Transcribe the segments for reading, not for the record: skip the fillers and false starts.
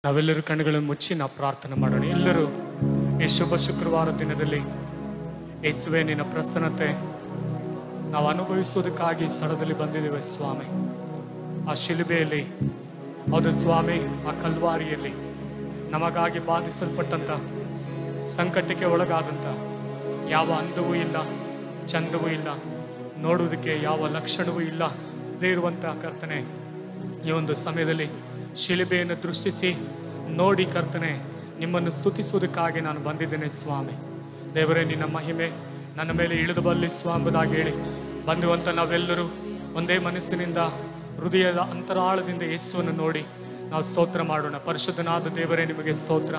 ನಾವೆಲ್ಲರೂ ಕಣ್ಣುಗಳನ್ನು ಮುಚ್ಚಿ ನಾವು ಪ್ರಾರ್ಥನೆ ಮಾಡೋಣ. ಎಲ್ಲರೂ ಈ ಶುಭ ಶುಕ್ರವಾರ ದಿನದಲ್ಲಿ ಯೇಸುವೆ ನಿನ್ನ ಪ್ರಸನ್ನತೆ ನಾವು ಅನುಭವಿಸುವುದಕ್ಕಾಗಿ ಸ್ಥಳದಲ್ಲಿ ಬಂದಿದ್ದೇವೆ ಸ್ವಾಮಿ. ಆ ಶಿಲುಬೆಯಲ್ಲಿ, ಹೌದು ಸ್ವಾಮಿ, ಆ ಕಲ್ವಾರಿಯಲ್ಲಿ ನಮಗಾಗಿ ಬಾಧಿಸಲ್ಪಟ್ಟಂಥ, ಸಂಕಟಕ್ಕೆ ಒಳಗಾದಂಥ ಯಾವ ಅಂದವೂ ಇಲ್ಲ, ಚಂದವೂ ಇಲ್ಲ, ನೋಡುವುದಕ್ಕೆ ಯಾವ ಲಕ್ಷಣವೂ ಇಲ್ಲ ಇರುವಂಥ ಕರ್ತನೆ, ಈ ಒಂದು ಸಮಯದಲ್ಲಿ ಶಿಲುಬೆಯನ್ನು ದೃಷ್ಟಿಸಿ ನೋಡಿ ಕರ್ತನೆ ನಿಮ್ಮನ್ನು ಸ್ತುತಿಸುವುದಕ್ಕಾಗಿ ನಾನು ಬಂದಿದ್ದೇನೆ ಸ್ವಾಮಿ. ದೇವರೇ, ನಿನ್ನ ಮಹಿಮೆ ನನ್ನ ಮೇಲೆ ಇಳಿದು ಬರಲಿ ಸ್ವಾಂಬುದಾಗಿ ಹೇಳಿ ಬಂದುವಂಥ ನಾವೆಲ್ಲರೂ ಒಂದೇ ಮನಸ್ಸಿನಿಂದ ಹೃದಯದ ಅಂತರಾಳದಿಂದ ಯೇಸುವನ್ನು ನೋಡಿ ನಾವು ಸ್ತೋತ್ರ ಮಾಡೋಣ. ಪರಿಶುದ್ಧನಾದ ದೇವರೇ ನಿಮಗೆ ಸ್ತೋತ್ರ,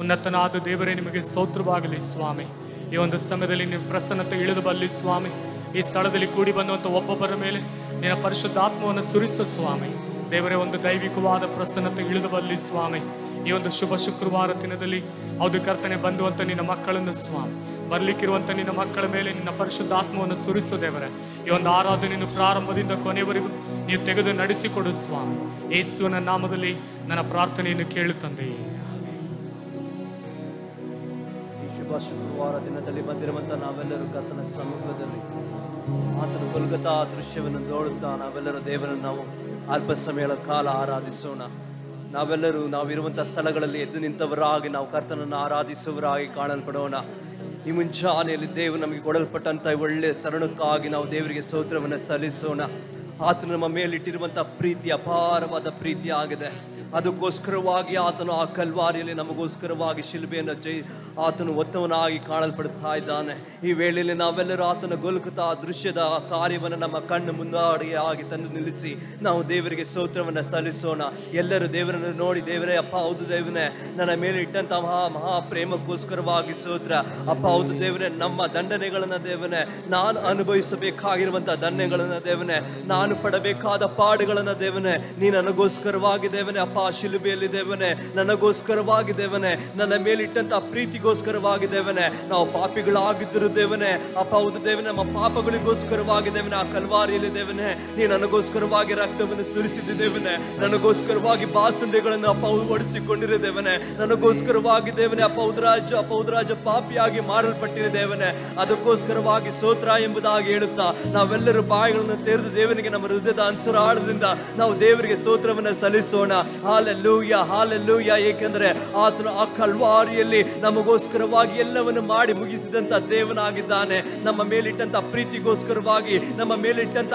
ಉನ್ನತನಾದ ದೇವರೇ ನಿಮಗೆ ಸ್ತೋತ್ರವಾಗಲಿ ಸ್ವಾಮಿ. ಈ ಒಂದು ಸಮಯದಲ್ಲಿ ನಿಮ್ಮ ಪ್ರಸನ್ನತೆ ಇಳಿದು ಬರಲಿ ಸ್ವಾಮಿ. ಈ ಸ್ಥಳದಲ್ಲಿ ಕೂಡಿ ಬಂದುವಂಥ ಒಬ್ಬೊಬ್ಬರ ಮೇಲೆ ನಿನ್ನ ಪರಿಶುದ್ಧಾತ್ಮವನ್ನು ಸುರಿಸು ಸ್ವಾಮಿ. ದೇವರೇ, ಒಂದು ದೈವಿಕವಾದ ಪ್ರಸನ್ನತೆ ಇಳಿದು ಬರಲಿ ಸ್ವಾಮಿ. ಈ ಒಂದು ಶುಭ ಶುಕ್ರವಾರ ದಿನದಲ್ಲಿ ಹೌದು ಕರ್ತನೆ ಬಂದುವಂಥ ನಿನ್ನ ಮಕ್ಕಳನ್ನು ಸ್ವಾಮಿ, ಬರ್ಲಿಕ್ಕಿರುವಂಥ ನಿನ್ನ ಮಕ್ಕಳ ಮೇಲೆ ನಿನ್ನ ಪರಿಶುದ್ಧಾತ್ಮವನ್ನು ಸುರಿಸು ದೇವರೇ. ಈ ಒಂದು ಆರಾಧನೆಯನ್ನು ಪ್ರಾರಂಭದಿಂದ ಕೊನೆಯವರೆಗೂ ನೀವು ತೆಗೆದು ನಡೆಸಿಕೊಡು ಸ್ವಾಮಿ. ಯೇಸುವಿನ ನಾಮದಲ್ಲಿ ನನ್ನ ಪ್ರಾರ್ಥನೆಯನ್ನು ಕೇಳುತ್ತಂದೆ. ಈ ಶುಭ ಶುಕ್ರವಾರ ದಿನದಲ್ಲಿ ಬಂದಿರುವಂಥ ನಾವೆಲ್ಲರೂ ಕರ್ತನ ಸಮ್ಮುಖದಲ್ಲಿ ಆತನ ಗೊಲ್ಗೊಥಾ ದೃಶ್ಯವನ್ನು ನೋಡುತ್ತಾ ನಾವೆಲ್ಲರೂ ದೇವರನ್ನು ನಾವು ಅಲ್ಪ ಸಮಯದ ಕಾಲ ಆರಾಧಿಸೋಣ. ನಾವಿರುವಂಥ ಸ್ಥಳಗಳಲ್ಲಿ ಎದ್ದು ನಿಂತವರಾಗಿ ನಾವು ಕರ್ತನನ್ನು ಆರಾಧಿಸುವವರಾಗಿ ಕಾಣಲ್ಪಡೋಣ. ಈ ಮುಂಜಾನೆಯಲ್ಲಿ ದೇವರು ನಮಗೆ ಕೊಡಲ್ಪಟ್ಟಂಥ ಒಳ್ಳೆಯ ತರುಣಕ್ಕಾಗಿ ನಾವು ದೇವರಿಗೆ ಸ್ತೋತ್ರವನ್ನು ಸಲ್ಲಿಸೋಣ. ಆತನು ನಮ್ಮ ಮೇಲಿಟ್ಟಿರುವಂಥ ಪ್ರೀತಿ ಅಪಾರವಾದ ಪ್ರೀತಿ ಆಗಿದೆ. ಅದಕ್ಕೋಸ್ಕರವಾಗಿ ಆತನು ಆ ಕಲ್ವಾರಿಯಲ್ಲಿ ನಮಗೋಸ್ಕರವಾಗಿ ಶಿಲುಬೆಯನ್ನು ಆತನು ಒತ್ತವನಾಗಿ ಕಾಣಲ್ಪಡುತ್ತಾ ಇದ್ದಾನೆ. ಈ ವೇಳೆಯಲ್ಲಿ ನಾವೆಲ್ಲರೂ ಆತನ ಗೊಲ್ಗೊಥಾ ದೃಶ್ಯದ ಕಾರ್ಯವನ್ನು ನಮ್ಮ ಕಣ್ಣು ಮುಂದಾಡಿಯಾಗಿ ತಂದು ನಿಲ್ಲಿಸಿ ನಾವು ದೇವರಿಗೆ ಸ್ತೋತ್ರವನ್ನು ಸಲ್ಲಿಸೋಣ. ಎಲ್ಲರೂ ದೇವರನ್ನು ನೋಡಿ, ದೇವರೇ ಅಪ್ಪ ಹೌದು ದೇವನೇ, ನನ್ನ ಮೇಲೆ ಇಟ್ಟಂಥ ಮಹಾ ಪ್ರೇಮಕ್ಕೋಸ್ಕರವಾಗಿ ಸ್ತೋತ್ರ. ಅಪ್ಪ ಹೌದು ದೇವರೇ, ನಮ್ಮ ದಂಡನೆಗಳನ್ನು ದೇವನೇ, ನಾನು ಅನುಭವಿಸಬೇಕಾಗಿರುವಂಥ ದಂಡನೆಗಳನ್ನು ದೇವನೇ, ನಾನು ಪಡಬೇಕಾದ ಪಾಡುಗಳನ್ನು ದೇವನೇ, ನೀನು ನನಗೋಸ್ಕರವಾಗಿ ದೇವನೇ ಅಪ್ಪ ಶಿಲುಬೆಯಲ್ಲಿ ದೇವನೇ ನನಗೋಸ್ಕರವಾಗಿ ದೇವನೇ, ನನ್ನ ಮೇಲಿಟ್ಟಂತ ಪ್ರೀತಿಗೋಸ್ಕರವಾಗಿ ದೇವನೇ, ನಾವು ಪಾಪಿಗಳಾಗಿದ್ದರು ದೇವನೇ ಅಪ್ಪ ಹೌದು ದೇವನೇ, ನಮ್ಮ ಪಾಪಗಳಿಗೋಸ್ಕರವಾಗಿ ದೇವನೇ ಆ ಕಲ್ವಾರಿಯಲ್ಲಿ ದೇವನೇ ನೀನು ನನಗೋಸ್ಕರವಾಗಿ ರಕ್ತವನ್ನು ಸುರಿಸಿದ್ದು ದೇವನೇ, ನನಗೋಸ್ಕರವಾಗಿ ಬಾಸುಂಡೆಗಳನ್ನು ಅಪ್ಪ ಒಡಿಸಿಕೊಂಡಿರೋ ದೇವನೇ, ನನಗೋಸ್ಕರವಾಗಿ ದೇವನೇ ಅಪ್ಪ ಉದರಾಜ ಪಾಪಿಯಾಗಿ ಮಾರಲ್ಪಟ್ಟಿರೋ ದೇವನೇ, ಅದಕ್ಕೋಸ್ಕರವಾಗಿ ಸ್ತೋತ್ರ ಎಂಬುದಾಗಿ ಹೇಳುತ್ತಾ ನಾವೆಲ್ಲರೂ ಬಾಯಿಗಳನ್ನು ತೆರೆದು ದೇವನಿಗೆ ನಮ್ಮ ಹೃದಯದ ಅಂತರಾಳದಿಂದ ನಾವು ದೇವರಿಗೆ ಸ್ತೋತ್ರವನ್ನು ಸಲ್ಲಿಸೋಣ. Hallelujah hallelujah. ಏಕೆಂದರೆ ಆತನು ಆ ಕಲ್ವಾರಿಯಲ್ಲಿ ನಮಗೋಸ್ಕರವಾಗಿ ಎಲ್ಲವನ್ನು ಮಾಡಿ ಮುಗಿಸಿದಂಥ ದೇವನಾಗಿದ್ದಾನೆ. ನಮ್ಮ ಮೇಲಿಟ್ಟಂಥ ಪ್ರೀತಿಗೋಸ್ಕರವಾಗಿ, ನಮ್ಮ ಮೇಲಿಟ್ಟಂಥ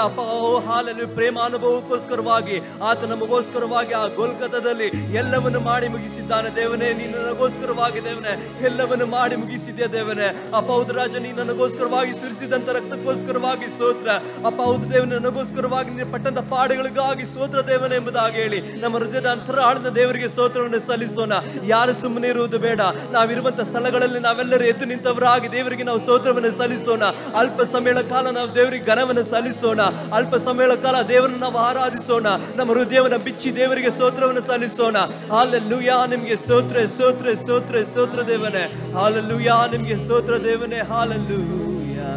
ಹಾಲೆಲೂಯ ಪ್ರೇಮಾನುಭವಕ್ಕೋಸ್ಕರವಾಗಿ ಆತ ನಮಗೋಸ್ಕರವಾಗಿ ಆ ಗೊಲ್ಗೊಥಾದಲ್ಲಿ ಎಲ್ಲವನ್ನು ಮಾಡಿ ಮುಗಿಸಿದ್ದಾನೆ. ದೇವನೇ, ನೀನು ನನಗೋಸ್ಕರವಾಗಿ ದೇವನೇ ಎಲ್ಲವನ್ನು ಮಾಡಿ ಮುಗಿಸಿದ್ಯಾ ದೇವನೇ ಅಪ್ಪ ಹೌದು ರಾಜ, ನೀನು ನನಗೋಸ್ಕರವಾಗಿ ಸುರಿಸಿದಂಥ ರಕ್ತಕ್ಕೋಸ್ಕರವಾಗಿ ಸ್ತೋತ್ರ. ಅಪ್ಪ ಹೌದು ದೇವನೇ, ನನಗೋಸ್ಕರವಾಗಿ ನೀನು ಪಟ್ಟಂತ ಪಾಡುಗಳಿಗಾಗಿ ಸ್ತೋತ್ರ ದೇವನೇ ಎಂಬುದಾಗಿ ಹೇಳಿ ನಮ್ಮ ಹೃದಯದ ಅಂತರಾಳದ ದೇವರಿಗೆ ಸ್ತೋತ್ರವನ್ನು ಸಲ್ಲಿಸೋಣ. ಯಾರು ಸುಮ್ಮನೆ ಇರುವುದು ಬೇಡ. ನಾವಿರುವಂತ ಸ್ಥಳಗಳಲ್ಲಿ ನಾವೆಲ್ಲರೂ ಎದ್ದು ನಿಂತವರಾಗಿ ದೇವರಿಗೆ ನಾವು ಸ್ತೋತ್ರವನ್ನು ಸಲ್ಲಿಸೋಣ. ಅಲ್ಪ ಸಮಯದ ಕಾಲ ನಾವು ದೇವರಿಗೆ ಘನವನ್ನು ಸಲ್ಲಿಸೋಣ. ಅಲ್ಪ ಸಮಯದ ಕಾಲ ದೇವರನ್ನು ನಾವು ಆರಾಧಿಸೋಣ. ನಮ್ಮ ಹೃದಯವನ್ನು ಬಿಚ್ಚಿ ದೇವರಿಗೆ ಸ್ತೋತ್ರವನ್ನು ಸಲ್ಲಿಸೋಣ. ಹಾಲೆಲೂಯಾ, ನಿಮಗೆ ಸ್ತೋತ್ರ ಸ್ತೋತ್ರ ಸ್ತೋತ್ರ ಸ್ತೋತ್ರ ದೇವನೇ. ಹಾಲೆಲೂಯಾ, ನಿಮಗೆ ಸ್ತೋತ್ರ ದೇವನೇ. ಹಾಲೆಲೂಯಾ.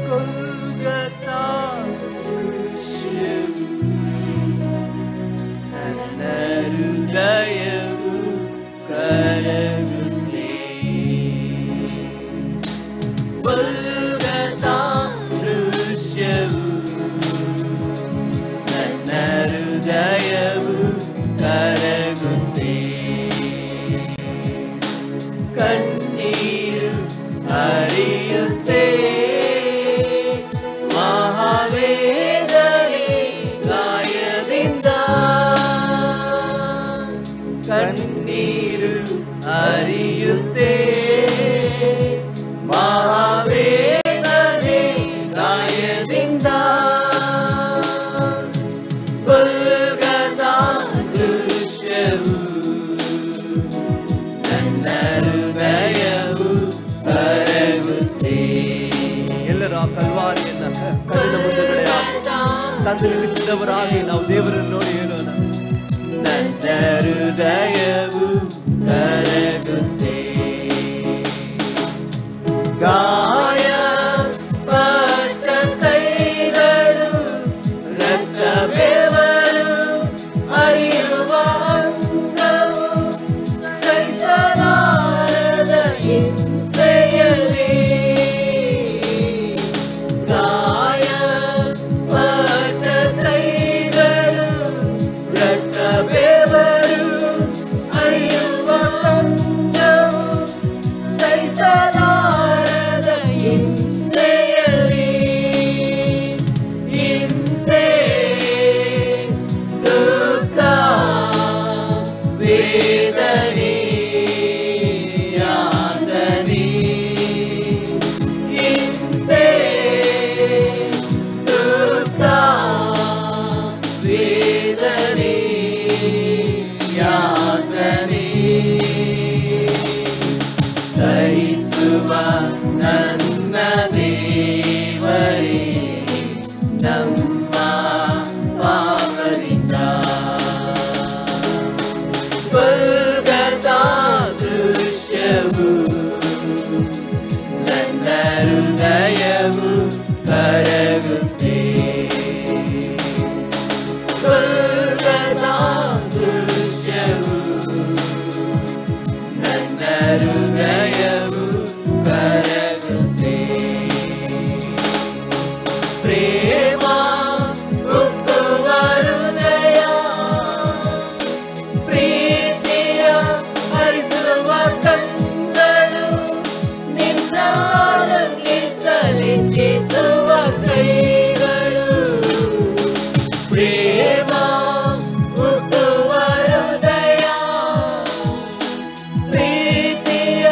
ಗೊಲ್ಗೊಥಾ ದೃಶ್ಯವು ನನ್ನ ಹೃದಯವು ಕಣ್ಣೀರು ಹರಿಯುತ್ತೆ ಮಹಾವೇದನೆ ಗಾಯದಿಂದ ಕಣ್ಣೀರು ಹರಿಯುತ್ತೆ ಮಹಾವೇದನೆ ಗಾಯದಿಂದ ಗೊಲ್ಗೊಥಾ ದೃಶ್ಯವು ನನ್ನ ಹೃದಯವು ಕರಗುತ್ತೆ. ಎಲ್ಲರೂ ಆ ಕಲ್ವಾರಿಯನ್ನ ಕಣ್ಣಿನ ಮುಂದಗಡೆ ತಂದು ನಿಲ್ಲಿಸಿದವರಾಗಿ ನಾವು ದೇವರನ್ನು ನೋಡಿ ಹೇಳೋಣ. ನನ್ನ ಹೃದಯವು ಕರಗುತ್ತೆ ಗಾಯ ಪಟ್ಟ ಕೈಗಳು ರಕ್ತ ಬೆವರು ಹರಿಯುವ ಅಂಗವು ಸಹಿಸಲಾರದ ಹಿಂಸೆಯಲ್ಲಿ ಗಾಯ ಪಟ್ಟ ಕೈಗಳು ರಕ್ತ ಬೆವರು ಹರಿಯುವ ಅಂಗವು ಸಹಿಸಲಾರದ ಹಿಂಸೆಯಲ್ಲಿ ಹಿಂಸೆ ದುಃಖ ವೇದನೆ ಯಾತನೆ ಹಿಂಸೆ ದುಃಖ ವೇದನೆ ಯಾತನೆ ಸಹಿಸುವ ನನ್ನ ದೇವರೇ ನಮ್ಮ ಪಾಪದಿಂದ ಗೊಲ್ಗೊಥಾ ದೃಶ್ಯವು ನನ್ನ ಹೃದಯವು ಕರಗುತ್ತೆ ಗೊಲ್ಗೊಥಾ ದೃಶ್ಯವು ನನ್ನ ಹೃದಯವು ಕರಗುತ್ತೆ ಪ್ರೇಮ ಹುಟ್ಟುವ ಹೃದಯ ಪ್ರೀತಿಯ ಹರಿಸುವ ಕಣ್ಣುಗಳು ನಿನ್ನ ಆನಂದಿಸಲಿಚ್ಛಿಸುವ ಕೈಗಳು ಪ್ರೇಮ ಹುಟ್ಟುವ ಹೃದಯ ಪ್ರೀತಿಯ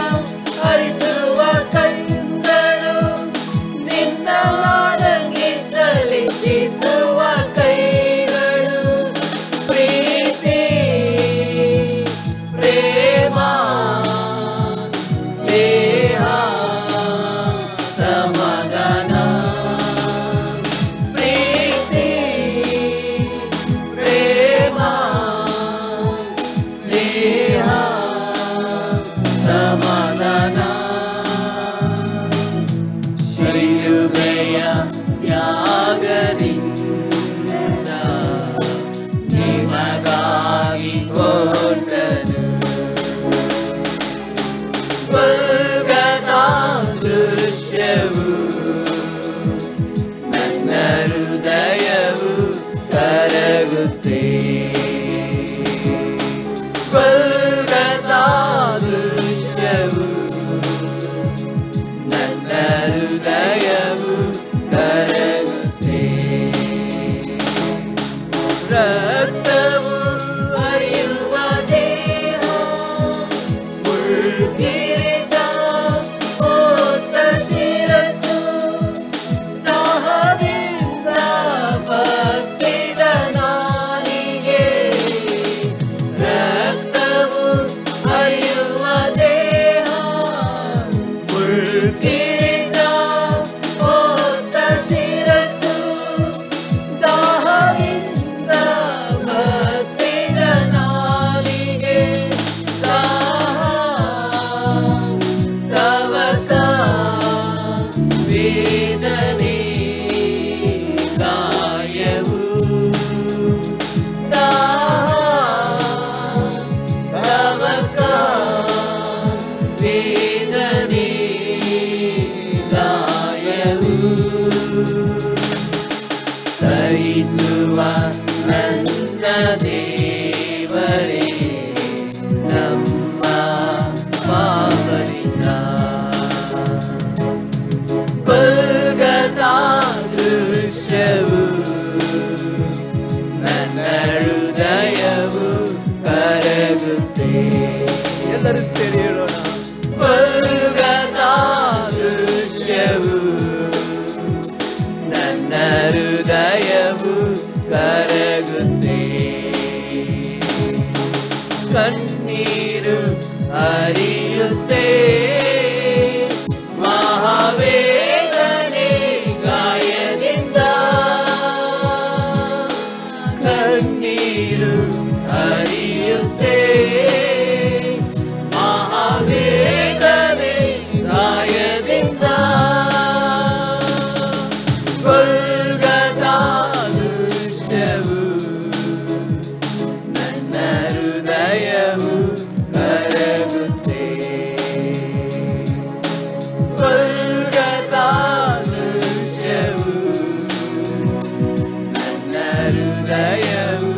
ಎಲ್ಲರೂ ಸೇರಿ ಹೇಳೋಣ. ಗೊಲ್ಗೊಥಾ ದೃಶ್ಯವು ನನ್ನ ಹೃದಯವು ಕರಗುತ್ತೆ, ಕಣ್ಣೀರು ಹರಿಯುತ್ತೆ, ಮಹಾವೇದನೆ ಗಾಯದಿಂದ, ಕಣ್ಣೀರು ಹರಿಯುತ್ತೆ, ಮಹಾವೇದನೆ ಗಾಯದಿಂದ. ಗೊಲ್ಗೊಥಾ ದೃಶ್ಯವು ನನ್ನ ಹೃದಯವು ಕರಗುತ್ತೆ, ಗೊಲ್ಗೊಥಾ ದೃಶ್ಯವು ನನ್ನ ಹೃದಯವು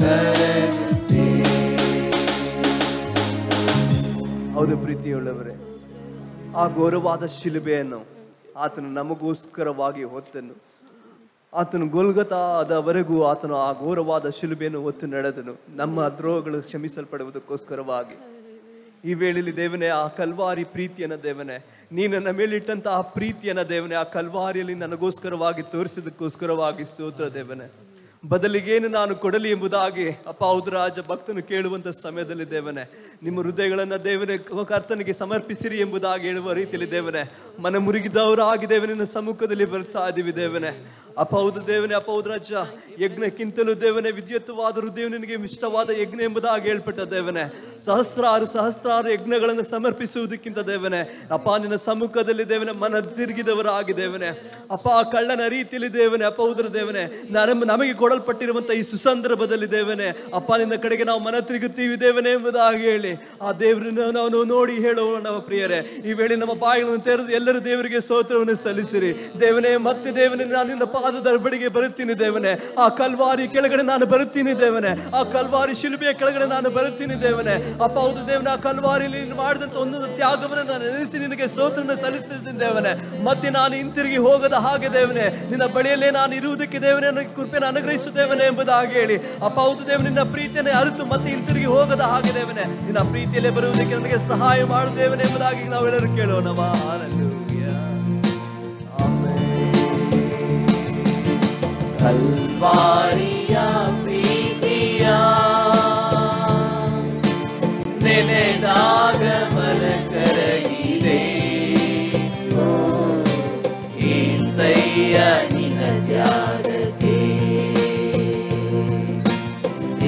ಕರಗುತ್ತೆ. ಹೌದು ಪ್ರೀತಿಯುಳ್ಳವರೇ, ಆ ಘೋರವಾದ ಶಿಲುಬೆಯನ್ನು ಆತನು ನಮಗೋಸ್ಕರವಾಗಿ ಹೊತ್ತನು. ಆತನು ಗೊಲ್ಗೊಥಾದವರೆಗೂ ಆತನು ಆ ಘೋರವಾದ ಶಿಲುಬೆಯನ್ನು ಹೊತ್ತು ನಡೆದನು, ನಮ್ಮ ದ್ರೋಹಗಳು ಕ್ಷಮಿಸಲ್ಪಡುವುದಕ್ಕೋಸ್ಕರವಾಗಿ. ಈ ವೇಳೆಯಲ್ಲಿ ದೇವನೇ, ಆ ಕಲ್ವಾರಿ ಪ್ರೀತಿಯನ್ನ ದೇವನೇ, ನೀನು ನನ್ನ ಮೇಲಿಟ್ಟಂತ ಆ ಪ್ರೀತಿಯನ್ನ ದೇವನೇ, ಆ ಕಲ್ವಾರಿಯಲ್ಲಿ ನನಗೋಸ್ಕರವಾಗಿ ತೋರಿಸಿದಕ್ಕೋಸ್ಕರವಾಗಿ ಸ್ತೋತ್ರ ದೇವನೇ. ಬದಲಿಗೇನು ನಾನು ಕೊಡಲಿ ಎಂಬುದಾಗಿ ಅಪ್ಪ ಹೌದು ರಾಜ ಭಕ್ತನು ಕೇಳುವಂತ ಸಮಯದಲ್ಲಿ ದೇವನೇ, ನಿಮ್ಮ ಹೃದಯಗಳನ್ನ ದೇವನೇ ಕರ್ತನಿಗೆ ಸಮರ್ಪಿಸಿರಿ ಎಂಬುದಾಗಿ ಹೇಳುವ ರೀತಿಯಲ್ಲಿ ದೇವನೇ, ಮನ ಮುರುಗಿದವರಾಗಿ ದೇವನೇ ನಿನ್ನ ಸಮ್ಮುಖದಲ್ಲಿ ಬರ್ತಾ ಇದ್ದೀವಿ ದೇವನೇ. ಅಪ್ಪ ಹೌದು ದೇವನೇ, ಅಪ್ಪ ಹೌದು ರಾಜ, ಯಜ್ಞಕ್ಕಿಂತಲೂ ದೇವನೇ ವಿದ್ಯುತ್ವಾದ ಹೃದಯ ನಿನಗೆ ಇಷ್ಟವಾದ ಯಜ್ಞ ಎಂಬುದಾಗಿ ಹೇಳ್ಪಟ್ಟ ದೇವನೇ. ಸಹಸ್ರಾರು ಯಜ್ಞಗಳನ್ನು ಸಮರ್ಪಿಸುವುದಕ್ಕಿಂತ ದೇವನೇ ಅಪ್ಪ ನಿನ್ನ ಸಮ್ಮುಖದಲ್ಲಿ ದೇವನೇ ಮನ ತಿರುಗಿದವರಾಗಿ ದೇವನೇ ಅಪ್ಪ ಆ ಕಳ್ಳನ ರೀತಿಯಲ್ಲಿ ದೇವನೇ ಅಪ್ಪ ಹೌದು ದೇವನೇ, ನಮಗೆ ಕೊಡಲ್ಪಟ್ಟಿರುವಂತಹ ಈ ಸುಸಂದರ್ಭದಲ್ಲಿ ದೇವನೇ ಅಪ್ಪ ನಿನ್ನ ಕಡೆಗೆ ನಾವು ಮನ ತಿರುಗುತ್ತೀವಿ ದೇವನೇ ಎಂಬುದಾಗಿ ಹೇಳಿ ಆ ದೇವರನ್ನು ನಾವು ನೋಡಿ ಹೇಳುವ ನಮ್ಮ ಪ್ರಿಯರೇ, ಈ ವೇಳೆ ನಮ್ಮ ಬಾಯಿಗಳನ್ನು ತೆರೆದು ಎಲ್ಲರೂ ದೇವರಿಗೆ ಸ್ತೋತ್ರವನ್ನು ಸಲ್ಲಿಸಿರಿ ದೇವನೇ. ಮತ್ತೆ ದೇವನೇ, ನಾನು ನಿನ್ನ ಪಾದದ ಬಳಿಗೆ ಬರುತ್ತೀನಿ ದೇವನೇ, ಆ ಕಲ್ವಾರಿ ಕೆಳಗಡೆ ನಾನು ಬರುತ್ತೀನಿ ದೇವನೇ, ಆ ಕಲ್ವಾರಿ ಶಿಲುಬೆಯ ಕೆಳಗಡೆ ನಾನು ಬರುತ್ತೀನಿ ದೇವನೇ. ಅಪ್ಪ ಹೌದು ದೇವನೇ, ಆ ಕಲ್ವಾರಿಯಲ್ಲಿ ಮಾಡಿದಂತ ಒಂದೊಂದು ತ್ಯಾಗವನ್ನು ನಾನು ನೆನೆಸಿ ನಿನಗೆ ಸ್ತೋತ್ರವನ್ನು ಸಲ್ಲಿಸ್ತೀನಿ ದೇವನೇ. ಮತ್ತೆ ನಾನು ಹಿಂತಿರುಗಿ ಹೋಗದ ಹಾಗೆ ದೇವನೇ ನಿನ್ನ ಬಳಿಯಲ್ಲೇ ನಾನು ಇರುವುದಕ್ಕೆ ದೇವನೇ ನನಗೆ ಕೃಪೆಯನ್ನು ಅನುಗ್ರಹಿಸುತ್ತೇವನೇ ಎಂಬುದಾಗಿ ಹೇಳಿ ಅಪ್ಪ ಹೌದು ದೇವನೇ, ನಿನ್ನ ಪ್ರೀತಿಯನ್ನೇ ಅರಿತು ಮತ್ತೆ ಹಿಂತಿರುಗಿ ಹೋಗದ ಹಾಗೆ ದೇವನೇ ನಿನ್ನ ಪ್ರೀತಿಯಲ್ಲೇ ಬರುವುದಕ್ಕೆ ನನಗೆ ಸಹಾಯ ಮಾಡುತ್ತೇವನೇ ಎಂಬುದಾಗಿ ನಾವೆಲ್ಲರೂ ಕೇಳೋಣ. ಕಲ್ವಾರಿಯ ಪ್ರೀತಿಯ ನೆನೆದಾಗ ಮನ ಕರಗಿದೆ, ಏಸಯ್ಯ ನಿನ್ನ ತ್ಯಾಗಕ್ಕೆ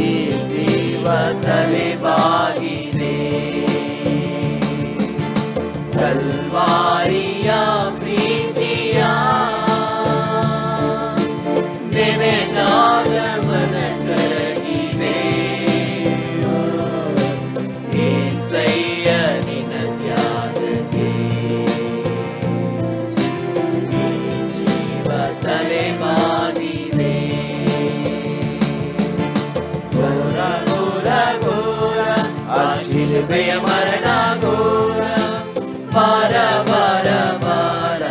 ಈ ಜೀವ ತಲೆಬಾಗಿದೆ. ಕಲ್ವಾರಿಯ ಪ್ರೀತಿಯ ನೆನೆದಾಗ ಮನ ಕರಗಿದೆ, ಏಸಯ್ಯ ನಿನ್ನ ತ್ಯಾಗಕ್ಕೆ ಈ ಜೀವ ತಲೆಬಾಗಿದೆ. ಘೋರ ಘೋರ ಘೋರ ಆ ಶಿಲುಬೆಯ ಮರಣ ಘೋರ, ಬಾರ ಬಾರ ಬಾರ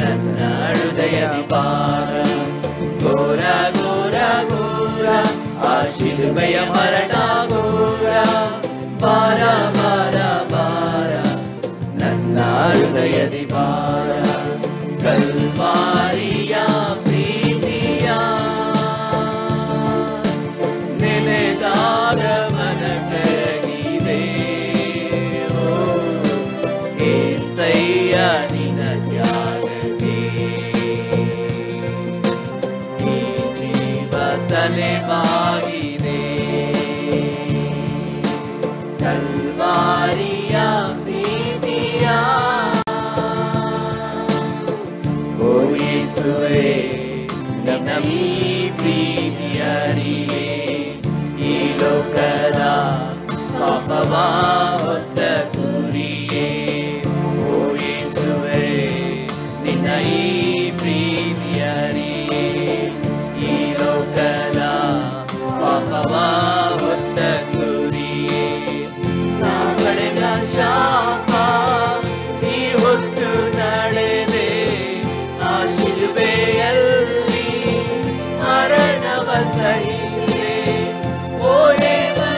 ನನ್ನ ಹೃದಯದಿ ಬಾರ. ಘೋರ ಘೋರ ಘೋರ ಆ ಶಿಲುಬೆಯ ಮರಣ ಘೋರ, ಬಾರ ಬಾರ ಬಾರ ನನ್ನ ಹೃದಯದಿ ಬಾರ. ಕಲ್ವಾರಿಯ ಪ್ರೀತಿಯ ನೆನೆದಾಗ ಮನ ಕರಗಿದೆ, ಏಸಯ್ಯ ನಿನ್ನ ತ್ಯಾಗಕ್ಕೆ ಈ ಜೀವ ತಲೆಬಾಗಿದೆ. ಕಲ್ವಾರಿಯ ಪ್ರೀತಿಯ ಓ ಯೇಸುವೇ, ನಿನ್ನ ಈ ಪ್ರೀತಿಯರಿಯೇ ಈ ಲೋಕದ ಪಾಪವ ಹೊತ್ತ ಕುರಿಯೇ. ಓ ಯೇಸುವೇ, ನಿನ್ನ ಈ ಪ್ರೀತಿಯರಿಯೇ ಈ ಲೋಕದ ಪಾಪವ ಹೊತ್ತ ಕುರಿಯೇ. ನಾ ಪಡೆದ ಶಾಪ ಈ ಹೊತ್ತು ನಡೆದೆ, ಆ ಶಿಲುಬೆಯಲ್ಲಿ ಮರಣವ ಸಹಿಸಿದೆ. ಓ ಯೇಸು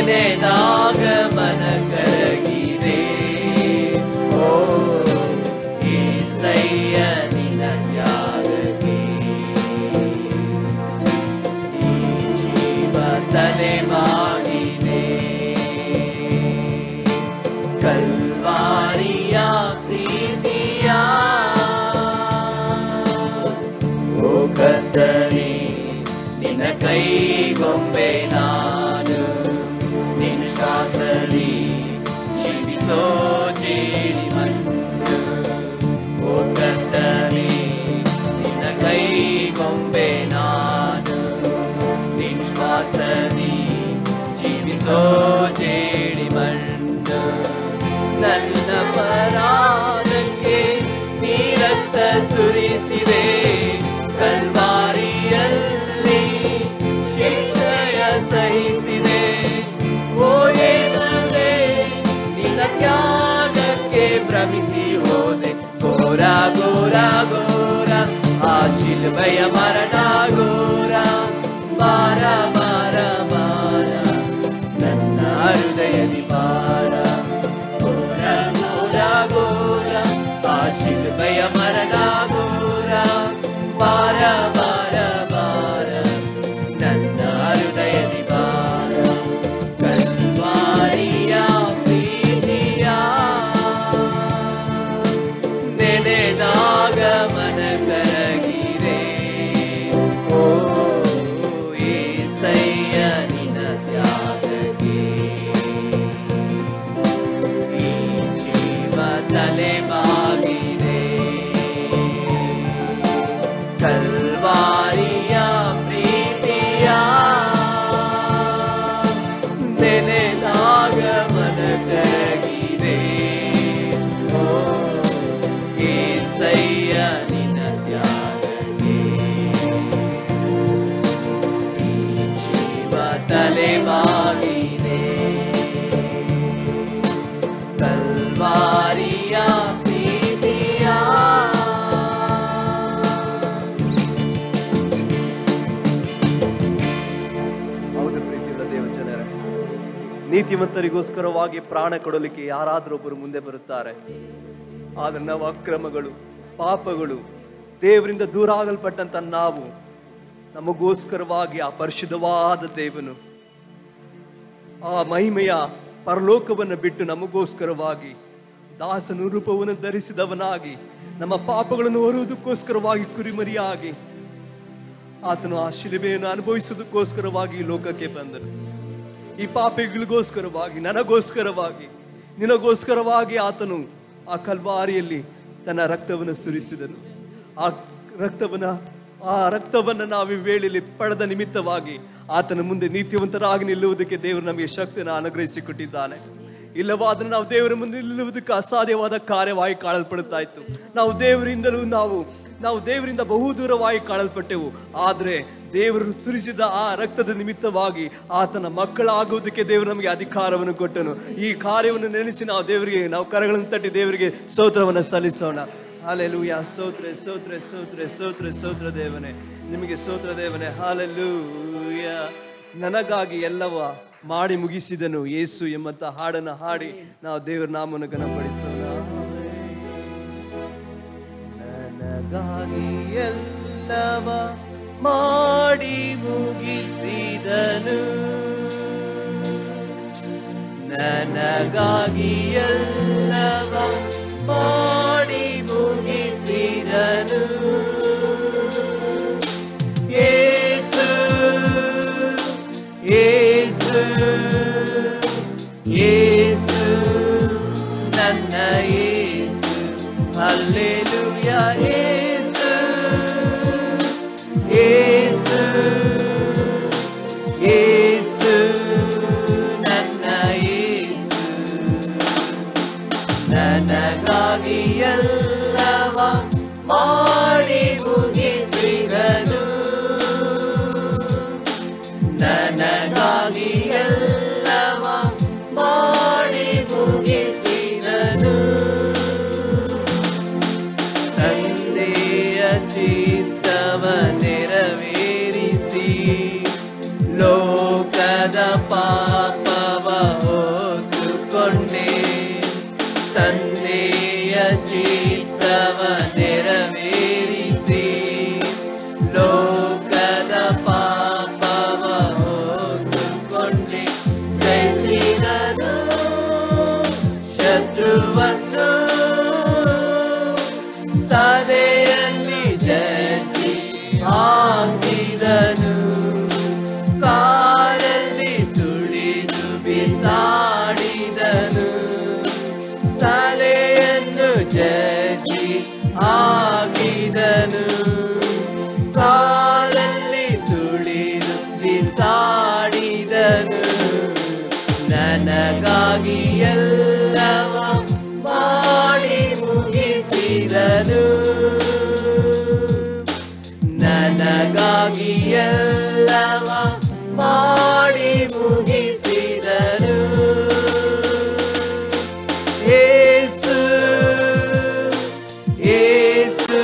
ನೆನೆದಾಗ ಮನ ಕರಗಿದೆ. ಓ ಏಸಯ್ಯ ನಿನ್ನ ತ್ಯಾಗಕ್ಕೆ ಈ ಜೀವ ತಲೆಬಾಗಿದೆ. ಕಲ್ವಾರಿಯ ಪ್ರೀತಿಯ ಓ ಕರ್ತನೇ, ನಿನ್ನ ಕೈಗೊಂಬೆ ನಾನು, ನಿನ್ನ ಶ್ವಾಸಲಿ ಜೀವಿಸೋ ಜೇಡಿಮಣ್ಣು. ಓ ಕರ್ತನೇ, ನಿನ್ನ ಕೈಗೊಂಬೆ ನಾನು, ನಿನ್ನ ಶ್ವಾಸಲಿ ಜೀವಿಸೋ ಜೇಡಿಮಣ್ಣು. ನನ್ನ ಪರಾಧಕ್ಕೆ ನೀ ರಕ್ತ ಸುರಿಸಿದೆ, ಕಲ್ವಾರಿಯಲ್ಲಿ ಶಿಕ್ಷೆಯ ಸಹಿಸಿದೆ. ಓ ಯೇಸುವೇ, ನಿನ್ನ ತ್ಯಾಗಕ್ಕೆ ಭ್ರಮಿಸಿ ಹೋದೆ. ಘೋರ ಘೋರ ಘೋರ ಆ ಶಿಲುಬೆಯ ಮರಣ ಘೋರ. ಬಾರ ಬಾರ ಬಾರ ನನ್ನ ಹೃದಯದಿ ಬಾರ. ಘೋರ ಘೋರ ಘೋರ ಆ ಶಿಲುಬೆಯ ಮರಣ ಘೋರ. ಬಾರ ಬಾರ ಬಾರ ನನ್ನ ಹೃದಯದಿ ಬಾರ. ಕಲ್ವಾರಿಯ ಪ್ರೀತಿಯ ನೆನೆದಾಗ ಮನ ಕರಗಿದೆ. ಓ ಏಸಯ್ಯ ನಿನ್ನ ತ್ಯಾಗಕ್ಕೆ ಈ ಜೀವ ತಲೆಬಾಗಿದೆ. ಕಲ್ವಾರಿಯ ಪ್ರೀತಿಯ ನೆನೆದಾಗ ಮನ ಕರಗಿದೆ. ಓ ಏಸಯ್ಯ ನಿನ್ನ ತ್ಯಾಗಕ್ಕೆ ಈ ಜೀವ ತಲೆಬಾಗಿದೆ. ಕಲ್ವಾರಿಯ ಪ್ರೀತಿಯ ನೀತಿವಂತರಿಗೋಸ್ಕರವಾಗಿ ಪ್ರಾಣ ಕೊಡಲಿಕ್ಕೆ ಯಾರಾದರೂ ಮುಂದೆ ಬರುತ್ತಾರೆ. ಆದರೆ ನಾವು ಅಕ್ರಮಗಳು, ಪಾಪಗಳು, ದೇವರಿಂದ ದೂರ ಆಗಲ್ಪಟ್ಟಂತ ನಾವು, ನಮಗೋಸ್ಕರವಾಗಿ ಆ ಪರಿಶುದ್ಧವಾದ ದೇವನು ಆ ಮಹಿಮೆಯ ಪರಲೋಕವನ್ನು ಬಿಟ್ಟು ನಮಗೋಸ್ಕರವಾಗಿ ದಾಸನ ರೂಪವನ್ನು ಧರಿಸಿದವನಾಗಿ, ನಮ್ಮ ಪಾಪಗಳನ್ನು ಹೊರುವುದಕ್ಕೋಸ್ಕರವಾಗಿ ಕುರಿಮರಿಯಾಗಿ ಆತನು ಆ ಶಿಲುಬೆಯನ್ನು ಅನುಭವಿಸುವುದಕ್ಕೋಸ್ಕರವಾಗಿ ಈ ಲೋಕಕ್ಕೆ ಬಂದನು. ಈ ಪಾಪಿಗಳಿಗೋಸ್ಕರವಾಗಿ, ನನಗೋಸ್ಕರವಾಗಿ, ನಿನಗೋಸ್ಕರವಾಗಿ ಆತನು ಆ ಕಲ್ವಾರಿಯಲ್ಲಿ ತನ್ನ ರಕ್ತವನ್ನು ಸುರಿಸಿದನು. ಆ ರಕ್ತವನ್ನು ನಾವು ಈ ವೇಳೆಯಲ್ಲಿ ಪಡೆದ ನಿಮಿತ್ತವಾಗಿ ಆತನ ಮುಂದೆ ನೀತಿವಂತರಾಗಿ ನಿಲ್ಲುವುದಕ್ಕೆ ದೇವರು ನಮಗೆ ಶಕ್ತಿಯನ್ನು ಅನುಗ್ರಹಿಸಿಕೊಟ್ಟಿದ್ದಾನೆ. ಇಲ್ಲವಾದ್ರೆ ನಾವು ದೇವರ ಮುಂದೆ ನಿಲ್ಲುವುದಕ್ಕೆ ಅಸಾಧ್ಯವಾದ ಕಾರ್ಯವಾಗಿ ಕಾಣಲ್ಪಡುತ್ತಾ ಇತ್ತು. ನಾವು ದೇವರಿಂದ ಬಹು ದೂರವಾಗಿ ಕಾಣಲ್ಪಟ್ಟೆವು. ಆದರೆ ದೇವರು ಸುರಿಸಿದ ಆ ರಕ್ತದ ನಿಮಿತ್ತವಾಗಿ ಆತನ ಮಕ್ಕಳಾಗುವುದಕ್ಕೆ ದೇವರು ನಮಗೆ ಅಧಿಕಾರವನ್ನು ಕೊಟ್ಟನು. ಈ ಕಾರ್ಯವನ್ನು ನೆನೆಸಿ ನಾವು ಕರಗಳನ್ನು ತಟ್ಟಿ ದೇವರಿಗೆ ಸ್ತೋತ್ರವನ್ನು ಸಲ್ಲಿಸೋಣ. ಹಾಲೆಲೂಯಾ. ಸ್ತೋತ್ರ ಸ್ತೋತ್ರ ಸ್ತೋತ್ರ ಸ್ತೋತ್ರ ಸ್ತೋತ್ರ ದೇವನೇ, ನಿಮಗೆ ಸ್ತೋತ್ರ ದೇವನೇ. ಹಾಲೆಲೂಯಾ. ನನಗಾಗಿ ಎಲ್ಲವ ಮಾಡಿ ಮುಗಿಸಿದನು ಯೇಸು ಎಂಬಂತ ಹಾಡನ್ನು ಹಾಡಿ ನಾವು ದೇವರ ನಾಮವನ್ನು ಘನಪಡಿಸೋಣ. ನನಗಾಗಿ ಎಲ್ಲವ ಮಾಡಿ ಮುಗಿಸಿದನು, ನನಗಾಗಿ ಎಲ್ಲವ ಮಾಡಿ ಮುಗಿಸಿದನು. ಯೇಸು ಯೇಸು ಯೇಸು ನನ್ನ ಯೇಸು. ಹಲ್ಲೆಲೂಯಾ. ಯೇಸು ಯೇಸು ಯೇಸು ನನ್ನ ಯೇಸು. ನನಗಾಗಿ ಎಲ್ಲವ ಮಾಡಿ ಮುಗಿಸಿದನು, ನನಗಾಗಿ ಎಲ್ಲವ ಮಾಡಿ ಮುಗಿಸಿದನು. ತಂದೆಯ ಚಿತ್ತವ ನೆರವೇರಿಸಿ ಲೋಕದ ಪಾಪವ ಹೋರಾಡಿದನು ನನಗಾಗಿ ಎಲ್ಲವ ಮಾಡಿ ಮುಗಿಸಿದನು ನನಗಾಗಿ ಎಲ್ಲವ ಮಾಡಿ ಮುಗಿಸಿದನು ಯೇಸು ಯೇಸು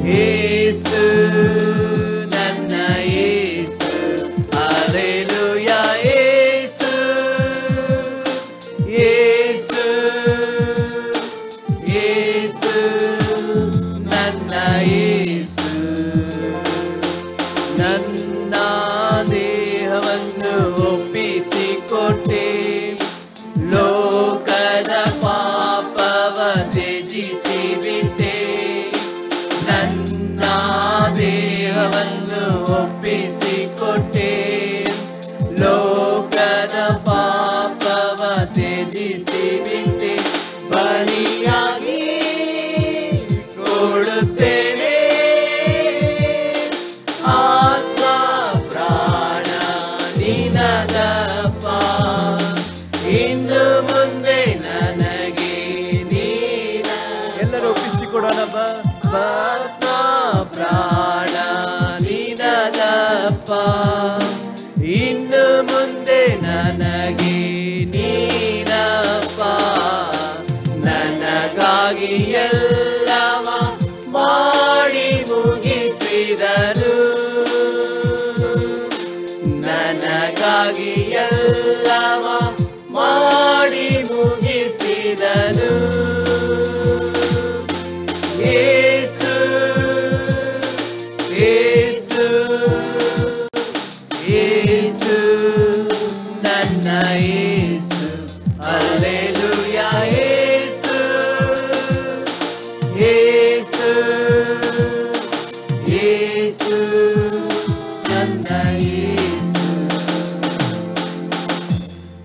ಯೇಸು ನನ್ನ ಯೇಸು ಹಲ್ಲೆಲೂಯಾ ಯೇಸು ಯೇಸು ಯೇಸು ನನ್ನ ಯೇಸು ನನ್ನ ದೇಹವನ್ನು ಒಪ್ಪಿಸಿಕೊಟ್ಟೆ ಲೋಕದ ಪಾಪವ ತ್ಯಜಿಸಿಬಿಟ್ಟೆ ನನ್ನ ದೇಹವನ್ನು ಒಪ್ಪಿಸಿಕೊಟ್ಟೆ ಲೋಕದ ಪಾಪವ ತ್ಯಜಿಸಿಬಿಟ್ಟೆ ಬಲಿಯಾಗಿ ಕೊಡುತ್ತೇನೆ ಆತ್ಮ ಪ್ರಾಣ ನಿನದಪ್ಪ ಇನ್ನು ಮುಂದೆ ನನಗೆ ನೀನ ಎಲ್ಲರೂ ಒಪ್ಪಿಸಿಕೊಡೋಣ ಆತ್ಮ ಪ್ರಾಣ ನಿನದಪ್ಪ ಇನ್ನು ಮುಂದೆ ನನಗೆ ನೀನಪ್ಪ ನನಗಾಗಿ ಎಲ್ಲವ ಮಾಡಿ ಮುಗಿಸಿದನು ನನಗಾಗಿ ಎಲ್ಲವ ಮಾಡಿ ಮುಗಿಸಿದನು ಯೇಸು ಯೇಸು ಯೇಸು ನನ್ನ ಯೇಸು ಹಲ್ಲೆಲೂಯಾ ಯೇಸು ಯೇಸು ಯೇಸು ನನ್ನ ಯೇಸು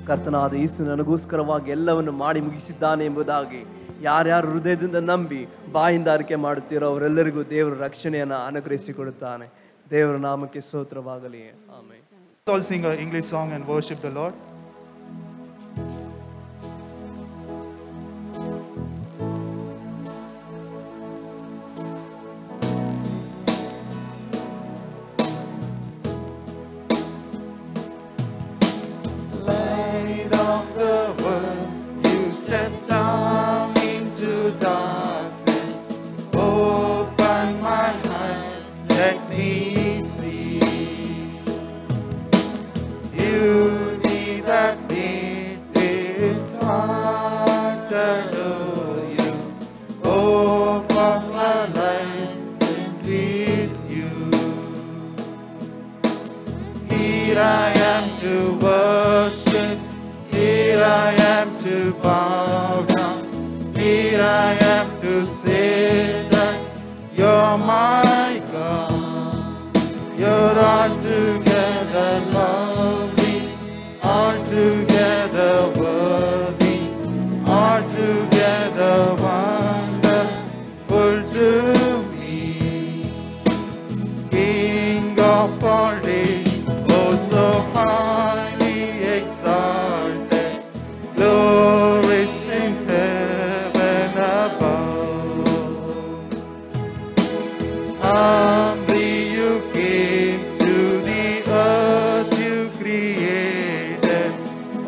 ಕರ್ತನಾದ ಯೇಸು ನನಗೋಸ್ಕರವಾಗಿ ಎಲ್ಲವನ್ನು ಮಾಡಿ ಮುಗಿಸಿದ್ದಾನೆ ಎಂಬುದಾಗಿ ಯಾರ್ಯಾರು ಹೃದಯದಿಂದ ನಂಬಿ ಬಾಯಿಂದ ಅರಿಕೆ ಮಾಡುತ್ತೀರೋ ಅವರೆಲ್ಲರಿಗೂ ದೇವರು ರಕ್ಷಣೆಯನ್ನು ಅನುಗ್ರಹಿಸಿಕೊಡುತ್ತಾನೆ ದೇವರ ನಾಮಕ್ಕೆ ಸ್ತೋತ್ರವಾಗಲಿ amen. Let's all sing an English song and worship the Lord. Light of the world, you step down into darkness. Open my eyes, let me see. Beauty that made this heart adore you. Open my life with you. Here I am to worship. Here I am to bow down. Here I am to say that you're my God. You're altogether lovely, altogether worthy, altogether wonderful to me. King of all days, oh so highly exalted, glorious in heaven above. Humbly you came to the earth you created,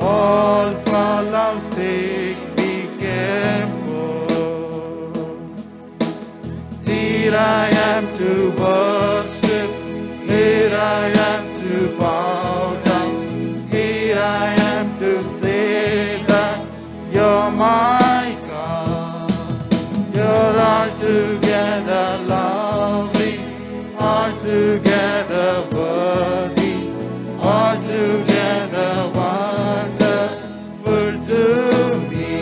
all for love's sake became poor. Here I am to worship, here I am to bow down, here I am to say that you're my God. You're altogether lovely, altogether worthy, altogether wonderful to me.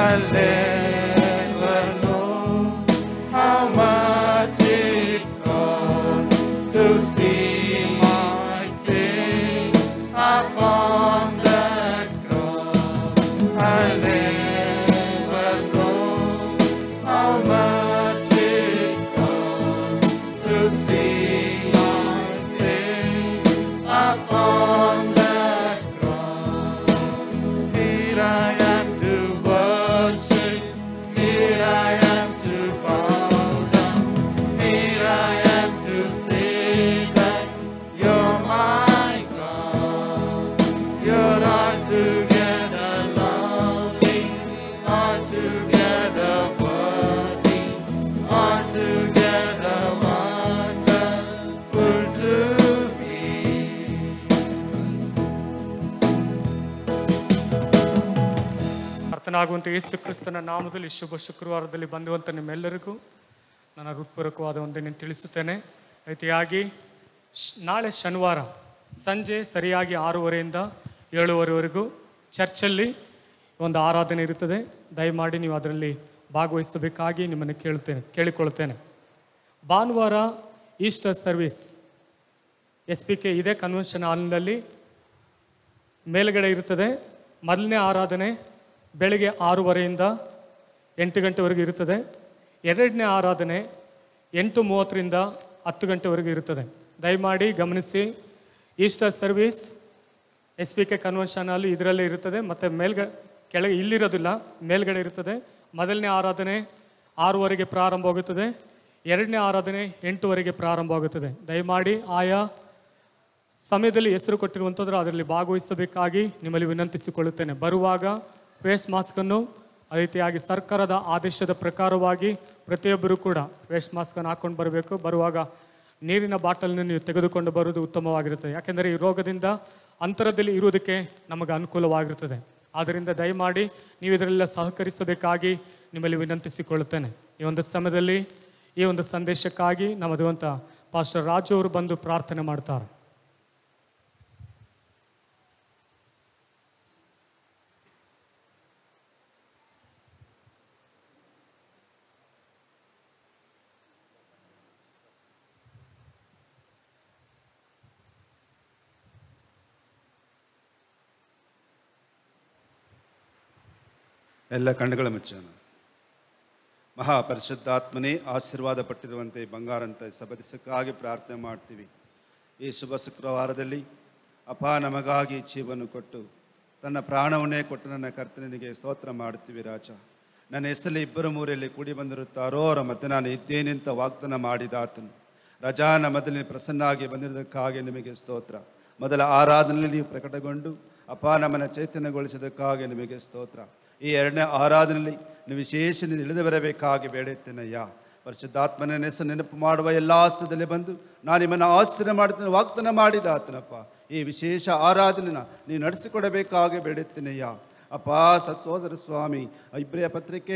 I'll never know how much it costs to see my ಕರ್ತನಾಗುವಂಥ ಯೇಸು ಕ್ರಿಸ್ತನ ನಾಮದಲ್ಲಿ ಶುಭ ಶುಕ್ರವಾರದಲ್ಲಿ ಬಂದುವಂಥ ನಿಮ್ಮೆಲ್ಲರಿಗೂ ನನ್ನ ಹೃತ್ಪೂರ್ವಕವಾದ ವಂದನೆ ತಿಳಿಸುತ್ತೇನೆ. ರೀತಿಯಾಗಿ ನಾಳೆ ಶನಿವಾರ ಸಂಜೆ ಸರಿಯಾಗಿ 6:30ಯಿಂದ 7:30ವರೆಗೂ ಚರ್ಚಲ್ಲಿ ಒಂದು ಆರಾಧನೆ ಇರುತ್ತದೆ. ದಯಮಾಡಿ ನೀವು ಅದರಲ್ಲಿ ಭಾಗವಹಿಸಬೇಕಾಗಿ ನಿಮ್ಮನ್ನು ಕೇಳಿಕೊಳ್ಳುತ್ತೇನೆ. ಭಾನುವಾರ ಈಸ್ಟರ್ ಸರ್ವಿಸ್ SPK ಇದೇ ಕನ್ವೆನ್ಷನ್ ಹಾಲ್ನಲ್ಲಿ ಮೇಲ್ಗಡೆ ಇರುತ್ತದೆ. ಮೊದಲನೇ ಆರಾಧನೆ ಬೆಳಗ್ಗೆ 6:30ಯಿಂದ 8 ಗಂಟೆವರೆಗೂ ಇರುತ್ತದೆ. ಎರಡನೇ ಆರಾಧನೆ 8:30ರಿಂದ 10 ಗಂಟೆವರೆಗೂ ಇರುತ್ತದೆ. ದಯಮಾಡಿ ಗಮನಿಸಿ, Easter service SPK convention hall ಇದರಲ್ಲೇ ಇರುತ್ತದೆ. ಮತ್ತು ಕೆಳಗೆ ಇಲ್ಲಿರೋದಿಲ್ಲ, ಮೇಲ್ಗಡೆ ಇರುತ್ತದೆ. ಮೊದಲನೇ ಆರಾಧನೆ 6:30ಗೆ ಪ್ರಾರಂಭವಾಗುತ್ತದೆ. ಎರಡನೇ ಆರಾಧನೆ 8:00ವರೆಗೆ ಪ್ರಾರಂಭವಾಗುತ್ತದೆ. ದಯಮಾಡಿ ಆಯಾ ಸಮಯದಲ್ಲಿ ಹೆಸರು ಕೊಟ್ಟಿರುವಂಥದ್ದು ಅದರಲ್ಲಿ ಭಾಗವಹಿಸಬೇಕಾಗಿ ನಿಮ್ಮಲ್ಲಿ ವಿನಂತಿಸಿಕೊಳ್ಳುತ್ತೇನೆ. ಬರುವಾಗ ಫೇಸ್ ಮಾಸ್ಕನ್ನು, ಅದೇ ರೀತಿಯಾಗಿ ಸರ್ಕಾರದ ಆದೇಶದ ಪ್ರಕಾರವಾಗಿ ಪ್ರತಿಯೊಬ್ಬರೂ ಕೂಡ ಫೇಸ್ ಮಾಸ್ಕನ್ನು ಹಾಕ್ಕೊಂಡು ಬರಬೇಕು. ಬರುವಾಗ ನೀರಿನ ಬಾಟಲನ್ನು ನೀವು ತೆಗೆದುಕೊಂಡು ಬರುವುದು ಉತ್ತಮವಾಗಿರುತ್ತದೆ. ಯಾಕೆಂದರೆ ಈ ರೋಗದಿಂದ ಅಂತರದಲ್ಲಿ ಇರುವುದಕ್ಕೆ ನಮಗೆ ಅನುಕೂಲವಾಗಿರುತ್ತದೆ. ಆದ್ದರಿಂದ ದಯಮಾಡಿ ನೀವು ಇದರೆಲ್ಲ ಸಹಕರಿಸಬೇಕಾಗಿ ನಿಮ್ಮಲ್ಲಿ ವಿನಂತಿಸಿಕೊಳ್ಳುತ್ತೇನೆ. ಈ ಒಂದು ಸಮಯದಲ್ಲಿ ಈ ಒಂದು ಸಂದೇಶಕ್ಕಾಗಿ ನಮ್ಮದುವಂಥ ಪಾಸ್ಟರ್ ರಾಜು ಅವರು ಬಂದು ಪ್ರಾರ್ಥನೆ ಮಾಡ್ತಾರೆ. ಎಲ್ಲ ಕಣ್ಣುಗಳ ಮುಚ್ಚೋಣ. ಮಹಾಪರಿಶುದ್ಧಾತ್ಮನೇ, ಆಶೀರ್ವಾದ ಪಟ್ಟಿರುವಂತೆ ಬಂಗಾರಂತ ಸಬದಿಸಕ್ಕಾಗಿ ಪ್ರಾರ್ಥನೆ ಮಾಡ್ತೀವಿ. ಈ ಶುಭ ಶುಕ್ರವಾರದಲ್ಲಿ ಅಪ್ಪ ನಮಗಾಗಿ ಜೀವನ ಕೊಟ್ಟು ತನ್ನ ಪ್ರಾಣವನ್ನೇ ಕೊಟ್ಟು ನನ್ನ ಕರ್ತನಿಗೆ ಸ್ತೋತ್ರ ಮಾಡ್ತೀವಿ. ರಾಜ, ನನ್ನ ಹೆಸರಲ್ಲಿ 2-3 ಕೂಡಿ ಬಂದಿರುತ್ತಾರೋ ಅವರ ಮಧ್ಯೆ ನಾನು ಇದ್ದೇನೆಂತ ವಾಗ್ದಾನ ಮಾಡಿದಾತನು. ರಜಾ ನಮ್ಮದಲ್ಲಿ ಪ್ರಸನ್ನಾಗಿ ಬಂದಿರೋದಕ್ಕಾಗಿ ನಿಮಗೆ ಸ್ತೋತ್ರ. ಮೊದಲ ಆರಾಧನೆಯಲ್ಲಿ ನೀವು ಪ್ರಕಟಗೊಂಡು ಅಪ್ಪ ನಮ್ಮನ್ನು ಚೈತನ್ಯಗೊಳಿಸೋದಕ್ಕಾಗಿ ನಿಮಗೆ ಸ್ತೋತ್ರ. ಈ ಎರಡನೇ ಆರಾಧನೆಯಲ್ಲಿ ನೀವು ವಿಶೇಷ ಇಳಿದು ಬರಬೇಕಾಗಿ ಬೇಡುತ್ತೇನಯ್ಯ. ಪರಿಶುದ್ಧಾತ್ಮನ ಹೆಸರು ನೆನಪು ಮಾಡುವ ಎಲ್ಲ ಹಸ್ತದಲ್ಲಿ ಬಂದು ನಾನು ನಿಮ್ಮನ್ನು ಆಶ್ರಯ ಮಾಡ್ತೇನೆ ವಾಗ್ದಾನ ಮಾಡಿದಾತನಪ್ಪ. ಈ ವಿಶೇಷ ಆರಾಧನೆನ ನೀವು ನಡೆಸಿಕೊಡಬೇಕಾಗಿ ಬೇಡುತ್ತೇನಯ್ಯ. ಅಪ್ಪ ಸತ್ಯೋದರ ಸ್ವಾಮಿ, ಇಬ್ರಿಯ ಪತ್ರಿಕೆ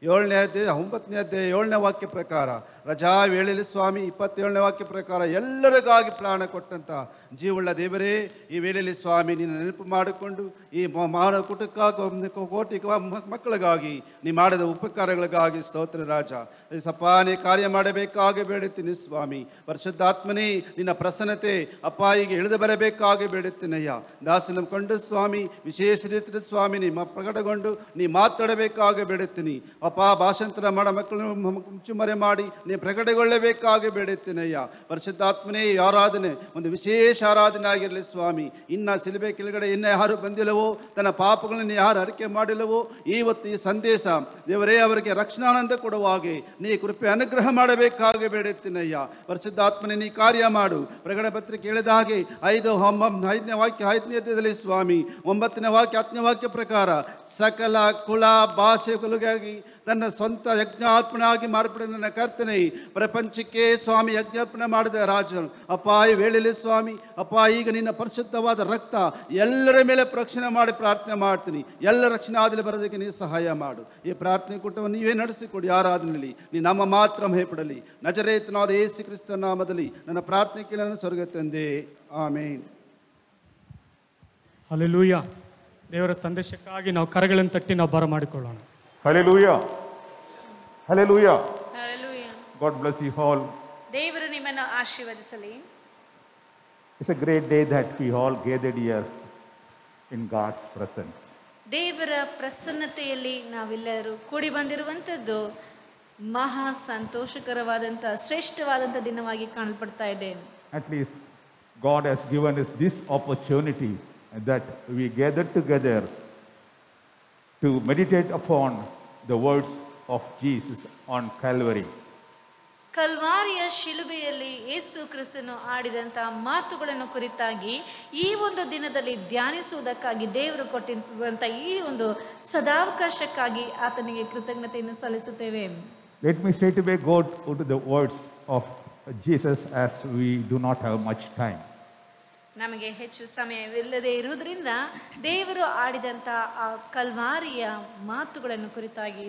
7ನೇ ಅಧ್ಯಾಯ 9ನೇ ಅಧ್ಯಾಯ 7ನೇ ವಾಕ್ಯ ಪ್ರಕಾರ ರಜಾ ವೇಳೆಯಲ್ಲಿ ಸ್ವಾಮಿ 27ನೇ ವಾಕ್ಯ ಪ್ರಕಾರ ಎಲ್ಲರಿಗಾಗಿ ಪ್ರಾಣ ಕೊಟ್ಟಂಥ ಜೀವುಳ್ಳ ದೇವರೇ, ಈ ವೇಳೆಯಲ್ಲಿ ಸ್ವಾಮಿ ನಿನ್ನ ನೆನಪು ಮಾಡಿಕೊಂಡು ಈ ಮಾನವ ಕುಟುಂಬ ಕೋಟಿ ಮಕ್ಕಳಿಗಾಗಿ ನೀ ಮಾಡಿದ ಉಪಕಾರಗಳಿಗಾಗಿ ಸ್ತೋತ್ರ. ರಾಜ ಸಪಾನೆ ಕಾರ್ಯ ಮಾಡಬೇಕಾಗಿ ಬೇಡುತ್ತೀನಿ ಸ್ವಾಮಿ. ಪರಿಶುದ್ಧಾತ್ಮನೇ, ನಿನ್ನ ಪ್ರಸನ್ನತೆ ಅಪ್ಪ ಈಗ ಇಳಿದು ಬರಬೇಕಾಗಿ ಬೇಡುತ್ತೀನಯ್ಯ. ದಾಸನ ಕೊಂಡು ಸ್ವಾಮಿ ವಿಶೇಷ ರೀತಿಯ ಸ್ವಾಮಿ ನಿಮ್ಮ ಪ್ರಕಟಗೊಂಡು ನೀ ಮಾತಾಡಬೇಕಾಗಿ ಬೇಡುತ್ತೀನಿ ಅಪ್ಪ. ಭಾಷಾಂತರ ಮಾಡೋ ಮಕ್ಕಳನ್ನು ಮುಚ್ಚುಮರೆ ಮಾಡಿ ನೀ ಪ್ರಕಟಗೊಳ್ಳಬೇಕಾಗಿ ಬೇಡುತ್ತೀನಯ್ಯ. ಪರಿಶುದ್ಧಾತ್ಮನೇ, ಈ ಆರಾಧನೆ ಒಂದು ವಿಶೇಷ ಆರಾಧನೆ ಆಗಿರಲಿ ಸ್ವಾಮಿ. ಇನ್ನು ಸಿಲುಬೆ ಕೆಳಗಡೆ ಇನ್ನು ಯಾರು ಬಂದಿಲ್ಲವೋ, ತನ್ನ ಪಾಪಗಳನ್ನು ಯಾರು ಅರಿಕೆ ಮಾಡಿಲ್ಲವೋ, ಇವತ್ತು ಈ ಸಂದೇಶ ದೇವರೇ ಅವರಿಗೆ ರಕ್ಷಣಾನಂದ ಕೊಡುವ ಹಾಗೆ ನೀ ಕೃಪೆ ಅನುಗ್ರಹ ಮಾಡಬೇಕಾಗಿ ಬೇಡುತ್ತೀನಯ್ಯ. ಪರಿಶುದ್ಧಾತ್ಮನೇ, ನೀ ಕಾರ್ಯ ಮಾಡು. ಪ್ರಕಟಣೆ ಪತ್ರಿಕೆ ಹೇಳಿದ ಹಾಗೆ 5ನೇ ವಾಕ್ಯ 5ನೇ ಅಧ್ಯಾಯದಲ್ಲಿ ಸ್ವಾಮಿ 9ನೇ ವಾಕ್ಯ 10ನೇ ವಾಕ್ಯ ಪ್ರಕಾರ ಸಕಲ ಕುಲ ಭಾಷೆಗಳಿಗಾಗಿ ತನ್ನ ಸ್ವಂತ ಯಜ್ಞಾರ್ಪಣೆ ಆಗಿ ಮಾರ್ಪಡಿದ ನನ್ನ ಕರ್ತನೆ ಪ್ರಪಂಚಕ್ಕೆ ಸ್ವಾಮಿ ಯಜ್ಞಾರ್ಪಣೆ ಮಾಡಿದ ರಾಜನು ಅಪ್ಪ. ಈ ವೇಳೆಯಲ್ಲಿ ಸ್ವಾಮಿ ಅಪ್ಪ ಈಗ ನಿನ್ನ ಪರಿಶುದ್ಧವಾದ ರಕ್ತ ಎಲ್ಲರ ಮೇಲೆ ರಕ್ಷಣೆ ಮಾಡಿ ಪ್ರಾರ್ಥನೆ ಮಾಡ್ತೀನಿ. ಎಲ್ಲ ರಕ್ಷಣೆ ಆದಲ್ಲಿ ಬರೋದಕ್ಕೆ ನೀ ಸಹಾಯ ಮಾಡು. ಈ ಪ್ರಾರ್ಥನೆ ಕೂಟವನ್ನು ನೀವೇ ನಡೆಸಿಕೊಡಿ. ಆರಾಧನೆಯಲ್ಲಿ ನೀ ನಮ್ಮ ಮಾತ್ರ ಮಹಿಪಡಲಿ. ನಜರೇತನಾದ ಯೇಸು ಕ್ರಿಸ್ತನ ನಾಮದಲ್ಲಿ ನನ್ನ ಪ್ರಾರ್ಥನೆ ಕೇಳನ್ನು ಸ್ವರ್ಗ ತಂದೆ, ಆಮೇನ್. ಹಲ್ಲೆಲೂಯಾ. ದೇವರ ಸಂದೇಶಕ್ಕಾಗಿ ನಾವು ಕರಗಳನ್ನು ತಟ್ಟಿ ನಾವು ಬರಮಾಡಿಕೊಳ್ಳೋಣ. Hallelujah. Hallelujah. Hallelujah. God bless you all. ದೇವರು ನಿಮ್ಮನ್ನು ಆಶೀರ್ವದಿಸಲಿ. It's a great day that we all gathered here in God's presence. ದೇವರ ಪ್ರಸನ್ನತೆಯಲ್ಲಿ ನಾವೆಲ್ಲರೂ ಕೂಡಿ ಬಂದಿರುವಂಥದ್ದು ಮಹಾ ಸಂತೋಷಕರವಾದಂಥ ಶ್ರೇಷ್ಠವಾದಂಥ ದಿನವಾಗಿ ಕಾಣಲ್ಪಡ್ತಾ ಇದೆ. At least God has given us this opportunity that we gather together to meditate upon the words of Jesus on Calvary. ಕಲ್ವಾರಿಯ ಶಿಲುಬೆಯಲ್ಲಿ ಯೇಸು ಕ್ರಿಸ್ತನು ಆಡಿದಂಥ ಮಾತುಗಳನ್ನು ಕುರಿತಾಗಿ ಈ ಒಂದು ದಿನದಲ್ಲಿ ಧ್ಯಾನಿಸುವುದಕ್ಕಾಗಿ ದೇವರು ಕೊಟ್ಟಿರುವಂಥ ಈ ಒಂದು ಸದಾವಕಾಶಕ್ಕಾಗಿ ಆತನಿಗೆ ಕೃತಜ್ಞತೆಯನ್ನು ಸಲ್ಲಿಸುತ್ತೇವೆ. Let me straight away go to the words of Jesus as we do not have much time. ನಮಗೆ ಹೆಚ್ಚು ಸಮಯವಿಲ್ಲದೆ ಇರುವುದರಿಂದ ದೇವರು ಆಡಿದಂಥ ಆ ಕಲ್ವಾರಿಯ ಮಾತುಗಳನ್ನು ಕುರಿತಾಗಿ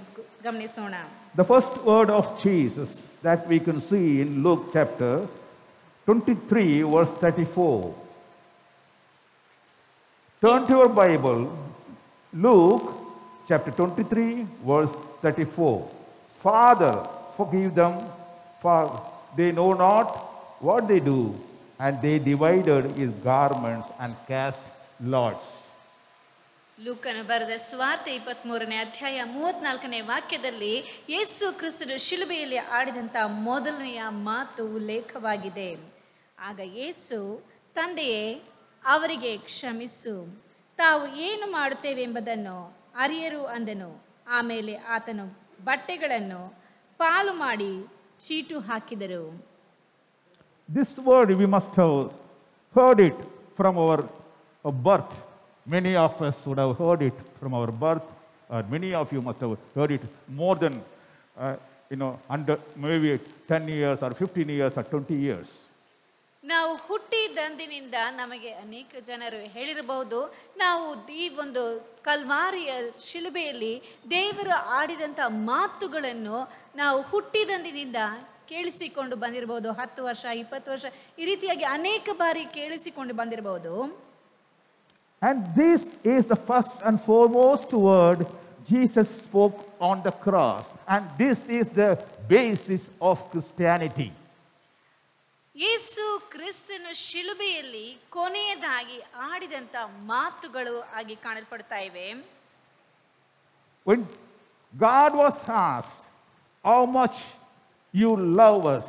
ಗಮನಿಸೋಣ. The first word of Jesus that we can see in Luke chapter 23 verse 34. Turn to your Bible, Luke chapter 23 verse 34. Father, forgive them, for they know not what they do. And they divided his garments and cast lots. ಲೂಕನು ಬರೆದ ಸುವಾರ್ತೆ 23ನೇ ಅಧ್ಯಾಯ 34ನೇ ವಾಕ್ಯದಲ್ಲಿ ಯೇಸು ಕ್ರಿಸ್ತನು ಶಿಲುಬೆಯಲ್ಲಿ ಆಡಿದಂಥ ಮೊದಲನೆಯ ಮಾತು ಉಲ್ಲೇಖವಾಗಿದೆ. ಆಗ ಯೇಸು, ತಂದೆಯೇ, ಅವರಿಗೆ ಕ್ಷಮಿಸು, ತಾವು ಏನು ಮಾಡುತ್ತೇವೆಂಬುದನ್ನು ಅರಿಯರು ಅಂದನು. ಆಮೇಲೆ ಆತನು ಬಟ್ಟೆಗಳನ್ನು ಪಾಲು ಮಾಡಿ ಚೀಟು ಹಾಕಿದರು. This word we must have heard it from our birth. Many of us would have heard it from our birth, or many of you must have heard it more than, under maybe 10 years or 15 years or 20 years. ನಾವು ಹುಟ್ಟಿದಂದಿನಿಂದ ನಮಗೆ ಅನೇಕ ಜನರು ಹೇಳಿರಬಹುದು, ನಾವು ಈ ಒಂದು ಕಲ್ವಾರಿಯ ಶಿಲುಬೆಯಲ್ಲಿ ದೇವರು ಆಡಿದಂಥ ಮಾತುಗಳನ್ನು ನಾವು ಹುಟ್ಟಿದಂದಿನಿಂದ ಕೇಳಿಸಿಕೊಂಡು ಬಂದಿರಬಹುದು. 10 ವರ್ಷ 20 ವರ್ಷ ಈ ರೀತಿಯಾಗಿ ಅನೇಕ ಬಾರಿ ಕೇಳಿಸಿಕೊಂಡು ಬಂದಿರಬಹುದು. And this is the first and foremost word Jesus spoke on the cross. And this is the basis of Christianity. ಯೇಸು ಕ್ರಿಸ್ತನು ಶಿಲುಬೆಯಲ್ಲಿ ಕೊನೆಯದಾಗಿ ಆಡಿದಂಥ ಮಾತುಗಳು ಆಗಿ ಕಾಣಲ್ಪಡ್ತಾ ಇವೆ. When God was asked how much you love us,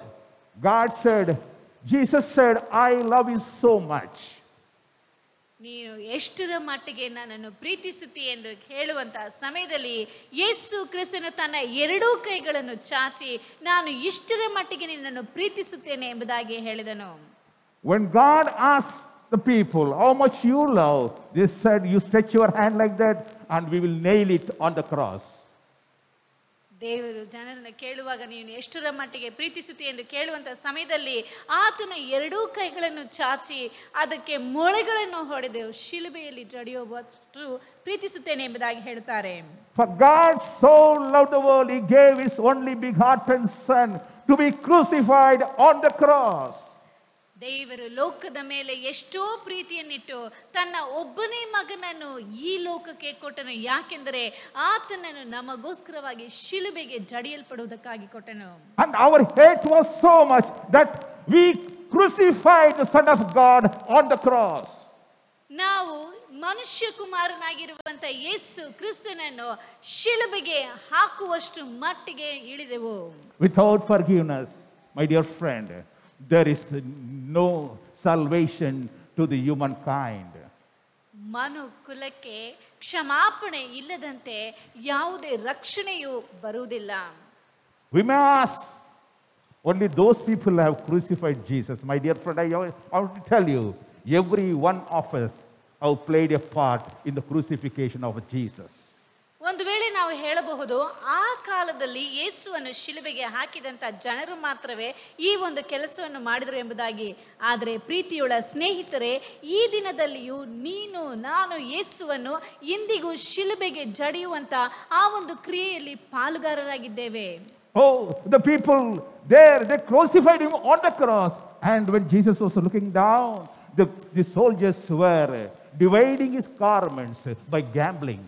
Jesus said, I love you so much. ನೀನು ಎಷ್ಟರ ಮಟ್ಟಿಗೆ ನನ್ನನ್ನು ಪ್ರೀತಿಸುತ್ತಿ ಎಂದು ಹೇಳುವಂತಹ ಸಮಯದಲ್ಲಿ ಯೇಸು ಕ್ರಿಸ್ತನು ತನ್ನ ಎರಡೂ ಕೈಗಳನ್ನು ಚಾಚಿ ನಾನು ಇಷ್ಟರ ಮಟ್ಟಿಗೆ ನಿನ್ನನ್ನು ಪ್ರೀತಿಸುತ್ತೇನೆ ಎಂಬುದಾಗಿ ಹೇಳಿದನು. When God asked the people how much you love, they said, you stretch your hand like that and we will nail it on the cross. ದೇವರು ಜನರನ್ನು ಕೇಳುವಾಗ ನೀನು ಎಷ್ಟರ ಮಟ್ಟಿಗೆ ಪ್ರೀತಿಸುತ್ತಿ ಎಂದು ಕೇಳುವಂತಹ ಸಮಯದಲ್ಲಿ ಆತನ ಎರಡೂ ಕೈಗಳನ್ನು ಚಾಚಿ ಅದಕ್ಕೆ ಮೊಳೆಗಳನ್ನು ಹೊಡೆದು ಶಿಲುಬೆಯಲ್ಲಿ ಜಡಿಯುವಷ್ಟು ಪ್ರೀತಿಸುತ್ತೇನೆ ಎಂಬುದಾಗಿ ಹೇಳುತ್ತಾರೆ. For God so loved the world, he gave his only begotten Son to be crucified on the cross. ದೇವರು ಲೋಕದ ಮೇಲೆ ಎಷ್ಟೋ ಪ್ರೀತಿಯನ್ನಿಟ್ಟು ತನ್ನ ಒಬ್ಬನೇ ಮಗನನ್ನು ಈ ಲೋಕಕ್ಕೆ ಕೊಟ್ಟನು. ಯಾಕೆಂದರೆ ಆತನನ್ನು ನಮಗೋಸ್ಕರವಾಗಿ ಶಿಲುಬೆಗೆ ಜಡಿಯಲ್ಪಡುವುದಕ್ಕಾಗಿ ಕೊಟ್ಟನು. And our hate was so much that we crucified the Son of God on the cross. ನಾವು ಮನುಷ್ಯ ಕುಮಾರನಾಗಿರುವಂತ ಯೇಸು ಕ್ರಿಸ್ತನನ್ನು ಶಿಲುಬೆಗೆ ಹಾಕುವಷ್ಟು ಮಟ್ಟಿಗೆ ಇಳಿದೆವು. Without forgiveness, my dear friend, there is no salvation to the humankind. Manu ಕುಲಕ್ಕೆ ಕ್ಷಮಾಪಣೆ ಇಲ್ಲದಂತೆ ಯಾವುದೇ ರಕ್ಷಣೆಯೂ ಬರುವುದಿಲ್ಲ. We may ask, only those people have crucified Jesus. My dear friend, I want to tell you, every one of us have played a part in the crucifixion of Jesus. ಒಂದು ವೇಳೆ ನಾವು ಹೇಳಬಹುದು, ಆ ಕಾಲದಲ್ಲಿ ಯೇಸುವನ್ನು ಶಿಲುಬೆಗೆ ಹಾಕಿದಂಥ ಜನರು ಮಾತ್ರವೇ ಈ ಒಂದು ಕೆಲಸವನ್ನು ಮಾಡಿದರು ಎಂಬುದಾಗಿ. ಆದರೆ ಪ್ರೀತಿಯುಳ್ಳ ಸ್ನೇಹಿತರೆ, ಈ ದಿನದಲ್ಲಿಯೂ ನೀನು ನಾನು ಯೇಸುವನ್ನು ಇಂದಿಗೂ ಶಿಲುಬೆಗೆ ಜಡಿಯುವಂತ ಆ ಒಂದು ಕ್ರಿಯೆಯಲ್ಲಿ ಪಾಲುಗಾರರಾಗಿದ್ದೇವೆ. Oh, the people there, they crucified him on the cross. And when Jesus was looking down, the soldiers were dividing his garments by gambling.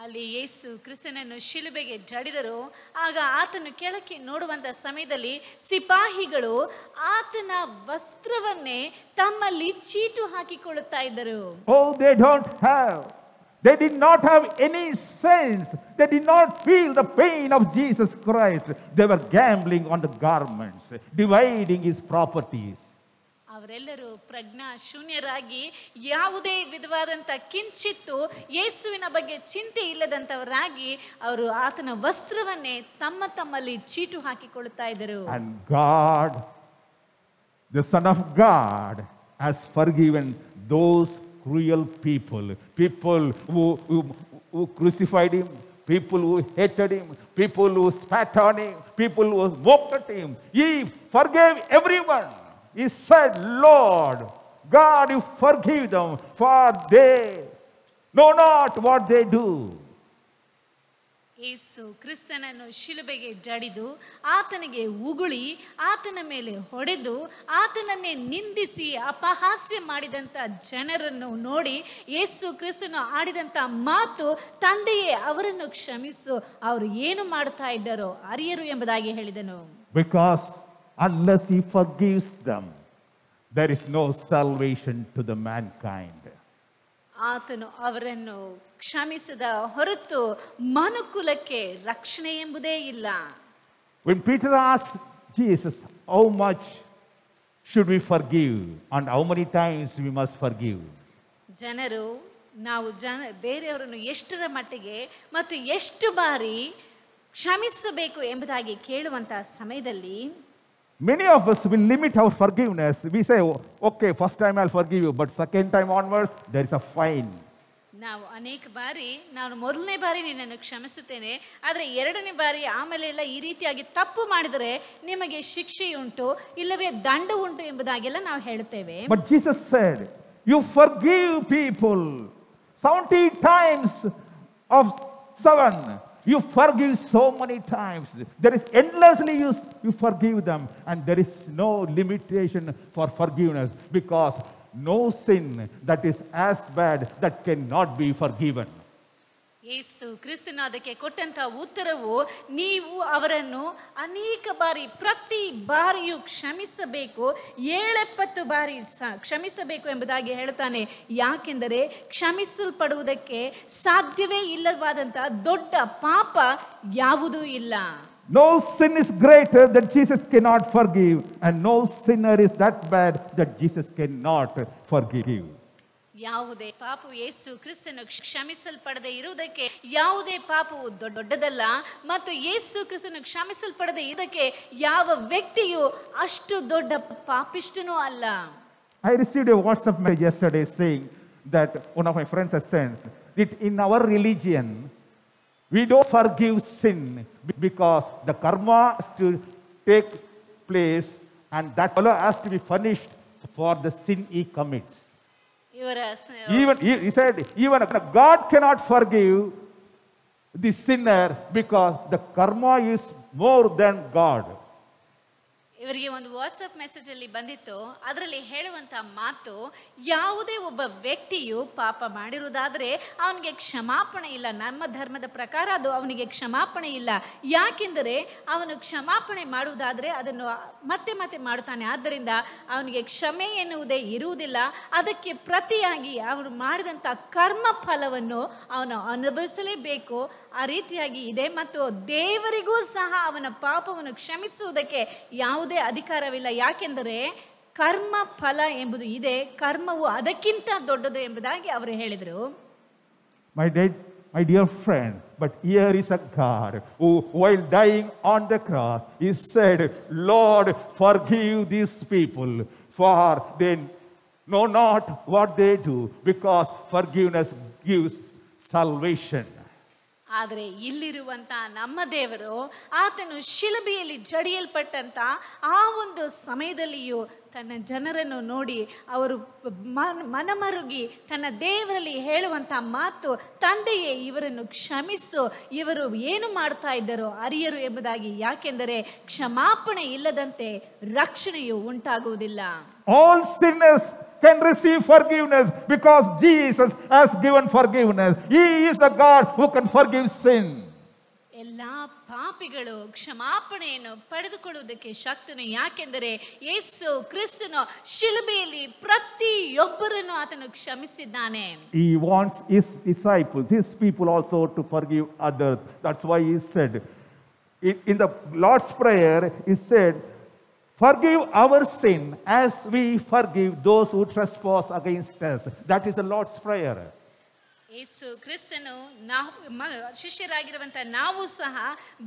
ಅಲ್ಲಿ ಯೇಸು ಕ್ರಿಸ್ತನನ್ನು ಶಿಲುಬೆಗೆ ಜಡಿದರು. ಆಗ ಆತನು ಕೆಳಕ್ಕೆ ನೋಡುವಂತ ಸಮಯದಲ್ಲಿ ಸಿಪಾಹಿಗಳು ಆತನ ವಸ್ತ್ರವನ್ನೇ ತಮ್ಮಲ್ಲಿ ಚೀಟು ಹಾಕಿಕೊಳ್ಳುತ್ತಾ ಇದ್ದರು. Oh, they did not have any sense. They did not feel the pain of Jesus Christ. They were gambling on the garments, dividing his properties. ಅವರೆಲ್ಲರೂ ಪ್ರಜ್ಞಾ ಶೂನ್ಯರಾಗಿ ಯಾವುದೇ ವಿಧವಾದಂಥ ಕಿಂಚಿತ್ತು ಯೇಸುವಿನ ಬಗ್ಗೆ ಚಿಂತೆ ಇಲ್ಲದಂಥವರಾಗಿ ಅವರು ಆತನ ವಸ್ತ್ರವನ್ನೇ ತಮ್ಮಲ್ಲಿ ಚೀಟು ಹಾಕಿಕೊಳ್ಳುತ್ತಾ ಇದ್ದರು. And God, the Son of God, has forgiven those cruel people who crucified him, people who hated him, people who spat on him, people who mocked at him. He forgave everyone. He said, Lord, God, you forgive them, for they know not what they do. ಯೇಸು ಕ್ರಿಸ್ತನನ್ನು ಶಿಲುಬೆಗೆ ಜಡಿದು ಆತನಿಗೆ ಉಗುಳಿ ಆತನ ಮೇಲೆ ಹೊಡೆದು ಆತನನ್ನೇ ನಿಂದಿಸಿ ಅಪಹಾಸ್ಯ ಮಾಡಿದಂಥ ಜನರನ್ನು ನೋಡಿ ಯೇಸು ಕ್ರಿಸ್ತನು ಆಡಿದಂಥ ಮಾತು, ತಂದೆಯೇ ಅವರನ್ನು ಕ್ಷಮಿಸು, ಅವರು ಏನು ಮಾಡುತ್ತಾ ಇದ್ದಾರೋ ಅರಿಯರು ಎಂಬುದಾಗಿ ಹೇಳಿದನು. Because unless he forgives them, there is no salvation to the mankind. ಆತನು ಅವರನ್ನು ಕ್ಷಮಿಸದ ಹೊರತು ಮನುಕುಲಕ್ಕೆ ರಕ್ಷಣೆ ಎಂಬುದೇ ಇಲ್ಲ. When Peter asked Jesus, how much should we forgive and how many times we must forgive? ಜನರು ನಾವು ಬೇರೆಯವರನ್ನು ಎಷ್ಟರ ಮಟ್ಟಿಗೆ ಮತ್ತು ಎಷ್ಟು ಬಾರಿ ಕ್ಷಮಿಸಬೇಕು ಎಂಬುದಾಗಿ ಕೇಳುವಂತಹ ಸಮಯದಲ್ಲಿ Many of us will limit our forgiveness. We say, okay, first time I'll forgive you, but second time onwards, there is a fine. ನಾವು ಅನೇಕ ಬಾರಿ ನಾನು ಮೊದಲನೇ ಬಾರಿ ನಿನ್ನನ್ನು ಕ್ಷಮಿಸುತ್ತೇನೆ, ಆದರೆ ಎರಡನೇ ಬಾರಿ ಆಮೇಲೆಲ್ಲ ಈ ರೀತಿಯಾಗಿ ತಪ್ಪು ಮಾಡಿದರೆ ನಿಮಗೆ ಶಿಕ್ಷೆಯುಂಟು ಇಲ್ಲವೇ ದಂಡ ಉಂಟು ಎಂಬುದಾಗೆಲ್ಲ ನಾವು ಹೇಳುತ್ತೇವೆ. But Jesus said, you forgive people 70 times of 7. You forgive so many times. There is endlessly you forgive them, and there is no limitation for forgiveness, because no sin that is as bad that cannot be forgiven. ಯೇಸು ಕ್ರಿಸ್ತನು ಅದಕ್ಕೆ ಕೊಟ್ಟಂತ ಉತ್ತರವು, ನೀವು ಅವರನ್ನು ಅನೇಕ ಬಾರಿ ಪ್ರತಿ ಬಾರಿಯೂ ಕ್ಷಮಿಸಬೇಕು, 70 ಬಾರಿ ಕ್ಷಮಿಸಬೇಕು ಎಂಬುದಾಗಿ ಹೇಳ್ತಾನೆ. ಯಾಕೆಂದರೆ ಕ್ಷಮಿಸಲ್ಪಡುವುದಕ್ಕೆ ಸಾಧ್ಯವೇ ಇಲ್ಲವಾದಂತ ದೊಡ್ಡ ಪಾಪ ಯಾವುದೂ ಇಲ್ಲ. No sin is greater that Jesus cannot forgive, and no sinner is that bad that Jesus cannot forgive. ಯಾವುದೇ ಪಾಪವು ಯೇಸು ಕ್ರಿಸ್ತನು ಕ್ಷಮಿಸಲ್ಪಡದೆ ಇರುವುದಕ್ಕೆ ಯಾವುದೇ ಪಾಪವು ದೊಡ್ಡದಲ್ಲ, ಮತ್ತು ಯೇಸು ಕ್ರಿಸ್ತನು ಕ್ಷಮಿಸಲ್ಪಡದೆ ಇದಕ್ಕೆ ಯಾವ ವ್ಯಕ್ತಿಯು ಅಷ್ಟು ದೊಡ್ಡ ಪಾಪಿಷ್ಟನೂ ಅಲ್ಲ. I received a WhatsApp message yesterday saying that one of my friends has sent that in our religion we don't forgive sin because the karma has to take place and that fellow has to be punished for the sin he commits. Even he said, even God cannot forgive the sinner because the karma is more than God. ಇವರಿಗೆ ಒಂದು WhatsApp message ಅಲ್ಲಿ ಬಂದಿತ್ತು. ಅದರಲ್ಲಿ ಹೇಳುವಂತ ಮಾತು, ಯಾವುದೇ ಒಬ್ಬ ವ್ಯಕ್ತಿಯು ಪಾಪ ಮಾಡಿರುವುದಾದ್ರೆ ಅವನಿಗೆ ಕ್ಷಮಾಪಣೆ ಇಲ್ಲ. ನಮ್ಮ ಧರ್ಮದ ಪ್ರಕಾರ ಅದು ಅವನಿಗೆ ಕ್ಷಮಾಪಣೆ ಇಲ್ಲ. ಯಾಕೆಂದರೆ ಅವನು ಕ್ಷಮಾಪಣೆ ಮಾಡುವುದಾದ್ರೆ ಅದನ್ನು ಮತ್ತೆ ಮತ್ತೆ ಮಾಡುತ್ತಾನೆ. ಆದ್ದರಿಂದ ಅವನಿಗೆ ಕ್ಷಮೆ ಎನ್ನುವುದೇ ಇರುವುದಿಲ್ಲ. ಅದಕ್ಕೆ ಪ್ರತಿಯಾಗಿ ಅವನು ಮಾಡಿದಂಥ ಕರ್ಮ ಫಲವನ್ನು ಅವನು ಅನುಭವಿಸಲೇಬೇಕು. ಆ ರೀತಿಯಾಗಿ ಇದೆ. ಮತ್ತು ದೇವರಿಗೂ ಸಹ ಅವನ ಪಾಪವನ್ನು ಕ್ಷಮಿಸುವುದಕ್ಕೆ ಯಾವುದೇ ಅಧಿಕಾರವಿಲ್ಲ. ಯಾಕೆಂದರೆ ಕರ್ಮ ಫಲ ಎಂಬುದು ಇದೆ, ಕರ್ಮವು ಅದಕ್ಕಿಂತ ದೊಡ್ಡದು ಎಂಬುದಾಗಿ ಅವರು ಹೇಳಿದರು. My dear friend, but here is a God who, while dying on the cross, he said, Lord, forgive these people, for they know not what they do, because forgiveness gives salvation. ಆದರೆ ಇಲ್ಲಿರುವಂತ ನಮ್ಮ ದೇವರು, ಆತನು ಶಿಲುಬೆಯಲ್ಲಿ ಜಡಿಯಲ್ಪಟ್ಟಂತ ಆ ಒಂದು ಸಮಯದಲ್ಲಿಯೂ ತನ್ನ ಜನರನ್ನು ನೋಡಿ ಅವರು ಮನಮರುಗಿ ತನ್ನ ದೇವರಲ್ಲಿ ಹೇಳುವಂತ ಮಾತು, ತಂದೆಯೇ ಇವರನ್ನು ಕ್ಷಮಿಸು, ಇವರು ಏನು ಮಾಡ್ತಾ ಇದ್ದಾರೋ ಅರಿಯರು ಎಂಬುದಾಗಿ. ಯಾಕೆಂದರೆ ಕ್ಷಮಾಪಣೆ ಇಲ್ಲದಂತೆ ರಕ್ಷಣೆಯು ಉಂಟಾಗುವುದಿಲ್ಲ. All sinners can receive forgiveness because Jesus has given forgiveness. He is a God who can forgive sin. ಎಲ್ಲಾ ಪಾಪಿಗಳು ಕ್ಷಮಾಪಣೆಯನ್ನು ಪಡೆದುಕೊಳ್ಳುವುದಕ್ಕೆ ಶಕ್ತನು. ಯಾಕೆಂದರೆ ಯೇಸು ಕ್ರಿಸ್ತನು ಶಿಲುಬೆಯಲ್ಲಿ ಪ್ರತಿಯೊಬ್ಬರನ್ನು ಆತನು ಕ್ಷಮಿಸಿದ್ದಾನೆ. He wants his disciples, his people also to forgive others. That's why he said in the Lord's Prayer, he said, forgive our sin as we forgive those who trespass against us. That is the Lord's Prayer. ಯೇಸು ಕ್ರಿಸ್ತನು ಶಿಷ್ಯರಾಗಿರುವಂತ ನಾವು ಸಹ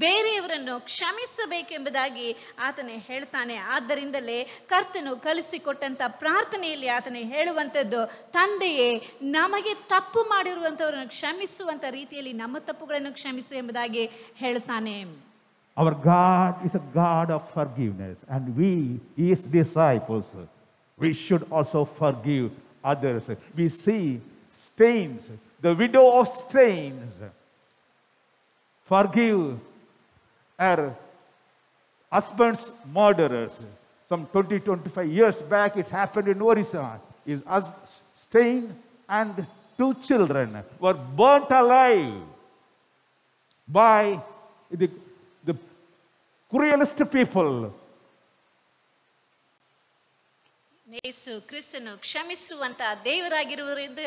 ಬೇರೆಯವರನ್ನು ಕ್ಷಮಿಸಬೇಕೆಂಬುದಾಗಿ ಆತನೇ ಹೇಳ್ತಾನೆ. ಆದ್ದರಿಂದಲೇ ಕರ್ತನು ಕಲಿಸಿಕೊಟ್ಟಂತ ಪ್ರಾರ್ಥನೆಯಲ್ಲಿ ಆತನೇ ಹೇಳುವಂಥದ್ದು, ತಂದೆಯೇ ನಮಗೆ ತಪ್ಪು ಮಾಡಿರುವಂಥವರನ್ನು ಕ್ಷಮಿಸುವಂತ ರೀತಿಯಲ್ಲಿ ನಮ್ಮ ತಪ್ಪುಗಳನ್ನು ಕ್ಷಮಿಸು ಎಂಬುದಾಗಿ ಹೇಳ್ತಾನೆ. Our God is a God of forgiveness, and we, his disciples, we should also forgive others. We see Staines, the widow of Staines, forgive her husband's murderers. Some 20-25 years back, it's happened in Orissa. His Staines and 2 children were burnt alive by the cruelest people. ಯೇಸು ಕ್ರಿಸ್ತನು ಕ್ಷಮಿಸುವಂತ ದೇವರಾಗಿರುವುದರಿಂದ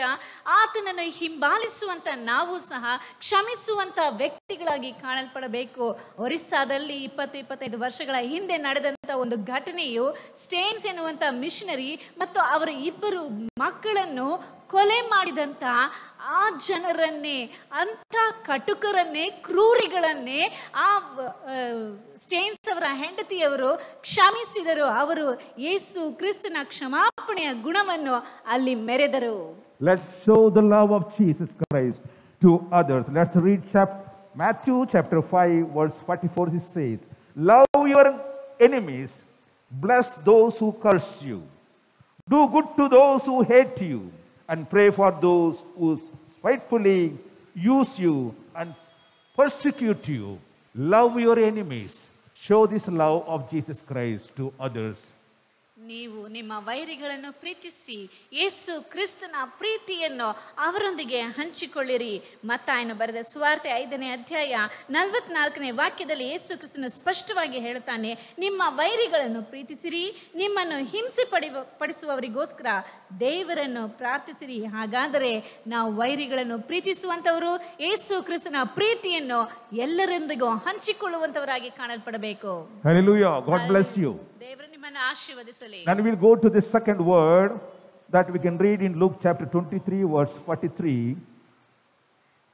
ಆತನನ್ನು ಹಿಂಬಾಲಿಸುವಂತ ನಾವು ಸಹ ಕ್ಷಮಿಸುವಂತ ವ್ಯಕ್ತಿಗಳಾಗಿ ಕಾಣಲ್ಪಡಬೇಕು. ಒರಿಸ್ಸಾದಲ್ಲಿ 20-25 ವರ್ಷಗಳ ಹಿಂದೆ ನಡೆದಂತ ಒಂದು ಘಟನೆಯು ಸ್ಟೇನ್ಸ್ ಎನ್ನುವಂತ ಮಿಷನರಿ ಮತ್ತು ಅವರ 2 ಮಕ್ಕಳನ್ನು ಕೊಲೆ ಮಾಡಿದಂತ ಆ ಜನರನ್ನೇ, ಅಂಥ ಕಟುಕರನ್ನೇ, ಕ್ರೂರಿಗಳನ್ನೇ ಆ ಸ್ಟೇನ್ಸ್ ಅವರ ಹೆಂಡತಿಯವರು ಕ್ಷಮಿಸಿದರು. ಅವರು ಯೇಸು ಕ್ರಿಸ್ತನ ಕ್ಷಮಾಪಣೆಯ ಗುಣವನ್ನು ಅಲ್ಲಿ ಮೆರೆದರು. Let's show the love of Jesus Christ to others. Let's read Matthew chapter 5 verse 44. It says, "Love your enemies, bless those who curse you, do good to those who hate you, and pray for those who spitefully use you and persecute you." Love your enemies. Show this love of Jesus Christ to others. ನೀವು ನಿಮ್ಮ ವೈರಿಗಳನ್ನು ಪ್ರೀತಿಸಿ ಯೇಸು ಕ್ರಿಸ್ತನ ಪ್ರೀತಿಯನ್ನು ಅವರೊಂದಿಗೆ ಹಂಚಿಕೊಳ್ಳಿರಿ. ಮತ್ತಾಯನು ಬರೆದ ಸುವಾರ್ತೆ 5ನೇ ಅಧ್ಯಾಯ 44ನೇ ವಾಕ್ಯದಲ್ಲಿ ಯೇಸು ಕ್ರಿಸ್ತನು ಸ್ಪಷ್ಟವಾಗಿ ಹೇಳುತ್ತಾನೆ, ನಿಮ್ಮ ವೈರಿಗಳನ್ನು ಪ್ರೀತಿಸಿರಿ, ನಿಮ್ಮನ್ನು ಹಿಂಸೆ ಪಡಿಸುವವರಿಗೋಸ್ಕರ ದೇವರನ್ನು ಪ್ರಾರ್ಥಿಸಿರಿ. ಹಾಗಾದರೆ ನಾವು ವೈರಿಗಳನ್ನು ಪ್ರೀತಿಸುವಂತವರು ಯೇಸು ಕ್ರಿಸ್ತನ ಪ್ರೀತಿಯನ್ನು ಎಲ್ಲರೊಂದಿಗೂ ಹಂಚಿಕೊಳ್ಳುವಂತವರಾಗಿ ಕಾಣಲ್ಪಡಬೇಕು. Hallelujah. God bless you. ದೇವರು ನಿಮ್ಮನ್ನು ಆಶೀರ್ವದಿಸಲಿ. Then we'll go to the second word that we can read in Luke chapter 23 verse 43.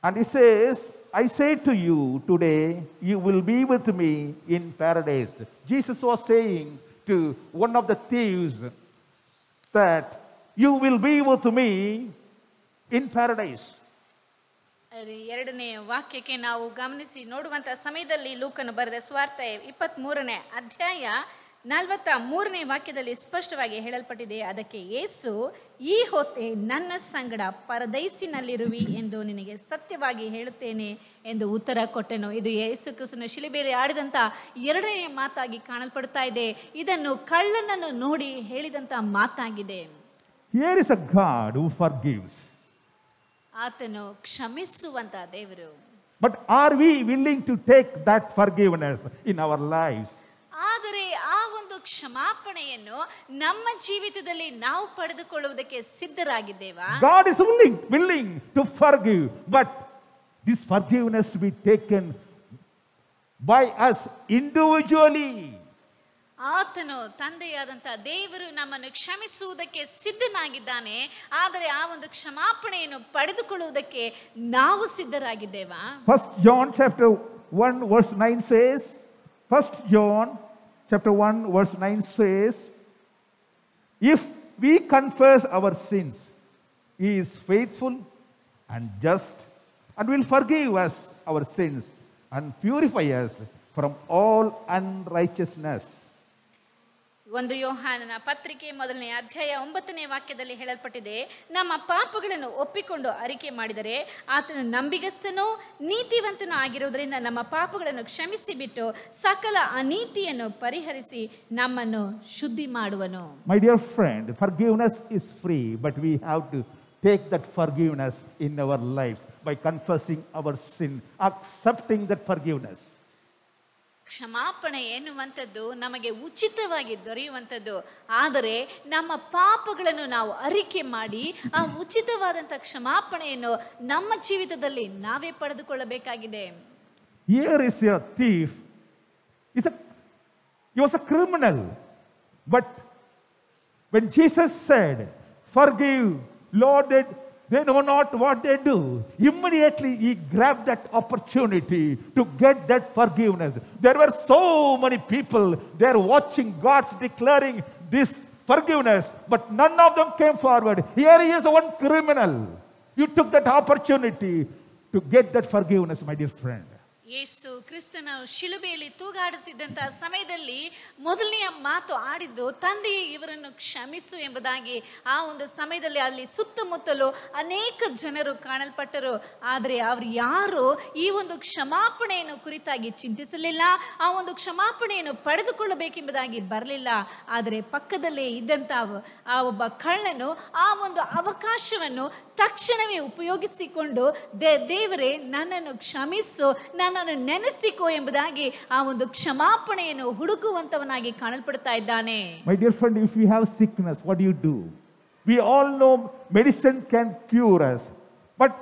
And it says, "I say to you today, you will be with me in paradise." Jesus was saying to one of the thieves that you will be with me in paradise. 2ನೇ ವಾಕ್ಯಕ್ಕೆ ನಾವು ಗಮನಿಸಿ ನೋಡುವಂತ ಸಮಯದಲ್ಲಿ ಲೂಕನು ಬರೆದ ಸುವಾರ್ತೆ 23ನೇ ಅಧ್ಯಾಯ 43ನೇ ವಾಕ್ಯದಲ್ಲಿ ಸ್ಪಷ್ಟವಾಗಿ ಹೇಳಲ್ಪಟ್ಟಿದೆ. ಅದಕ್ಕೆ ಯೇಸು, ಈ ಹೊತ್ತೇ ನನ್ನ ಸಂಗಡ ಪರದೈಸಿನಲ್ಲಿರುವಿ ಎಂದು ನಿನಗೆ ಸತ್ಯವಾಗಿ ಹೇಳುತ್ತೇನೆ ಎಂದು ಉತ್ತರ ಕೊಟ್ಟೆನು. ಇದು ಯೇಸು ಕ್ರಿಸ್ತನು ಶಿಲುಬೆಯಲ್ಲಿ ಆಡಿದಂತ 2ನೇ ಮಾತಾಗಿ ಕಾಣಲ್ಪಡ್ತಾ ಇದೆ. ಇದನ್ನು ಕಳ್ಳನನ್ನು ನೋಡಿ ಹೇಳಿದಂತ ಮಾತಾಗಿದೆ. Here is a God who forgives. ಆತನು ಕ್ಷಮಿಸುವಂತ ದೇವರು. But are we willing to take that forgiveness in our lives? ಆದರೆ ಆ ಒಂದು ಕ್ಷಮಾಪಣೆಯನ್ನು ನಮ್ಮ ಜೀವಿತದಲ್ಲಿ ನಾವು ಪಡೆದುಕೊಳ್ಳುವುದಕ್ಕೆ ಸಿದ್ಧರಾಗಿದ್ದೇವಾ? God is willing to forgive, but this forgiveness to be taken by us individually. ಆತನು ತಂದೆಯಾದಂತ ದೇವರು ನಮ್ಮನ್ನು ಕ್ಷಮಿಸುವುದಕ್ಕೆ ಸಿದ್ಧನಾಗಿದ್ದಾನೆ. ಆದರೆ ಆ ಒಂದು ಕ್ಷಮಾಪಣೆಯನ್ನು ಪಡೆದುಕೊಳ್ಳುವುದಕ್ಕೆ ನಾವು ಸಿದ್ಧರಾಗಿದ್ದೇವಾ? 1 John chapter 1 verse 9 says, 1 John chapter 1 verse 9 says, "If we confess our sins, he is faithful and just and will forgive us our sins and purify us from all unrighteousness." 1 ಯೋಹಾನನ ಪತ್ರಿಕೆ 1ನೇ ಅಧ್ಯಾಯ 9ನೇ ವಾಕ್ಯದಲ್ಲಿ ಹೇಳಲ್ಪಟ್ಟಿದೆ, ನಮ್ಮ ಪಾಪಗಳನ್ನು ಒಪ್ಪಿಕೊಂಡು ಅರಿಕೆ ಮಾಡಿದರೆ ಆತನು ನಂಬಿಗಸ್ತನೂ ನೀತಿವಂತನೂ ಆಗಿರುವುದರಿಂದ ನಮ್ಮ ಪಾಪಗಳನ್ನು ಕ್ಷಮಿಸಿ ಬಿಟ್ಟು ಸಕಲ ಅನೀತಿಯನ್ನು ಪರಿಹರಿಸಿ ನಮ್ಮನ್ನು ಶುದ್ಧಿ ಮಾಡುವನು. My dear friend, forgiveness is free, but we have to take that forgiveness in our lives by confessing our sin, accepting that forgiveness. ಕ್ಷಮಾಪಣೆ ಎನ್ನುವಂಥದ್ದು ನಮಗೆ ಉಚಿತವಾಗಿ ದೊರೆಯುವಂಥದ್ದು. ಆದರೆ ನಮ್ಮ ಪಾಪಗಳನ್ನು ನಾವು ಅರಿಕೆ ಮಾಡಿ ಆ ಉಚಿತವಾದಂಥ ಕ್ಷಮಾಪಣೆಯನ್ನು ನಮ್ಮ ಜೀವಿತದಲ್ಲಿ ನಾವೇ ಪಡೆದುಕೊಳ್ಳಬೇಕಾಗಿದೆ. Here is a thief. He was a criminal. But when Jesus said, "Forgive, Lord, they know not what they do," immediately he grabbed that opportunity to get that forgiveness. There were so many people there watching God's declaring this forgiveness, but none of them came forward. Here he is, one criminal. You took that opportunity to get that forgiveness, my dear friend. ಯೇಸು ಕ್ರಿಸ್ತನ ಶಿಲುಬೆಯಲ್ಲಿ ತೂಗಾಡುತ್ತಿದ್ದಂತಹ ಸಮಯದಲ್ಲಿ ಮೊದಲನೆಯ ಮಾತು ಆಡಿದ್ದು, ತಂದೆಯೇ ಇವರನ್ನು ಕ್ಷಮಿಸು ಎಂಬುದಾಗಿ. ಆ ಒಂದು ಸಮಯದಲ್ಲಿ ಅಲ್ಲಿ ಸುತ್ತಮುತ್ತಲು ಅನೇಕ ಜನರು ಕಾಣಲ್ಪಟ್ಟರು. ಆದರೆ ಅವರು ಯಾರು ಈ ಒಂದು ಕ್ಷಮಾಪಣೆಯನ್ನು ಕುರಿತಾಗಿ ಚಿಂತಿಸಲಿಲ್ಲ, ಆ ಒಂದು ಕ್ಷಮಾಪಣೆಯನ್ನು ಪಡೆದುಕೊಳ್ಳಬೇಕೆಂಬುದಾಗಿ ಬರಲಿಲ್ಲ. ಆದರೆ ಪಕ್ಕದಲ್ಲೇ ಇದ್ದಂಥ ಆ ಒಬ್ಬ ಕಳ್ಳನು ಆ ಒಂದು ಅವಕಾಶವನ್ನು ತಕ್ಷಣವೇ ಉಪಯೋಗಿಸಿಕೊಂಡು ದೇವರೇ ನನ್ನನ್ನು ಕ್ಷಮಿಸು, ನನ್ನನ್ನು ನೆನೆಸಿಕೋ ಎಂಬುದಾಗಿ ಆ ಒಂದು ಕ್ಷಮಾಪಣೆಯನ್ನು ಹುಡುಕುವಂತವನಾಗಿ ಕಾಣಲ್ಪಡ್ತಾ ಇದ್ದಾನೆ. My dear friend, if we have sickness, what do? We all know medicine can cure us, but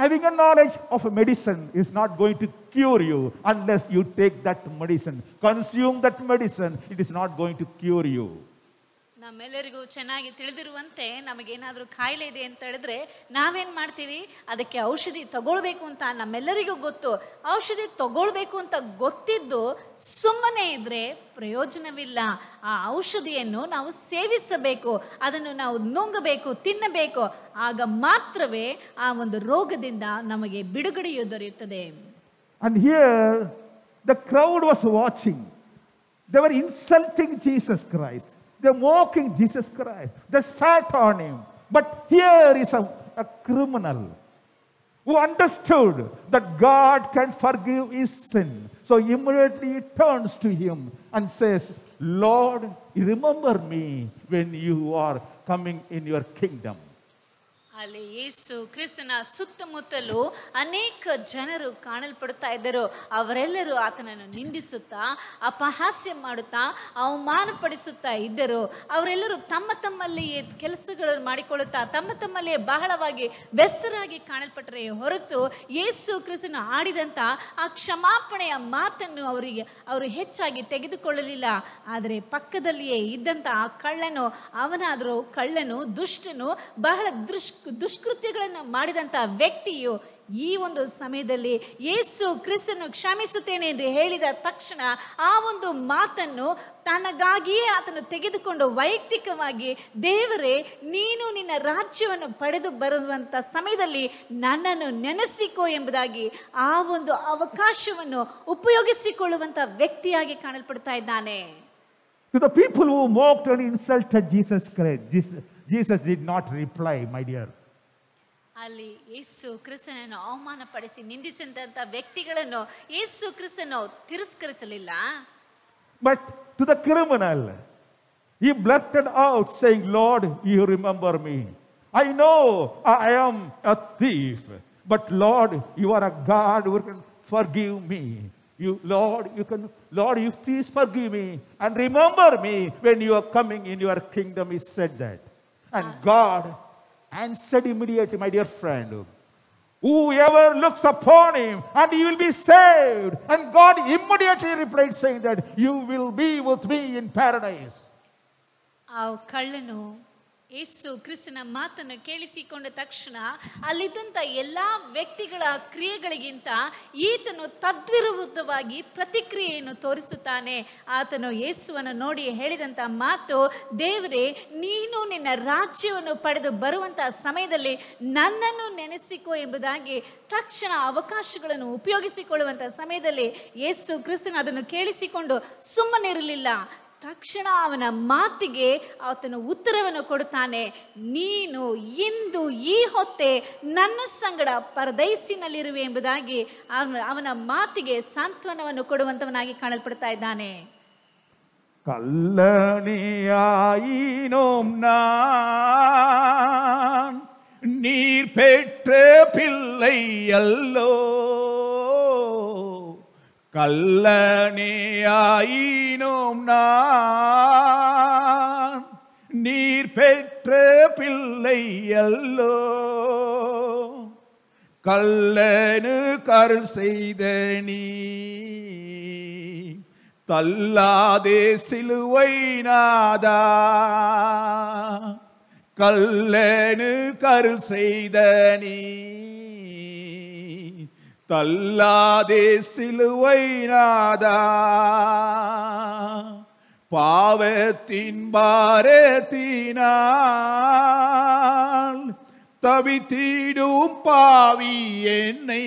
having a knowledge of a medicine is not going to cure you unless you take that medicine. Consume that medicine, it is not going to cure you. ನಮ್ಮೆಲ್ಲರಿಗೂ ಚೆನ್ನಾಗಿ ತಿಳಿದಿರುವಂತೆ ನಮಗೇನಾದರೂ ಕಾಯಿಲೆ ಇದೆ ಅಂತ ಹೇಳಿದ್ರೆ ನಾವೇನು ಮಾಡ್ತೀವಿ, ಅದಕ್ಕೆ ಔಷಧಿ ತಗೊಳ್ಬೇಕು ಅಂತ ನಮ್ಮೆಲ್ಲರಿಗೂ ಗೊತ್ತು. ಔಷಧಿ ತಗೊಳ್ಬೇಕು ಅಂತ ಗೊತ್ತಿದ್ದು ಸುಮ್ಮನೆ ಇದ್ರೆ ಪ್ರಯೋಜನವಿಲ್ಲ. ಆ ಔಷಧಿಯನ್ನು ನಾವು ಸೇವಿಸಬೇಕು, ಅದನ್ನು ನಾವು ನುಂಗಬೇಕು, ತಿನ್ನಬೇಕು. ಆಗ ಮಾತ್ರವೇ ಆ ಒಂದು ರೋಗದಿಂದ ನಮಗೆ ಬಿಡುಗಡೆಯು ದೊರೆಯುತ್ತದೆ. And here the crowd was watching. They were insulting Jesus Christ. They're mocking Jesus Christ. They spat on him. But here is a criminal who understood that God can forgive his sin. So immediately he turns to him and says, Lord, remember me when you are coming in your kingdom. ಅಲ್ಲಿ ಯೇಸು ಕ್ರಿಸ್ತನ ಸುತ್ತಮುತ್ತಲೂ ಅನೇಕ ಜನರು ಕಾಣಲ್ಪಡುತ್ತಾ ಇದ್ದರು. ಅವರೆಲ್ಲರೂ ಆತನನ್ನು ನಿಂದಿಸುತ್ತಾ, ಅಪಹಾಸ್ಯ ಮಾಡುತ್ತಾ, ಅವಮಾನಪಡಿಸುತ್ತಾ ಇದ್ದರು. ಅವರೆಲ್ಲರೂ ತಮ್ಮಲ್ಲಿಯೇ ಕೆಲಸಗಳನ್ನು ಮಾಡಿಕೊಳ್ಳುತ್ತಾ ತಮ್ಮಲ್ಲಿಯೇ ಬಹಳವಾಗಿ ವ್ಯಸ್ತರಾಗಿ ಕಾಣಲ್ಪಟ್ಟರೆ ಹೊರತು ಯೇಸು ಕ್ರಿಸ್ತನ ಆಡಿದಂಥ ಆ ಕ್ಷಮಾಪಣೆಯ ಮಾತನ್ನು ಅವರು ಹೆಚ್ಚಾಗಿ ತೆಗೆದುಕೊಳ್ಳಲಿಲ್ಲ. ಆದರೆ ಪಕ್ಕದಲ್ಲಿಯೇ ಇದ್ದಂಥ ಆ ಅವನಾದರೂ ಕಳ್ಳನು, ದುಷ್ಟನು, ಬಹಳ ದುಷ್ಕೃತ್ಯಗಳನ್ನು ಮಾಡಿದಂಥ ವ್ಯಕ್ತಿಯು ಈ ಒಂದು ಸಮಯದಲ್ಲಿ ಯೇಸು ಕ್ರಿಸ್ತನು ಕ್ಷಮಿಸುತ್ತೇನೆ ಎಂದು ಹೇಳಿದ ತಕ್ಷಣ ಆ ಒಂದು ಮಾತನ್ನು ತನಗಾಗಿಯೇ ಆತನು ತೆಗೆದುಕೊಂಡು ವೈಯಕ್ತಿಕವಾಗಿ, ದೇವರೇ ನೀನು ನಿನ್ನ ರಾಜ್ಯವನ್ನು ಪಡೆದು ಬರುವಂಥ ಸಮಯದಲ್ಲಿ ನನ್ನನ್ನು ನೆನೆಸಿಕೋ ಎಂಬುದಾಗಿ ಆ ಒಂದು ಅವಕಾಶವನ್ನು ಉಪಯೋಗಿಸಿಕೊಳ್ಳುವಂಥ ವ್ಯಕ್ತಿಯಾಗಿ ಕಾಣಲ್ಪಡ್ತಾ ಇದ್ದಾನೆ. To the people who mocked and insulted Jesus Christ, Jesus did not reply, my dear. ಅಲ್ಲಿ ಯೇಸು ಕ್ರಿಸ್ತನನ್ನು ಅವಮಾನಪಡಿಸಿ ನಿಂದಿಸಿದಂಥ ವ್ಯಕ್ತಿಗಳನ್ನು ಯೇಸು ಕ್ರಿಸ್ತನು ತಿರಸ್ಕರಿಸಲಿಲ್ಲ. But to the criminal, he blurted out saying, Lord, you remember me. I know I am a thief, but Lord, you are a God who can forgive me. Lord, you please forgive me and remember me when you are coming in your kingdom. He said that. And God answered immediately, my dear friend, whoever looks upon him and he will be saved. And God immediately replied saying that you will be with me in paradise. ಆ ಕಳ್ಳನು ಯೇಸು ಕ್ರಿಸ್ತನ ಮಾತನ್ನು ಕೇಳಿಸಿಕೊಂಡ ತಕ್ಷಣ ಅಲ್ಲಿದ್ದಂಥ ಎಲ್ಲ ವ್ಯಕ್ತಿಗಳ ಕ್ರಿಯೆಗಳಿಗಿಂತ ಈತನು ತದ್ವಿರುದ್ಧವಾಗಿ ಪ್ರತಿಕ್ರಿಯೆಯನ್ನು ತೋರಿಸುತ್ತಾನೆ. ಆತನು ಯೇಸುವನ್ನು ನೋಡಿ ಹೇಳಿದಂಥ ಮಾತು, ದೇವರೇ ನೀನು ನಿನ್ನ ರಾಜ್ಯವನ್ನು ಪಡೆದು ಬರುವಂಥ ಸಮಯದಲ್ಲಿ ನನ್ನನ್ನು ನೆನೆಸಿಕೋ ಎಂಬುದಾಗಿ ತಕ್ಷಣ ಅವಕಾಶಗಳನ್ನು ಉಪಯೋಗಿಸಿಕೊಳ್ಳುವಂಥ ಸಮಯದಲ್ಲಿ ಯೇಸು ಕ್ರಿಸ್ತನ ಅದನ್ನು ಕೇಳಿಸಿಕೊಂಡು ಸುಮ್ಮನಿರಲಿಲ್ಲ. ತಕ್ಷಣ ಅವನ ಮಾತಿಗೆ ಆತನು ಉತ್ತರವನ್ನು ಕೊಡುತ್ತಾನೆ. ನೀನು ಇಂದು ಈ ಹೊತ್ತೆ ನನ್ನ ಸಂಗಡ ಪರದೈಸಿನಲ್ಲಿರುವೆ ಎಂಬುದಾಗಿ ಅವನ ಮಾತಿಗೆ ಸಾಂತ್ವನವನ್ನು ಕೊಡುವಂತವನಾಗಿ ಕಾಣಲ್ಪಡ್ತಾ ಇದ್ದಾನೆ. கல்லணியாயினோம் நான் நீர் பெற்ற பிள்ளை அல்லோ, கல்லணியாயினோம் நான் நீர் பெற்ற பிள்ளை அல்லோ, கல்லனு கருள் செய்த நீ தள்ளாதே சிலுவை நாதா, கல்லனு கருள் செய்த நீ தள்ளாதே சிலுவை நாதா, பாவத்தின் பாரத்தினால் தவித்திடும் பாவி என்னை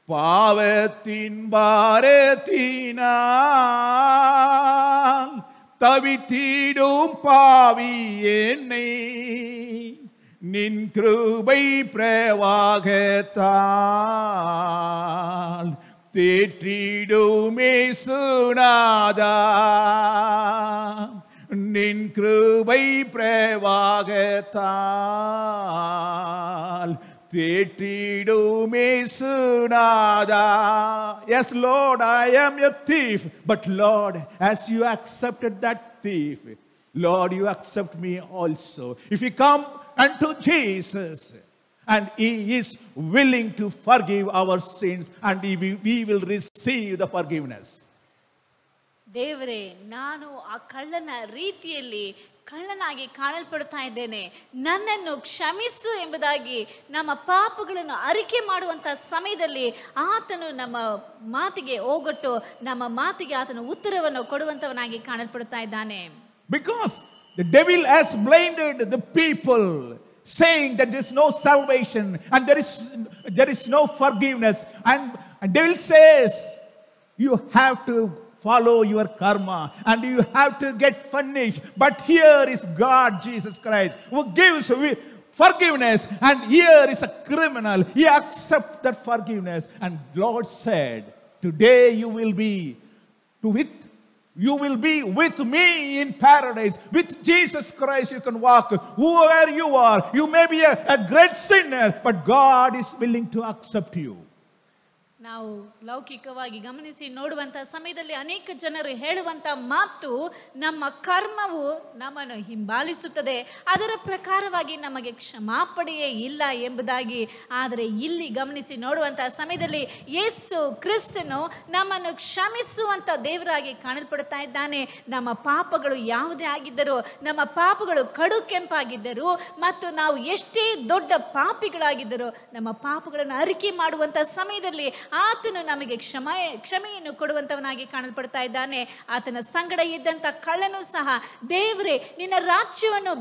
பாவத்தின் பாரத்தினால் தவித்திடும் பாவி என்னை நின் கிருபை பிரவாகத்தால் தேற்றிடுமே சுனாதா. நின் கிருபை பிரவாகத்தால் தேற்றிடுமே சுனாதா. Yes, Lord, I am a thief, but Lord, as you accepted that thief, Lord, you accept me also. If you come unto Jesus, and He is willing to forgive our sins, and we will receive the forgiveness. ದೇವರೇ, ನಾನು ಆ ಕಳ್ಳನ ರೀತಿಯಲ್ಲಿ ಕಳ್ಳನಾಗಿ ಕಾಣಲ್ಪಡ್ತಾ ಇದ್ದೇನೆ, ನನ್ನನ್ನು ಕ್ಷಮಿಸು ಎಂಬುದಾಗಿ ನಮ್ಮ ಪಾಪಗಳನ್ನು ಅರಿಕೆ ಮಾಡುವಂಥ ಸಮಯದಲ್ಲಿ ಆತನು ನಮ್ಮ ಮಾತಿಗೆ ಓಗೊಟ್ಟು ನಮ್ಮ ಮಾತಿಗೆ ಆತನು ಉತ್ತರವನ್ನು ಕೊಡುವಂಥವನಾಗಿ ಕಾಣಲ್ಪಡ್ತಾ ಇದ್ದಾನೆ. Because the devil has blinded the people, saying that there is no salvation and there is no forgiveness, and devil says you have to follow your karma and you have to get punished. But here is God Jesus Christ who gives forgiveness, and here is a criminal. He accepts that forgiveness, and Lord said, today you will be with me in paradise. With Jesus Christ you can walk whoever you are. You may be a great sinner, but God is willing to accept you. ನಾವು ಲೌಕಿಕವಾಗಿ ಗಮನಿಸಿ ನೋಡುವಂಥ ಸಮಯದಲ್ಲಿ ಅನೇಕ ಜನರು ಹೇಳುವಂಥ ಮಾತು, ನಮ್ಮ ಕರ್ಮವು ನಮ್ಮನ್ನು ಹಿಂಬಾಲಿಸುತ್ತದೆ, ಅದರ ಪ್ರಕಾರವಾಗಿ ನಮಗೆ ಕ್ಷಮಾಪಣೆಯೇ ಇಲ್ಲ ಎಂಬುದಾಗಿ. ಆದರೆ ಇಲ್ಲಿ ಗಮನಿಸಿ ನೋಡುವಂಥ ಸಮಯದಲ್ಲಿ ಯೇಸು ಕ್ರಿಸ್ತನು ನಮ್ಮನ್ನು ಕ್ಷಮಿಸುವಂಥ ದೇವರಾಗಿ ಕಾಣಲ್ಪಡ್ತಾ ಇದ್ದಾನೆ. ನಮ್ಮ ಪಾಪಗಳು ಯಾವುದೇ ಆಗಿದ್ದರೂ, ನಮ್ಮ ಪಾಪಗಳು ಕಡು ಕೆಂಪಾಗಿದ್ದರು ಮತ್ತು ನಾವು ಎಷ್ಟೇ ದೊಡ್ಡ ಪಾಪಿಗಳಾಗಿದ್ದರೂ, ನಮ್ಮ ಪಾಪಗಳನ್ನು ಅರಿಕೆ ಮಾಡುವಂಥ ಸಮಯದಲ್ಲಿ ಆತನು ನಮಗೆ ಕ್ಷಮೆಯನ್ನು ಕೊಡುವಂತವನಾಗಿ ಕಾಣಲ್ಪಡ್ತಾ ಇದ್ದಾನೆ. ಆತನ ಸಂಗಡ ಇದ್ದಂಥ ಕಳ್ಳನು ಸಹ, ದೇವರೇ ನಿನ್ನ ರಾಜ್ಯವನ್ನು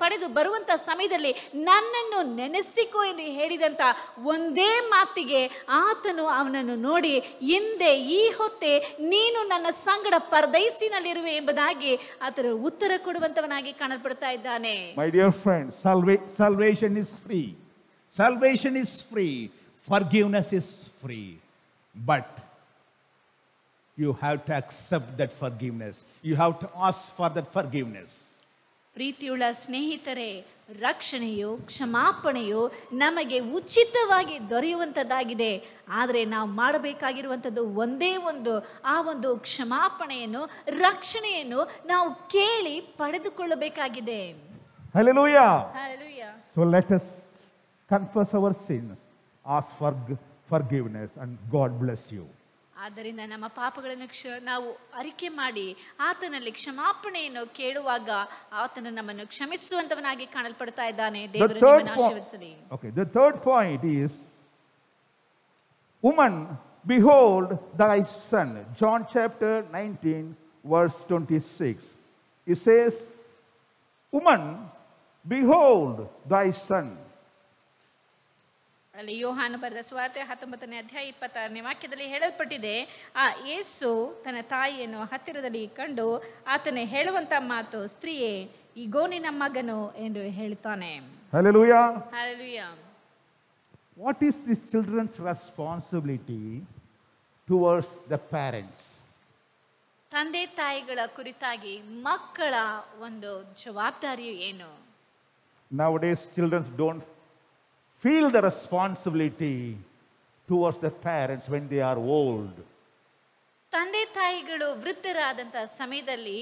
ಪಡೆದು ಬರುವಂತ ಸಮಯದಲ್ಲಿ ನನ್ನನ್ನು ನೆನೆಸಿಕೋ ಎಂದು ಹೇಳಿದಂತ ಒಂದೇ ಮಾತಿಗೆ ಆತನು ಅವನನ್ನು ನೋಡಿ, ಹಿಂದೆ ಈ ಹೊತ್ತೆ ನೀನು ನನ್ನ ಸಂಗಡ ಪರದೈಸಿನಲ್ಲಿರುವೆ ಎಂಬುದಾಗಿ ಆತನು ಉತ್ತರ ಕೊಡುವಂತವನಾಗಿ ಕಾಣಲ್ಪಡ್ತಾ ಇದ್ದಾನೆ. My dear friends, salvation is free. Salvation is free. Forgiveness is free. But you have to accept that forgiveness. You have to ask for that forgiveness. ಪ್ರೀತಿಯುಳ್ಳ ಸ್ನೇಹಿತರೆ, ರಕ್ಷಣೆಯು ಕ್ಷಮಾಪಣೆಯು ನಮಗೆ ಉಚಿತವಾಗಿ ದೊರೆಯುವಂಥದ್ದಾಗಿದೆ. ಆದರೆ ನಾವು ಮಾಡಬೇಕಾಗಿರುವಂಥದ್ದು ಒಂದೇ ಒಂದು, ಆ ಒಂದು ಕ್ಷಮಾಪಣೆಯನ್ನು, ರಕ್ಷಣೆಯನ್ನು ನಾವು ಕೇಳಿ ಪಡೆದುಕೊಳ್ಳಬೇಕಾಗಿದೆ. Hallelujah. Hallelujah. So let us confess our sins, ask for forgiveness, and God bless you. ಆದ್ದರಿಂದ ನಮ್ಮ ಪಾಪಗಳನ್ನು ನಾವು ಅರಿಕೆ ಮಾಡಿ ಆತನಲ್ಲಿ ಕ್ಷಮಾಪಣೆಯನ್ನು ಕೇಳುವಾಗ ಆತನು ನಮ್ಮನ್ನು ಕ್ಷಮಿಸುವಂತವನಾಗಿ ಕಾಣಲ್ಪಡ್ತಾ ಇದ್ದಾನೆ. ದೇವರು ನಿಮ್ಮನ್ನು ಆಶೀರ್ವದಿಸಲಿ. Okay, the third point is, woman, behold thy son. John chapter 19 verse 26. It says, woman, behold thy son. ಅಲ್ಲಿ ಯೋಹಾನ ಬರೆದ ಸುವಾರ್ತೆ 19ನೇ ಅಧ್ಯಾಯ 26ನೇ ವಾಕ್ಯದಲ್ಲಿ ಹೇಳಲ್ಪಟ್ಟಿದೆ, ಆ ಯೇಸು ತನ್ನ ತಾಯಿಯನ್ನು ಹತ್ತಿರದಲ್ಲಿ ಕಂಡು ಆತನು ಹೇಳುವಂತ ಮಾತು, ಸ್ತ್ರೀಯೇ ಈಗೋ ನಿನ್ನ ಮಗನು ಎಂದು ಹೇಳ್ತಾನೆ. Hallelujah. Hallelujah. What is this children's responsibility towards the parents? ತಂದೆ ತಾಯಿಗಳ ಕುರಿತಾಗಿ ಮಕ್ಕಳ ಒಂದು ಜವಾಬ್ದಾರಿಯು ಏನು? Nowadays children don't feel the responsibility towards the parents when they are old. ತಂದೆ ತಾಯಿಗಳು ವೃದ್ಧರಾದಂಥ ಸಮಯದಲ್ಲಿ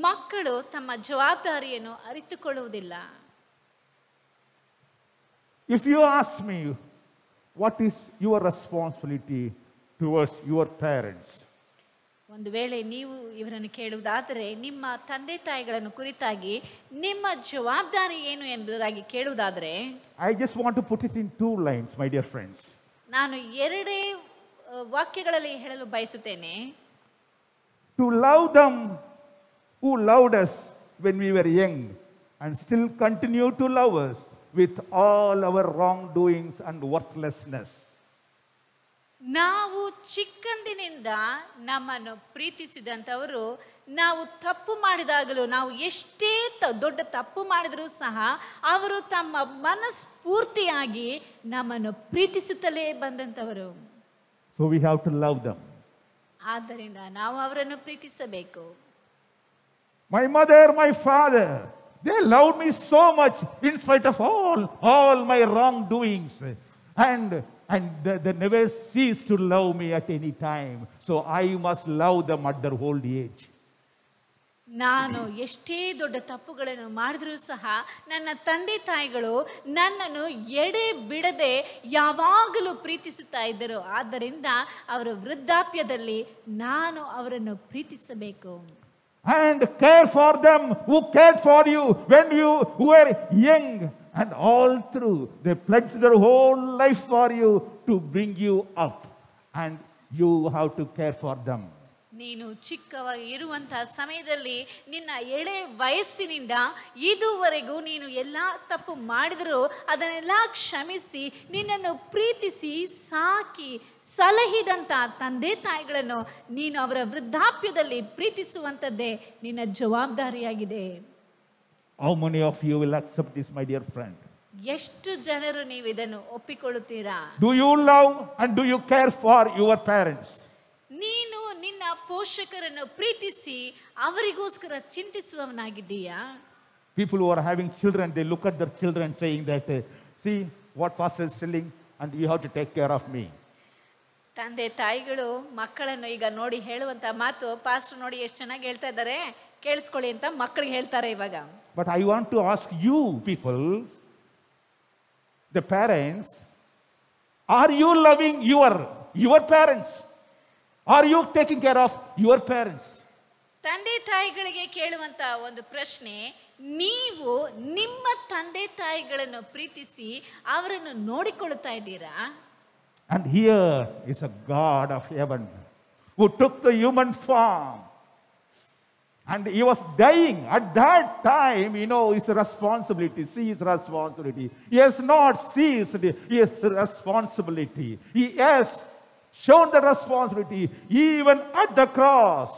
ಮಕ್ಕಳು ತಮ್ಮ ಜವಾಬ್ದಾರಿಯನ್ನು ಅರಿತುಕೊಳ್ಳುವುದಿಲ್ಲ. If you ask me, what is your responsibility towards your parents? ಒಂದು ವೇಳೆ ನೀವು ಇವರನ್ನು ಕೇಳುವುದಾದರೆ, ನಿಮ್ಮ ತಂದೆ ತಾಯಿಗಳನ್ನು ಕುರಿತಾಗಿ ನಿಮ್ಮ ಜವಾಬ್ದಾರಿ ಏನು ಎಂಬುದಾಗಿ ಕೇಳುವುದಾದರೆ, I just want to put it in 2 lines, my dear friends. ನಾನು ಎರಡೇ ವಾಕ್ಯಗಳಲ್ಲಿ ಹೇಳಲು ಬಯಸುತ್ತೇನೆ. To love them who loved us when we were young and still continue to love us with all our wrongdoings and worthlessness. ನಾವು ಚಿಕ್ಕಂದಿನಿಂದ ನಮ್ಮನ್ನು ಪ್ರೀತಿಸಿದಂಥವರು ನಾವು ತಪ್ಪು ಮಾಡಿದಾಗಲೂ, ನಾವು ಎಷ್ಟೇ ದೊಡ್ಡ ತಪ್ಪು ಮಾಡಿದರೂ ಸಹ ಅವರು ತಮ್ಮ ಮನಸ್ಫೂರ್ತಿಯಾಗಿ ನಮ್ಮನ್ನು ಪ್ರೀತಿಸುತ್ತಲೇ ಬಂದಂಥವರು. So we have to love them. ಆದ್ದರಿಂದ ನಾವು ಅವರನ್ನು ಪ್ರೀತಿಸಬೇಕು. My mother, my father, they loved me so much in spite of all my wrongdoings. And they never cease to love me at any time. So I must love them at their old age. ನಾನು ಎಷ್ಟೇ ದೊಡ್ಡ ತಪ್ಪುಗಳನ್ನು ಮಾಡಿದ್ರೂ ಸಹ ನನ್ನ ತಂದೆ ತಾಯಿಗಳು ನನ್ನನ್ನು ಎಡೆ ಬಿಡದೆ ಯಾವಾಗಲೂ ಪ್ರೀತಿಸುತ್ತಾ ಇದ್ದರು. ಆದ್ದರಿಂದ ಅವರ ವೃದ್ಧಾಪ್ಯದಲ್ಲಿ ನಾನು ಅವರನ್ನು ಪ್ರೀತಿಸಬೇಕು. And care for them who cared for you when you were young. And all through, they pledged their whole life for you to bring you up. And you have to care for them. ನೀನು ಚಿಕ್ಕವಾಗಿ ಇರುವಂತಹ ಸಮಯದಲ್ಲಿ ನಿನ್ನ ಎಳೆ ವಯಸ್ಸಿನಿಂದ ಇದುವರೆಗೂ ನೀನು ಎಲ್ಲ ತಪ್ಪು ಮಾಡಿದರೂ ಅದನ್ನೆಲ್ಲ ಕ್ಷಮಿಸಿ ನಿನ್ನನ್ನು ಪ್ರೀತಿಸಿ ಸಾಕಿ ಸಲಹಿದಂಥ ತಂದೆ ತಾಯಿಗಳನ್ನು ನೀನು ಅವರ ವೃದ್ಧಾಪ್ಯದಲ್ಲಿ ಪ್ರೀತಿಸುವಂಥದ್ದೇ ನಿನ್ನ ಜವಾಬ್ದಾರಿಯಾಗಿದೆ. How many of you will accept this, my dear friend? ಎಷ್ಟು ಜನರು ನೀವು ಇದನ್ನು ಒಪ್ಪಿಕೊಳ್ಳುತ್ತೀರಾ? Do you love and do you care for your parents? ನೀನು ನಿನ್ನ ಪೋಷಕರನ್ನು ಪ್ರೀತಿಸಿ ಅವರಿಗೋಸ್ಕರ ಚಿಂತಿಸುವವನಾಗಿದ್ದೀಯಾ? People who are having children, they look at their children saying that, see what pastor is telling and you have to take care of me. ತಂದೆ ತಾಯಿಗಳು ಮಕ್ಕಳನ್ನು ಈಗ ನೋಡಿ ಹೇಳುವಂತ ಮಾತು, ಪಾಸ್ಟರ್ ನೋಡಿ ಎಷ್ಟು ಚೆನ್ನಾಗಿ ಹೇಳ್ತಾ ಇದ್ದಾರೆ, ಕೇಳಿಸ್ಕೊಳ್ಳಿ ಅಂತ ಮಕ್ಕಳಿಗೆ ಹೇಳ್ತಾರೆ ಇವಾಗ. But I want to ask you people, the parents, are you loving your parents? Are you taking care of your parents? ತಂದೆ ತಾಯಿಗಳಿಗೆ ಕೇಳುವಂತ ಒಂದು ಪ್ರಶ್ನೆ, ನೀವು ನಿಮ್ಮ ತಂದೆ ತಾಯಿಗಳನ್ನು ಪ್ರೀತಿಸಿ ಅವರನ್ನು ನೋಡಿಕೊಳ್ಳುತ್ತಾ ಇದ್ದೀರಾ? And here is a God of heaven who took the human form. And he was dying at that time, his responsibility. See his responsibility. He has not ceased his responsibility. He has shown the responsibility even at the cross.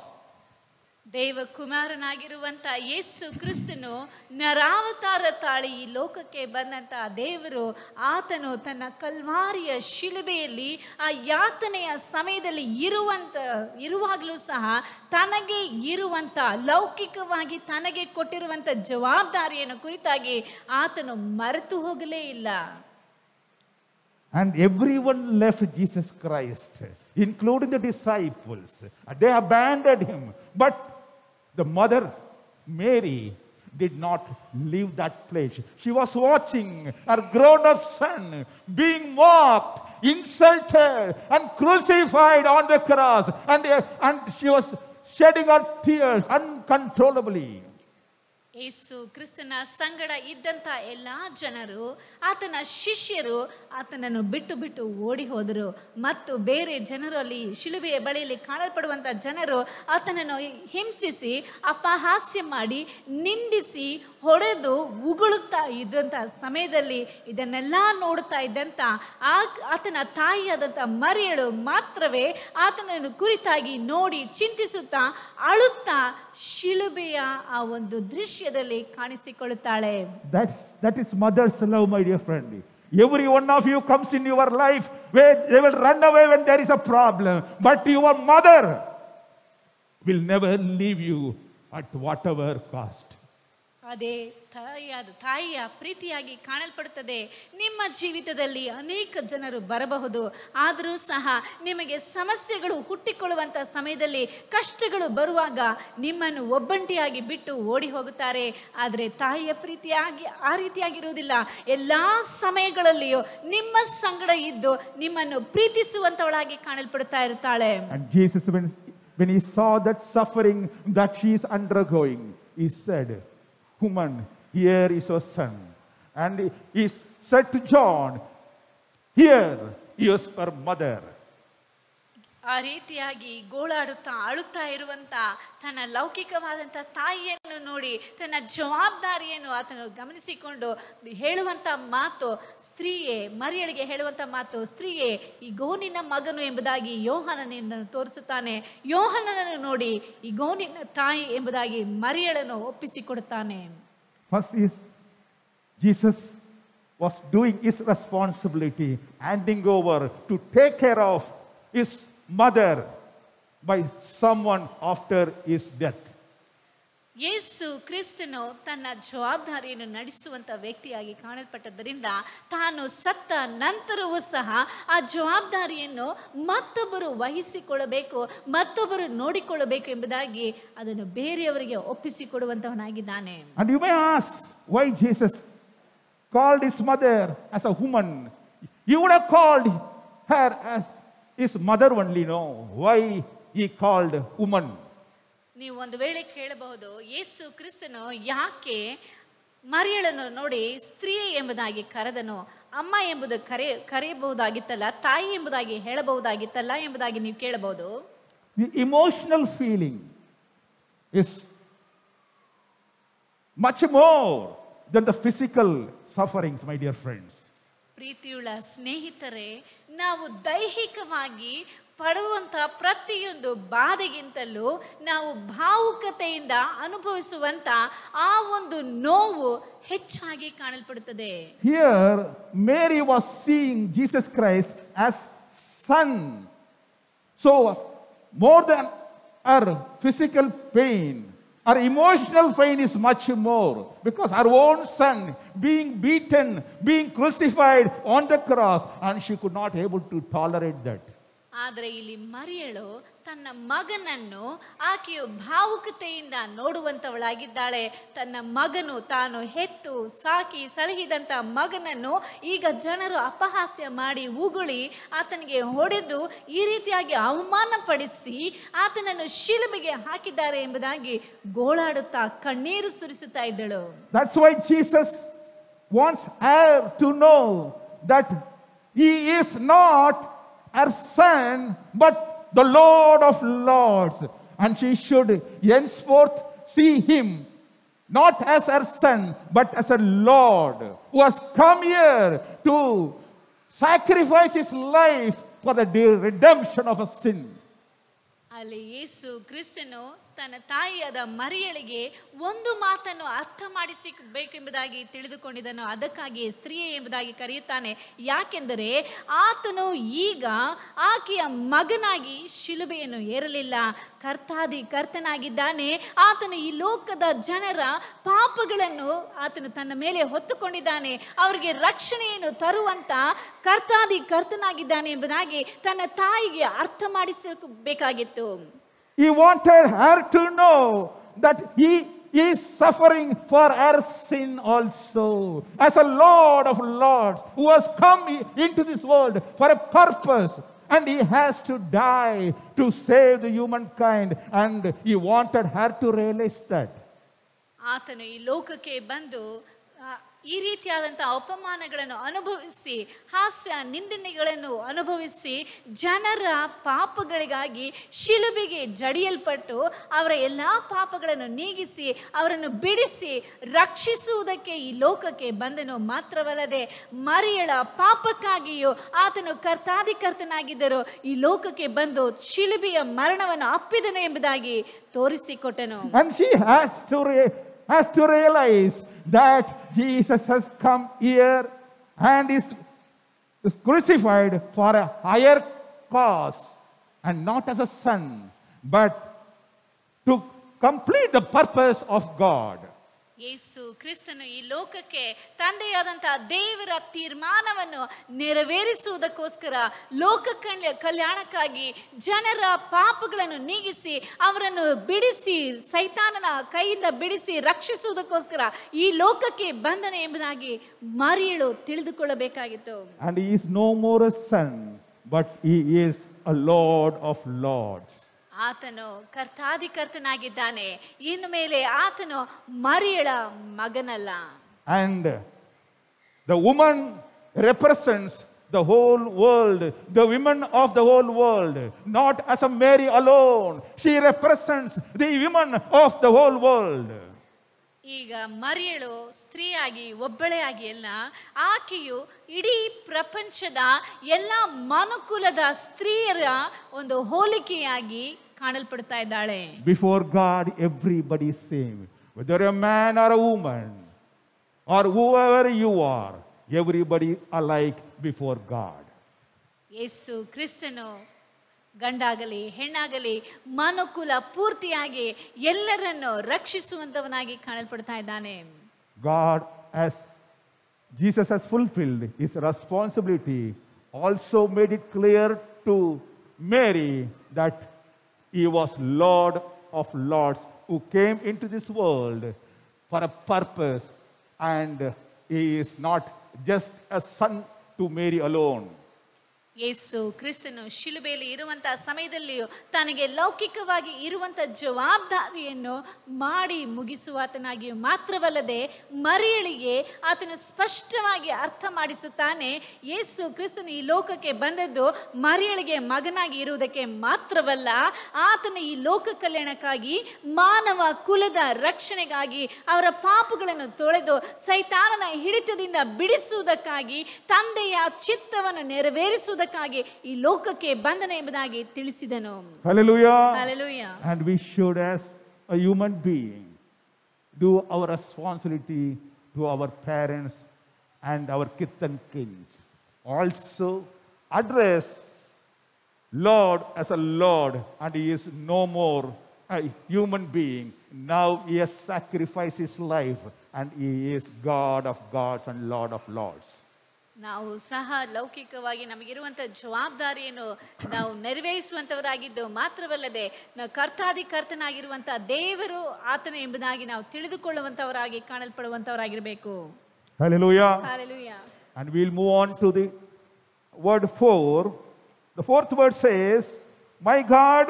ದೇವ ಕುಮಾರನಾಗಿರುವಂತ ಯೇಸು ಕ್ರಿಸ್ತನು ನರಾವತಾರ ತಾಳಿ ಈ ಲೋಕಕ್ಕೆ ಬಂದಂತ ದೇವರು, ಆತನು ತನ್ನ ಕಲ್ವಾರಿಯ ಶಿಲುಬೆಯಲ್ಲಿ ಆ ಯಾತನೆಯ ಸಮಯದಲ್ಲಿ ಇರುವಾಗಲೂ ಸಹ ತನಗೆ ಇರುವಂತ ಲೌಕಿಕವಾಗಿ ತನಗೆ ಕೊಟ್ಟಿರುವಂತ ಜವಾಬ್ದಾರಿಯನ್ನು ಕುರಿತಾಗಿ ಆತನು ಮರೆತು ಹೋಗಲೇ ಇಲ್ಲ. And everyone left Jesus Christ, including the disciples. They abandoned him. But the mother, Mary, did not leave that place. She was watching her grown-up son being mocked, insulted, and crucified on the cross. And she was shedding her tears uncontrollably. ಯೇಸು ಕ್ರಿಸ್ತನ ಸಂಗಡ ಇದ್ದಂಥ ಎಲ್ಲ ಜನರು, ಆತನ ಶಿಷ್ಯರು ಆತನನ್ನು ಬಿಟ್ಟು ಬಿಟ್ಟು ಓಡಿ ಹೋದರು. ಮತ್ತು ಬೇರೆ ಜನರಲ್ಲಿ ಶಿಲುಬೆಯ ಬಳಿಯಲ್ಲಿ ಕಾಣಲ್ಪಡುವಂಥ ಜನರು ಆತನನ್ನು ಹಿಂಸಿಸಿ ಅಪಹಾಸ್ಯ ಮಾಡಿ ನಿಂದಿಸಿ ಹೊಡೆದು ಉಗುಳುತ್ತಾ ಇದ್ದಂಥ ಸಮಯದಲ್ಲಿ ಇದನ್ನೆಲ್ಲ ನೋಡುತ್ತಾ ಇದ್ದಂಥ ಆತನ ತಾಯಿಯಾದಂಥ ಮರಿಯಳು ಮಾತ್ರವೇ ಆತನನ್ನು ಕುರಿತಾಗಿ ನೋಡಿ ಚಿಂತಿಸುತ್ತಾ ಅಳುತ್ತಾ ಶಿಲುಬೆಯ ಆ ಒಂದು ದೃಶ್ಯದಲ್ಲಿ ಕಾಣಿಸಿಕೊಳ್ಳುತ್ತಾಳೆ. That is mother's love, my dear friend. Every one of you comes in your life where they will run away when there is a problem, but your mother will never leave you at whatever cost. ಅದೇ ತಾಯಿಯ ಪ್ರೀತಿಯಾಗಿ ಕಾಣಲ್ಪಡುತ್ತದೆ. ನಿಮ್ಮ ಜೀವಿತದಲ್ಲಿ ಅನೇಕ ಜನರು ಬರಬಹುದು, ಆದರೂ ಸಹ ನಿಮಗೆ ಸಮಸ್ಯೆಗಳು ಹುಟ್ಟಿಕೊಳ್ಳುವಂಥ ಸಮಯದಲ್ಲಿ, ಕಷ್ಟಗಳು ಬರುವಾಗ ನಿಮ್ಮನ್ನು ಒಬ್ಬಂಟಿಯಾಗಿ ಬಿಟ್ಟು ಓಡಿ ಹೋಗುತ್ತಾರೆ. ಆದರೆ ತಾಯಿಯ ಪ್ರೀತಿಯಾಗಿ ಆ ರೀತಿಯಾಗಿರುವುದಿಲ್ಲ. ಎಲ್ಲ ಸಮಯಗಳಲ್ಲಿಯೂ ನಿಮ್ಮ ಸಂಗಡ ಇದ್ದು ನಿಮ್ಮನ್ನು ಪ್ರೀತಿಸುವಂತವಳಾಗಿ ಕಾಣಲ್ಪಡುತ್ತಾ ಇರುತ್ತಾಳೆ. And Jesus, when he saw that suffering that she is undergoing, he said, "Woman, here is your son." And he said to John, "Here is her mother." ಆ ರೀತಿಯಾಗಿ ಗೋಳಾಡುತ್ತಾ ಅಳುತ್ತಾ ಇರುವಂತ ತನ್ನ ಲೌಕಿಕವಾದಂಥ ತಾಯಿಯನ್ನು ನೋಡಿ ತನ್ನ ಜವಾಬ್ದಾರಿಯನ್ನು ಆತನು ಗಮನಿಸಿಕೊಂಡು ಹೇಳುವಂಥ ಮಾತು, ಸ್ತ್ರೀಯೇ, ಮರಿಯಳಿಗೆ ಹೇಳುವಂಥ ಮಾತು, ಸ್ತ್ರೀಯೇ ಇಗೋ ನಿನ್ನ ಮಗನು ಎಂಬುದಾಗಿ ಯೋಹಾನನನ್ನು ತೋರಿಸುತ್ತಾನೆ. ಯೋಹಾನನನ್ನು ನೋಡಿ ಇಗೋ ನಿನ್ನ ತಾಯಿ ಎಂಬುದಾಗಿ ಮರಿಯಳನ್ನು ಒಪ್ಪಿಸಿಕೊಡುತ್ತಾನೆ. First is Jesus was doing his responsibility, handing over to take care of his mother by someone after his death. ಯೇಸು ಕ್ರಿಸ್ತನು ತನ್ನ ಜವಾಬ್ದಾರಿಯನ್ನು ನಡೆಸುವಂತ ವ್ಯಕ್ತಿಯಾಗಿ ಕಾಣಲ್ಪಟ್ಟದ್ದರಿಂದ ತಾನು ಸತ್ತ ನಂತರವೂ ಸಹ ಆ ಜವಾಬ್ದಾರಿಯನ್ನು ಮತ್ತೊಬ್ಬರು ವಹಿಸಿಕೊಳ್ಳಬೇಕು, ಮತ್ತೊಬ್ಬರು ನೋಡಿಕೊಳ್ಳಬೇಕು ಎಂಬುದಾಗಿ ಅದನ್ನು ಬೇರೆಯವರಿಗೆ ಒಪ್ಪಿಸಿಕೊಡುವಂತವನಾಗಿದ್ದಾನೆ. And you may ask why Jesus called his mother as a woman. He would have called her as his mother only, no? Why he called woman? ನೀವು ಒಂದು ವೇಳೆ ಕೇಳಬಹುದು, ಯೇಸು ಕ್ರಿಸ್ತನು ಯಾಕೆ ಮರಿಯಳನ್ನು ನೋಡಿ ಸ್ತ್ರೀ ಎಂಬುದಾಗಿ ಕರೆದನು, ಅಮ್ಮ ಎಂಬುದು ಕರೆಯಬಹುದಾಗಿತ್ತಲ್ಲ, ತಾಯಿ ಎಂಬುದಾಗಿ ಹೇಳಬಹುದಾಗಿತ್ತಲ್ಲ ಎಂಬುದಾಗಿ ನೀವು ಕೇಳಬಹುದು. The emotional feeling is much more than the physical sufferings, my dear friends. ಪ್ರೀತಿಯುಳ್ಳ ಸ್ನೇಹಿತರೆ, ನಾವು ದೈಹಿಕವಾಗಿ ಪಡುವಂಥ ಪ್ರತಿಯೊಂದು ಬಾಧೆಗಿಂತಲೂ ನಾವು ಭಾವುಕತೆಯಿಂದ ಅನುಭವಿಸುವಂತ ಆ ಒಂದು ನೋವು ಹೆಚ್ಚಾಗಿ ಕಾಣಲ್ಪಡುತ್ತದೆ. Here Mary was seeing Jesus Christ as son. So more than her physical pain, her emotional pain is much more, because her own son being beaten, being crucified on the cross, and she could not able to tolerate that. ಆದರೆ ಇಲ್ಲಿ ಮರಿಯಳು ತನ್ನ ಮಗನನ್ನು ಆಕೆಯು ಭಾವುಕತೆಯಿಂದ ನೋಡುವಂತವಳಾಗಿದ್ದಾಳೆ. ತನ್ನ ಮಗನು, ತಾನು ಹೆತ್ತು ಸಾಕಿ ಸಲಹಿದಂಥ ಮಗನನ್ನು ಈಗ ಜನರು ಅಪಹಾಸ್ಯ ಮಾಡಿ ಉಗುಳಿ ಆತನಿಗೆ ಹೊಡೆದು ಈ ರೀತಿಯಾಗಿ ಅವಮಾನಪಡಿಸಿ ಆತನನ್ನು ಶಿಲುಬೆಗೆ ಹಾಕಿದ್ದಾರೆ ಎಂಬುದಾಗಿ ಗೋಳಾಡುತ್ತಾ ಕಣ್ಣೀರು ಸುರಿಸುತ್ತಾ ಇದ್ದಳು. That's why Jesus wants her to know that he is not her son, but the Lord of Lords, and she should henceforth see him not as her son, but as a Lord who has come here to sacrifice his life for the redemption of a sin. ಅಲ್ಲಿ ಯೇಸು ಕ್ರಿಸ್ತನು ತನ್ನ ತಾಯಿಯಾದ ಮರಿಯಳಿಗೆ ಒಂದು ಮಾತನ್ನು ಅರ್ಥ ಮಾಡಿಸಬೇಕೆಂಬುದಾಗಿ ತಿಳಿದುಕೊಂಡಿದ್ದನು. ಅದಕ್ಕಾಗಿ ಸ್ತ್ರೀಯೇ ಎಂಬುದಾಗಿ ಕರೆಯುತ್ತಾನೆ. ಯಾಕೆಂದರೆ ಆತನು ಈಗ ಆಕೆಯ ಮಗನಾಗಿ ಶಿಲುಬೆಯನ್ನು ಏರಲಿಲ್ಲ, ಕರ್ತನಾಗಿದ್ದಾನೆ. ಆತನು ಈ ಲೋಕದ ಜನರ ಪಾಪಗಳನ್ನು ಆತನು ತನ್ನ ಮೇಲೆ ಹೊತ್ತುಕೊಂಡಿದ್ದಾನೆ, ಅವರಿಗೆ ರಕ್ಷಣೆಯನ್ನು ತರುವಂತ ಕರ್ತನಾಗಿದ್ದಾನೆ ಎಂಬುದಾಗಿ ತನ್ನ ತಾಯಿಗೆ ಅರ್ಥ ಮಾಡಿಸಬೇಕಾಗಿತ್ತು. He wanted her to know that he is suffering for her sin also, as a Lord of Lords who has come into this world for a purpose, and he has to die to save the humankind, and he wanted her to realize that. ಆತನು ಈ ಲೋಕಕ್ಕೆ ಬಂದು ಈ ರೀತಿಯಾದಂಥ ಅಪಮಾನಗಳನ್ನು ಅನುಭವಿಸಿ, ಹಾಸ್ಯ ನಿಂದನೆಗಳನ್ನು ಅನುಭವಿಸಿ, ಜನರ ಪಾಪಗಳಿಗಾಗಿ ಶಿಲುಬೆಗೆ ಜಡಿಯಲ್ಪಟ್ಟು ಅವರ ಎಲ್ಲ ಪಾಪಗಳನ್ನು ನೀಗಿಸಿ ಅವರನ್ನು ಬಿಡಿಸಿ ರಕ್ಷಿಸುವುದಕ್ಕೆ ಈ ಲೋಕಕ್ಕೆ ಬಂದನು. ಮಾತ್ರವಲ್ಲದೆ ಮರಿಯಳ ಪಾಪಕ್ಕಾಗಿಯೂ ಆತನು ಕರ್ತನಾಗಿದ್ದರು ಈ ಲೋಕಕ್ಕೆ ಬಂದು ಶಿಲುಬೆಯ ಮರಣವನ್ನು ಅಪ್ಪಿದನು ಎಂಬುದಾಗಿ ತೋರಿಸಿಕೊಟ್ಟನು. And she has to realize that Jesus has come here and is crucified for a higher cause, and not as a son, but to complete the purpose of God. ಯೇಸು ಕ್ರಿಸ್ತನು ಈ ಲೋಕಕ್ಕೆ ತಂದೆಯಾದಂತಹ ದೇವರ ತೀರ್ಮಾನವನ್ನು ನೆರವೇರಿಸುವುದಕ್ಕೋಸ್ಕರ ಲೋಕ ಕಲ್ಯಾಣಕ್ಕಾಗಿ ಜನರ ಪಾಪಗಳನ್ನು ನೀಗಿಸಿ ಅವರನ್ನು ಬಿಡಿಸಿ ಸೈತಾನನ ಕೈಯಿಂದ ಬಿಡಿಸಿ ರಕ್ಷಿಸುವುದಕ್ಕೋಸ್ಕರ ಈ ಲೋಕಕ್ಕೆ ಬಂದನು ಎಂಬುದಾಗಿ ಮರಿಯಳು ತಿಳಿದುಕೊಳ್ಳಬೇಕಾಗಿತ್ತು. And he is no more a son, but he is a Lord of Lords. ಆತನು ಕರ್ತನಾಗಿದ್ದಾನೆ, ಇನ್ನು ಮೇಲೆ ಆತನು ಮರಿಯಳ ಮಗನಲ್ಲ. And the woman represents the whole world, the women of the whole world, not as a Mary alone. She represents the women of the whole world. ಈಗ ಮರಿಯಳು ಸ್ತ್ರೀಯಾಗಿ ಒಬ್ಬಳೇ ಆಗಿ ಅಲ್ಲ, ಆಕೆಯು ಇಡೀ ಪ್ರಪಂಚದ ಎಲ್ಲ ಮನುಕುಲದ ಸ್ತ್ರೀಯರ ಒಂದು ಹೋಲಿಕೆಯಾಗಿ ಕಾಣಲ್ಪಡ್ತಾ ಇದ್ದಾಳೆ. Before God, everybody is same. Whether a man or a woman, or whoever you are, everybody alike before God. ಯೇಸು ಕ್ರಿಸ್ತನು ಗಂಡಾಗಲಿ ಹೆಣ್ಣಾಗಲಿ ಮನುಕುಲ ಪೂರ್ತಿಯಾಗಿ ಎಲ್ಲರನ್ನು ರಕ್ಷಿಸುವಂತವನಾಗಿ ಕಾಣಲ್ಪಡ್ತಾ ಇದ್ದಾನೆ. God, as Jesus has fulfilled his responsibility, also made it clear to Mary that he was Lord of Lords who came into this world for a purpose, and he is not just a son to Mary alone. ಯೇಸು ಕ್ರಿಸ್ತನು ಶಿಲುಬೆಯಲ್ಲಿ ಇರುವಂತಹ ಸಮಯದಲ್ಲಿಯೂ ತನಗೆ ಲೌಕಿಕವಾಗಿ ಇರುವಂತಹ ಜವಾಬ್ದಾರಿಯನ್ನು ಮಾಡಿ ಮುಗಿಸುವಾತನಾಗಿಯೂ ಮಾತ್ರವಲ್ಲದೆ ಮರಿಯಳಿಗೆ ಆತನು ಸ್ಪಷ್ಟವಾಗಿ ಅರ್ಥ ಮಾಡಿಸುತ್ತಾನೆ. ಯೇಸು ಕ್ರಿಸ್ತನು ಈ ಲೋಕಕ್ಕೆ ಬಂದದ್ದು ಮರಿಯಳಿಗೆ ಮಗನಾಗಿ ಇರುವುದಕ್ಕೆ ಮಾತ್ರವಲ್ಲ, ಆತನ ಈ ಲೋಕ ಕಲ್ಯಾಣಕ್ಕಾಗಿ ಮಾನವ ಕುಲದ ರಕ್ಷಣೆಗಾಗಿ ಅವರ ಪಾಪಗಳನ್ನು ತೊಳೆದು ಸೈತಾನನ ಹಿಡಿತದಿಂದ ಬಿಡಿಸುವುದಕ್ಕಾಗಿ ತಂದೆಯ ಚಿತ್ತವನ್ನು ನೆರವೇರಿಸುವುದಕ್ಕಾಗಿ ಈ ಲೋಕಕ್ಕೆ ಬಂದನು ಎಂಬುದಾಗಿ ತಿಳಿಸಿದನು. Hallelujah. Hallelujah. And we should, as a human being, do our responsibility to our parents and our kith and kins. Also address Lord as a Lord, and he is no more a human being. Now he has sacrificed his life, and he is God of gods and Lord of lords. ನಾವು ಸಹ ಲೌಕಿಕವಾಗಿ ನಮಗಿರುವಂಥ ಜವಾಬ್ದಾರಿಯನ್ನು ನಾವು ನೆರವೇರಿಸುವಂಥವರಾಗಿದ್ದು ಮಾತ್ರವಲ್ಲದೆ ನಾವು ಕರ್ತನಾಗಿರುವಂಥ ದೇವರು ಆತನ ಎಂಬುದಾಗಿ ನಾವು ತಿಳಿದುಕೊಳ್ಳುವಂಥವರಾಗಿ ಕಾಣಲ್ಪಡುವಂಥವರಾಗಿರಬೇಕು. Hallelujah. Hallelujah. And we'll move on to the word 4. The fourth word says, my God,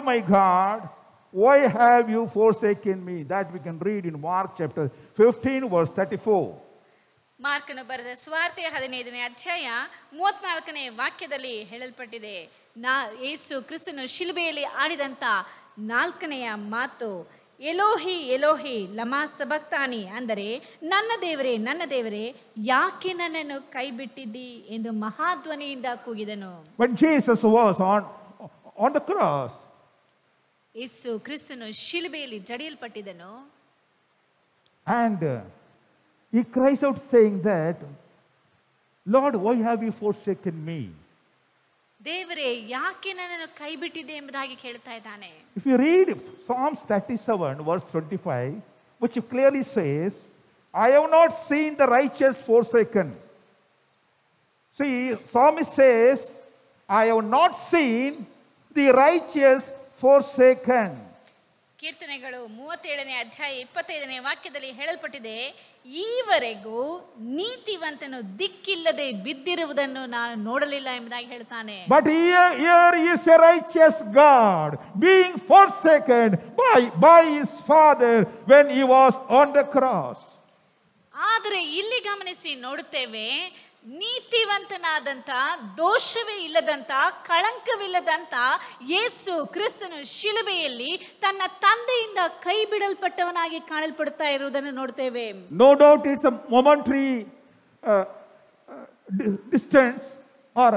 why have you forsaken me? That we can read in Mark chapter 15, verse 34. ಮಾರ್ಕನು ಬರೆದ ಸುವಾರ್ತೆಯ 15ನೇ ಅಧ್ಯಾಯ 34ನೇ ವಾಕ್ಯದಲ್ಲಿ ಹೇಳಲ್ಪಟ್ಟಿದೆ. ಯೇಸು ಕ್ರಿಸ್ತನು ಶಿಲುಬೆಯಲ್ಲಿ ಆಡಿದಂಥ 4ನೆಯ ಮಾತು, ಎಲೋಹಿ ಎಲೋಹಿ ಲಮಾ ಸಬಕ್ತಾನಿ, ಅಂದರೆ ನನ್ನ ದೇವರೇ ಯಾಕೆ ನನ್ನನ್ನು ಕೈ ಬಿಟ್ಟಿದ್ದಿ ಎಂದು ಮಹಾಧ್ವನಿಯಿಂದ ಕೂಗಿದನು. When Jesus was on the cross, ಯೇಸು ಕ್ರಿಸ್ತನು ಶಿಲುಬೆಯಲ್ಲಿ ಜಡಿಯಲ್ಪಟ್ಟಿದನು. and he cries out saying that, Lord, why have you forsaken me? ದೇವರೇ ಯಾಕೆ ನನ್ನನ್ನು ಕೈ ಬಿಟ್ಟಿದೆ ಎಂಬುದಾಗಿ ಕೇಳ್ತಾ ಇದ್ದಾನೆ. If you read Psalms 37 verse 25, which clearly says, I have not seen the righteous forsaken. See, Psalmist says, I have not seen the righteous forsaken. ಕೀರ್ತನೆಗಳು 37ನೇ ಅಧ್ಯಾಯ 25ನೇ ವಾಕ್ಯದಲ್ಲಿ ಹೇಳಲ್ಪಟ್ಟಿದೆ, ಈವರೆಗೂ ನೀತಿವಂತನು ದಿಕ್ಕಿಲ್ಲದೆ ಬಿದ್ದಿರುವುದನ್ನು ನಾನು ನೋಡಲಿಲ್ಲ ಎಂಬುದಾಗಿ ಹೇಳ್ತಾನೆ. But here is a righteous God being forsaken by his Father when he was on the cross. ಆದರೆ ಇಲ್ಲಿ ಗಮನಿಸಿ ನೋಡುತ್ತೇವೆ, ನೀತಿವಂತನಾದಂಥ, ದೋಷವೇ ಇಲ್ಲದಂಥ, ಕಳಂಕವಿಲ್ಲದಂಥ ಯೇಸು ಕ್ರಿಸ್ತನು ಶಿಲುಬೆಯಲ್ಲಿ ತನ್ನ ತಂದೆಯಿಂದ ಕೈ ಬಿಡಲ್ಪಟ್ಟವನಾಗಿ ಕಾಣಲ್ಪಡ್ತಾ ಇರುವುದನ್ನು ನೋಡ್ತೇವೆ. No doubt it's a momentary distance or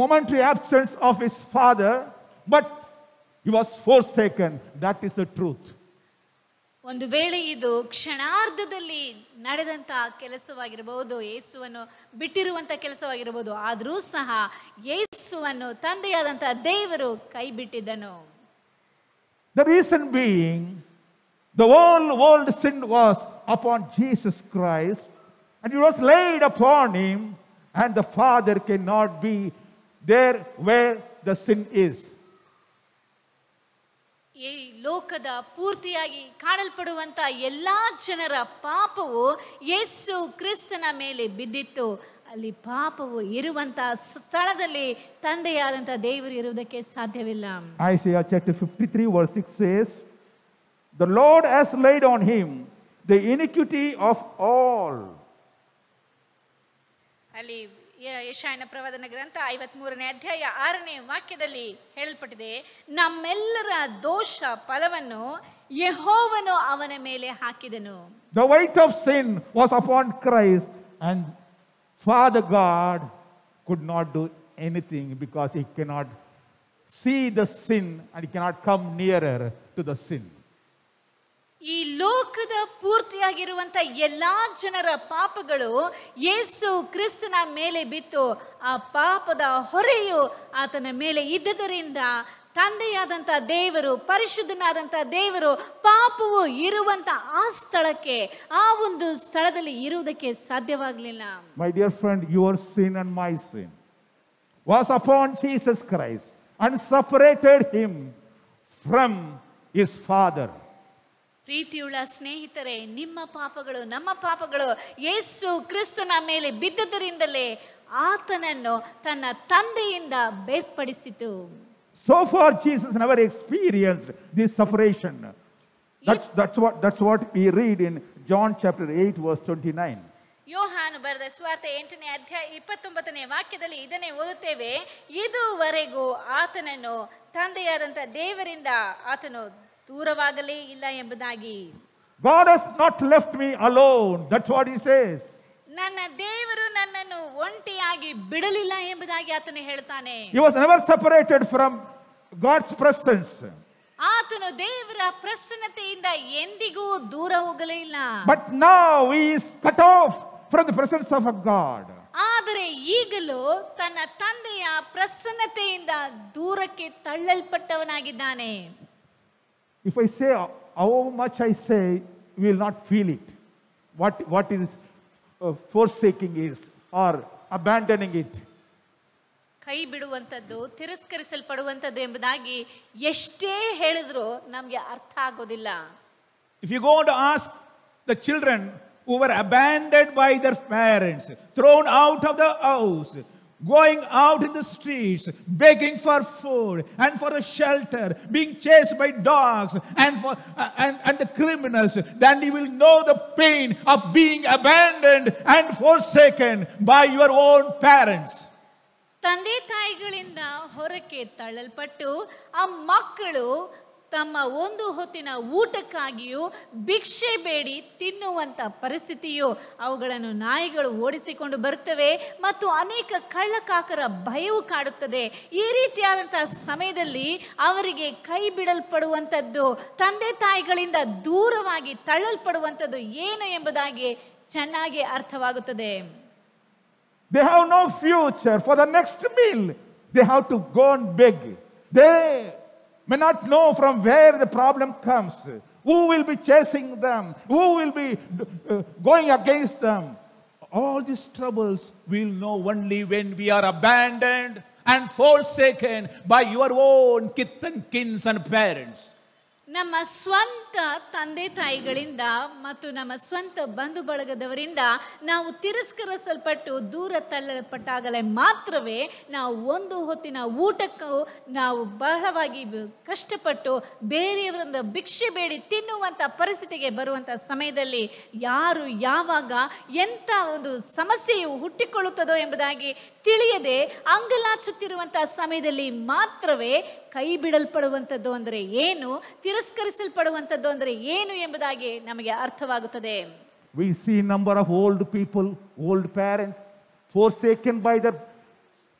momentary absence of his father, but he was forsaken. That is the truth. ಒಂದು ವೇಳೆ ಇದು ಕ್ಷಣಾರ್ಧದಲ್ಲಿ ನಡೆದಂತಹ ಕೆಲಸವಾಗಿರಬಹುದು, ಯೇಸುವನ್ನು ಬಿಟ್ಟಿರುವಂತಹ ಕೆಲಸವಾಗಿರಬಹುದು, ಆದರೂ ಸಹ ಯೇಸುವನ್ನು ತಂದೆಯಾದಂತಹ ದೇವರು ಕೈ ಬಿಟ್ಟಿದ್ದನು. The reason being, the whole world sin was upon Jesus Christ, and it was laid upon him, and the Father cannot be there where the sin is. ಈ ಲೋಕದ ಪೂರ್ತಿಯಾಗಿ ಕಾಣಲ್ಪಡುವಂತ ಎಲ್ಲಾ ಜನರ ಪಾಪವು ಯೇಸು ಕ್ರಿಸ್ತನ ಮೇಲೆ ಬಿದ್ದಿತ್ತು. ಅಲ್ಲಿ ಪಾಪವು ಇರುವಂತಹ ಸ್ಥಳದಲ್ಲಿ ತಂದೆಯಾದಂತಹ ದೇವರು ಇರುವುದಕ್ಕೆ ಸಾಧ್ಯವಿಲ್ಲ. Isaiah chapter 53 verse 6 says, the Lord has laid on him the iniquity of all. ಅಲ್ಲಿ ಯೆಶಾಯನ ಪ್ರವಾದನ ಗ್ರಂಥ 53ನೇ ಅಧ್ಯಾಯ 6ನೇ ವಾಕ್ಯದಲ್ಲಿ ಹೇಳಲ್ಪಟ್ಟಿದೆ, ನಮ್ಮೆಲ್ಲರ ದೋಷ ಫಲವನ್ನು ಯೆಹೋವನು ಅವನ ಮೇಲೆ ಹಾಕಿದನು. The weight of sin was upon Christ, and Father God could not do anything because he cannot see the sin and he cannot come nearer to the sin. ಈ ಲೋಕದ ಪೂರ್ತಿಯಾಗಿರುವಂತ ಎಲ್ಲಾ ಜನರ ಪಾಪಗಳು ಯೇಸು ಕ್ರಿಸ್ತನ ಮೇಲೆ ಬಿತ್ತು. ಆ ಪಾಪದ ಹೊರೆಯು ಆತನ ಮೇಲೆ ಇದ್ದದರಿಂದ ತಂದೆಯಾದಂಥ ದೇವರು, ಪರಿಶುದ್ಧನಾದಂಥ ದೇವರು ಪಾಪವು ಇರುವಂತ ಆ ಸ್ಥಳಕ್ಕೆ, ಆ ಒಂದು ಸ್ಥಳದಲ್ಲಿ ಇರುವುದಕ್ಕೆ ಸಾಧ್ಯವಾಗಲಿಲ್ಲ. My dear friend, your sin and my sin was upon Jesus Christ and separated him from his Father. ಪ್ರೀತಿಯುಳ್ಳ ಸ್ನೇಹಿತರೆ, ನಿಮ್ಮ ಪಾಪಗಳು ನಮ್ಮ ಪಾಪಗಳು ಯೇಸು ಕ್ರಿಸ್ತನ ಮೇಲೆ ಬಿದ್ದದರಿಂದಲೇ ಆತನನ್ನು ತನ್ನ ತಂದೆಯಿಂದ ಬೇರ್ಪಡಿಸಿತು. So far Jesus never experienced this separation. That's what we read in John chapter 8 verse 29. ಯೋಹಾನು ಬರೆದ ಸುವಾರ್ತೆ 8ನೇ ಅಧ್ಯಾಯ 29ನೇ ವಾಕ್ಯದಲ್ಲಿ ಇದನ್ನೇ ಓದುತ್ತೇವೆ, ಇದುವರೆಗೂ ಆತನನ್ನು ತಂದೆಯಾದಂಥ ದೇವರಿಂದ ಆತನು ದೂರವಾಗಲೇ ಇಲ್ಲ ಎಂಬುದಾಗಿ. God has not left me alone. That's what he says. ನನ್ನ ದೇವರು ನನ್ನನ್ನು ಒಂಟಿಯಾಗಿ ಬಿಡಲಿಲ್ಲ ಎಂಬುದಾಗಿ ಆತನು ಹೇಳ್ತಾನೆ. He was never separated from God's presence. ಆತನು ದೇವರ ಪ್ರಸನ್ನತೆಯಿಂದ ಎಂದಿಗೂ ದೂರ ಹೋಗಲೇ ಇಲ್ಲ. But now he is cut off from the presence of God. ಆದರೆ ಈಗಲೂ ತನ್ನ ತಂದೆಯ ಪ್ರಸನ್ನತೆಯಿಂದ ದೂರಕ್ಕೆ ತಳ್ಳಲ್ಪಟ್ಟವನಾಗಿದ್ದಾನೆ. If I say how much I say, we will not feel it. What is forsaking is or abandoning it. ಕೈ ಬಿಡುವಂಥದ್ದು, ತಿರಸ್ಕರಿಸಲ್ಪಡುವಂಥದ್ದು ಎಂಬುದಾಗಿ ಎಷ್ಟೇ ಹೇಳಿದ್ರು ನಮಗೆ ಅರ್ಥ ಆಗೋದಿಲ್ಲ. If you go to ask the children who were abandoned by their parents, thrown out of the house, going out in the streets, begging for food and for a shelter, being chased by dogs and the criminals, then you will know the pain of being abandoned and forsaken by your own parents. ತಂದೆ ತಾಯಿಗಳಿಂದ ಹೊರಕ್ಕೆ ತಳ್ಳಲ್ಪಟ್ಟು ಆ ಮಕ್ಕಳು ತಮ್ಮ ಒಂದು ಹೊತ್ತಿನ ಊಟಕ್ಕಾಗಿಯೂ ಭಿಕ್ಷೆ ಬೇಡಿ ತಿನ್ನುವಂತ ಪರಿಸ್ಥಿತಿಯು ಅವುಗಳನ್ನು ನಾಯಿಗಳು ಓಡಿಸಿಕೊಂಡು ಬರುತ್ತವೆ ಮತ್ತು ಅನೇಕ ಕಳ್ಳಕಾಕರ ಭಯವು ಕಾಡುತ್ತದೆ. ಈ ರೀತಿಯಾದಂತಹ ಸಮಯದಲ್ಲಿ ಅವರಿಗೆ ಕೈ ಬಿಡಲ್ಪಡುವಂಥದ್ದು, ತಂದೆ ತಾಯಿಗಳಿಂದ ದೂರವಾಗಿ ತಳ್ಳಲ್ಪಡುವಂಥದ್ದು ಏನು ಎಂಬುದಾಗಿ ಚೆನ್ನಾಗಿ ಅರ್ಥವಾಗುತ್ತದೆ. They have no future for the next meal. They have to go and beg. They may not know from where the problem comes, who will be chasing them, who will be going against them. All these troubles we'll know only when we are abandoned and forsaken by your own kith and kins and parents. ನಮ್ಮ ಸ್ವಂತ ತಂದೆ ತಾಯಿಗಳಿಂದ ಮತ್ತು ನಮ್ಮ ಸ್ವಂತ ಬಂಧು ಬಳಗದವರಿಂದ ನಾವು ತಿರಸ್ಕರಿಸಲ್ಪಟ್ಟು ದೂರ ತಳ್ಳಲ್ಪಟ್ಟಾಗಲೇ ಮಾತ್ರವೇ ನಾವು ಒಂದು ಹೊತ್ತಿನ ಊಟಕ್ಕೂ ನಾವು ಬಹಳವಾಗಿ ಕಷ್ಟಪಟ್ಟು ಬೇರೆಯವರಿಂದ ಭಿಕ್ಷೆ ಬೇಡಿ ತಿನ್ನುವಂಥ ಪರಿಸ್ಥಿತಿಗೆ ಬರುವಂಥ ಸಮಯದಲ್ಲಿ ಯಾರು ಯಾವಾಗ ಎಂಥ ಒಂದು ಸಮಸ್ಯೆಯು ಹುಟ್ಟಿಕೊಳ್ಳುತ್ತದೋ ಎಂಬುದಾಗಿ ತಿಳಿಯದೆ ಅಂಗಲಾಚುತ್ತಿರುವಂತಹ ಸಮಯದಲ್ಲಿ ಮಾತ್ರವೇ ಕೈ ಬಿಡಲ್ಪಡುವಂಥದ್ದು ಅಂದರೆ ಏನು, ತಿರಸ್ಕರಿಸಲ್ಪಡುವಂಥದ್ದು ಅಂದರೆ ಏನು ಎಂಬುದಾಗಿ ನಮಗೆ ಅರ್ಥವಾಗುತ್ತದೆ. We see number of old people, old parents, forsaken by their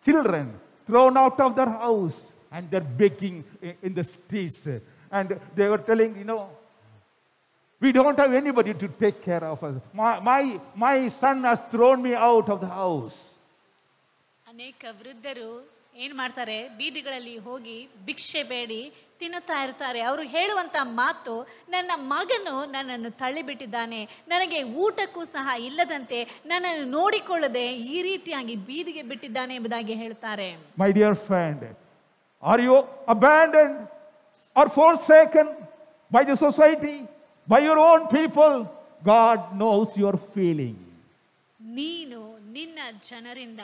children, thrown out of their house, and they're begging in the streets. And they were telling, we don't have anybody to take care of us. My son has thrown me out of the house. ಅನೇಕ ವೃದ್ಧರು ಏನು ಮಾಡ್ತಾರೆ, ಬೀದಿಗಳಲ್ಲಿ ಹೋಗಿ ಭಿಕ್ಷೆ ಬೇಡಿ ತಿನ್ನುತ್ತಾ ಇರ್ತಾರೆ. ಅವರು ಹೇಳುವಂಥ ಮಾತು, ನನ್ನ ಮಗನು ನನ್ನನ್ನು ತಳ್ಳಿಬಿಟ್ಟಿದ್ದಾನೆ, ನನಗೆ ಊಟಕ್ಕೂ ಸಹ ಇಲ್ಲದಂತೆ ನನ್ನನ್ನು ನೋಡಿಕೊಳ್ಳದೆ ಈ ರೀತಿಯಾಗಿ ಬೀದಿಗೆ ಬಿಟ್ಟಿದ್ದಾನೆ ಎಂಬುದಾಗಿ ಹೇಳ್ತಾರೆ. My dear friend, are you abandoned or forsaken by the society, by your own people? God knows your feeling. ನೀನು ನಿನ್ನ ಜನರಿಂದ,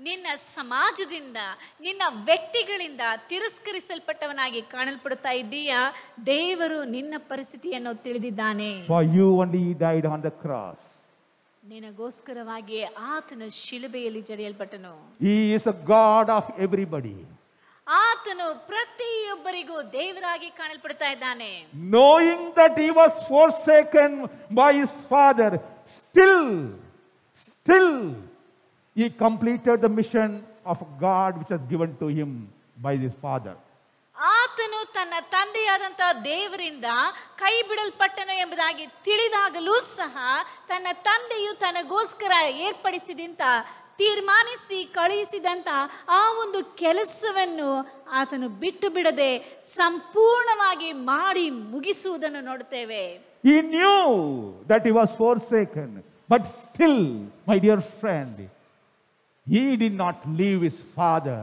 ನಿನ್ನ ಸಮಾಜದಿಂದ, ನಿನ್ನ ವ್ಯಕ್ತಿಗಳಿಂದ ತಿರಸ್ಕರಿಸಲ್ಪಟ್ಟವನಾಗಿ ಕಾಣಲ್ಪಡುತ್ತಾ ಇದ್ದೀಯಾ? ದೇವರು ನಿನ್ನ ಪರಿಸ್ಥಿತಿಯನ್ನು ತಿಳಿದಿದ್ದಾನೆ. For you only he died on the cross. ನಿನಗೋಸ್ಕರವಾಗಿ ಆತನು ಶಿಲುಬೆಯಲ್ಲಿ ಜಡಿಯಲ್ಪಟ್ಟನು. He is a God of everybody. ಆತನು ಪ್ರತಿಯೊಬ್ಬರಿಗೂ ದೇವರಾಗಿ ಕಾಣಲ್ಪಡ್ತಾ ಇದ್ದಾನೆ. Knowing that he was forsaken by his father, still he completed the mission of God which was given to him by his father. ಆತನು ತನ್ನ ತಂದೆಯಾದಂತಹ ದೇವರಿಂದ ಕೈ ಬಿಡಲ್ಪಟ್ಟನು ಎಂಬುದಾಗಿ ತಿಳಿದಾಗಲೂ ಸಹ ತನ್ನ ತಂದೆಯು ತನಗೋಸ್ಕರ ಏರ್ಪಡಿಸಿದಂತ ತೀರ್ಮಾನಿಸಿ ಕಳುಹಿಸಿದಂತ ಆ ಒಂದು ಕೆಲಸವನ್ನು ಆತನು ಬಿಟ್ಟು ಬಿಡದೆ ಸಂಪೂರ್ಣವಾಗಿ ಮಾಡಿ ಮುಗಿಸುವುದನ್ನು ನೋಡುತ್ತೇವೆ. He knew that he was forsaken, but still, my dear friend, he did not leave his father.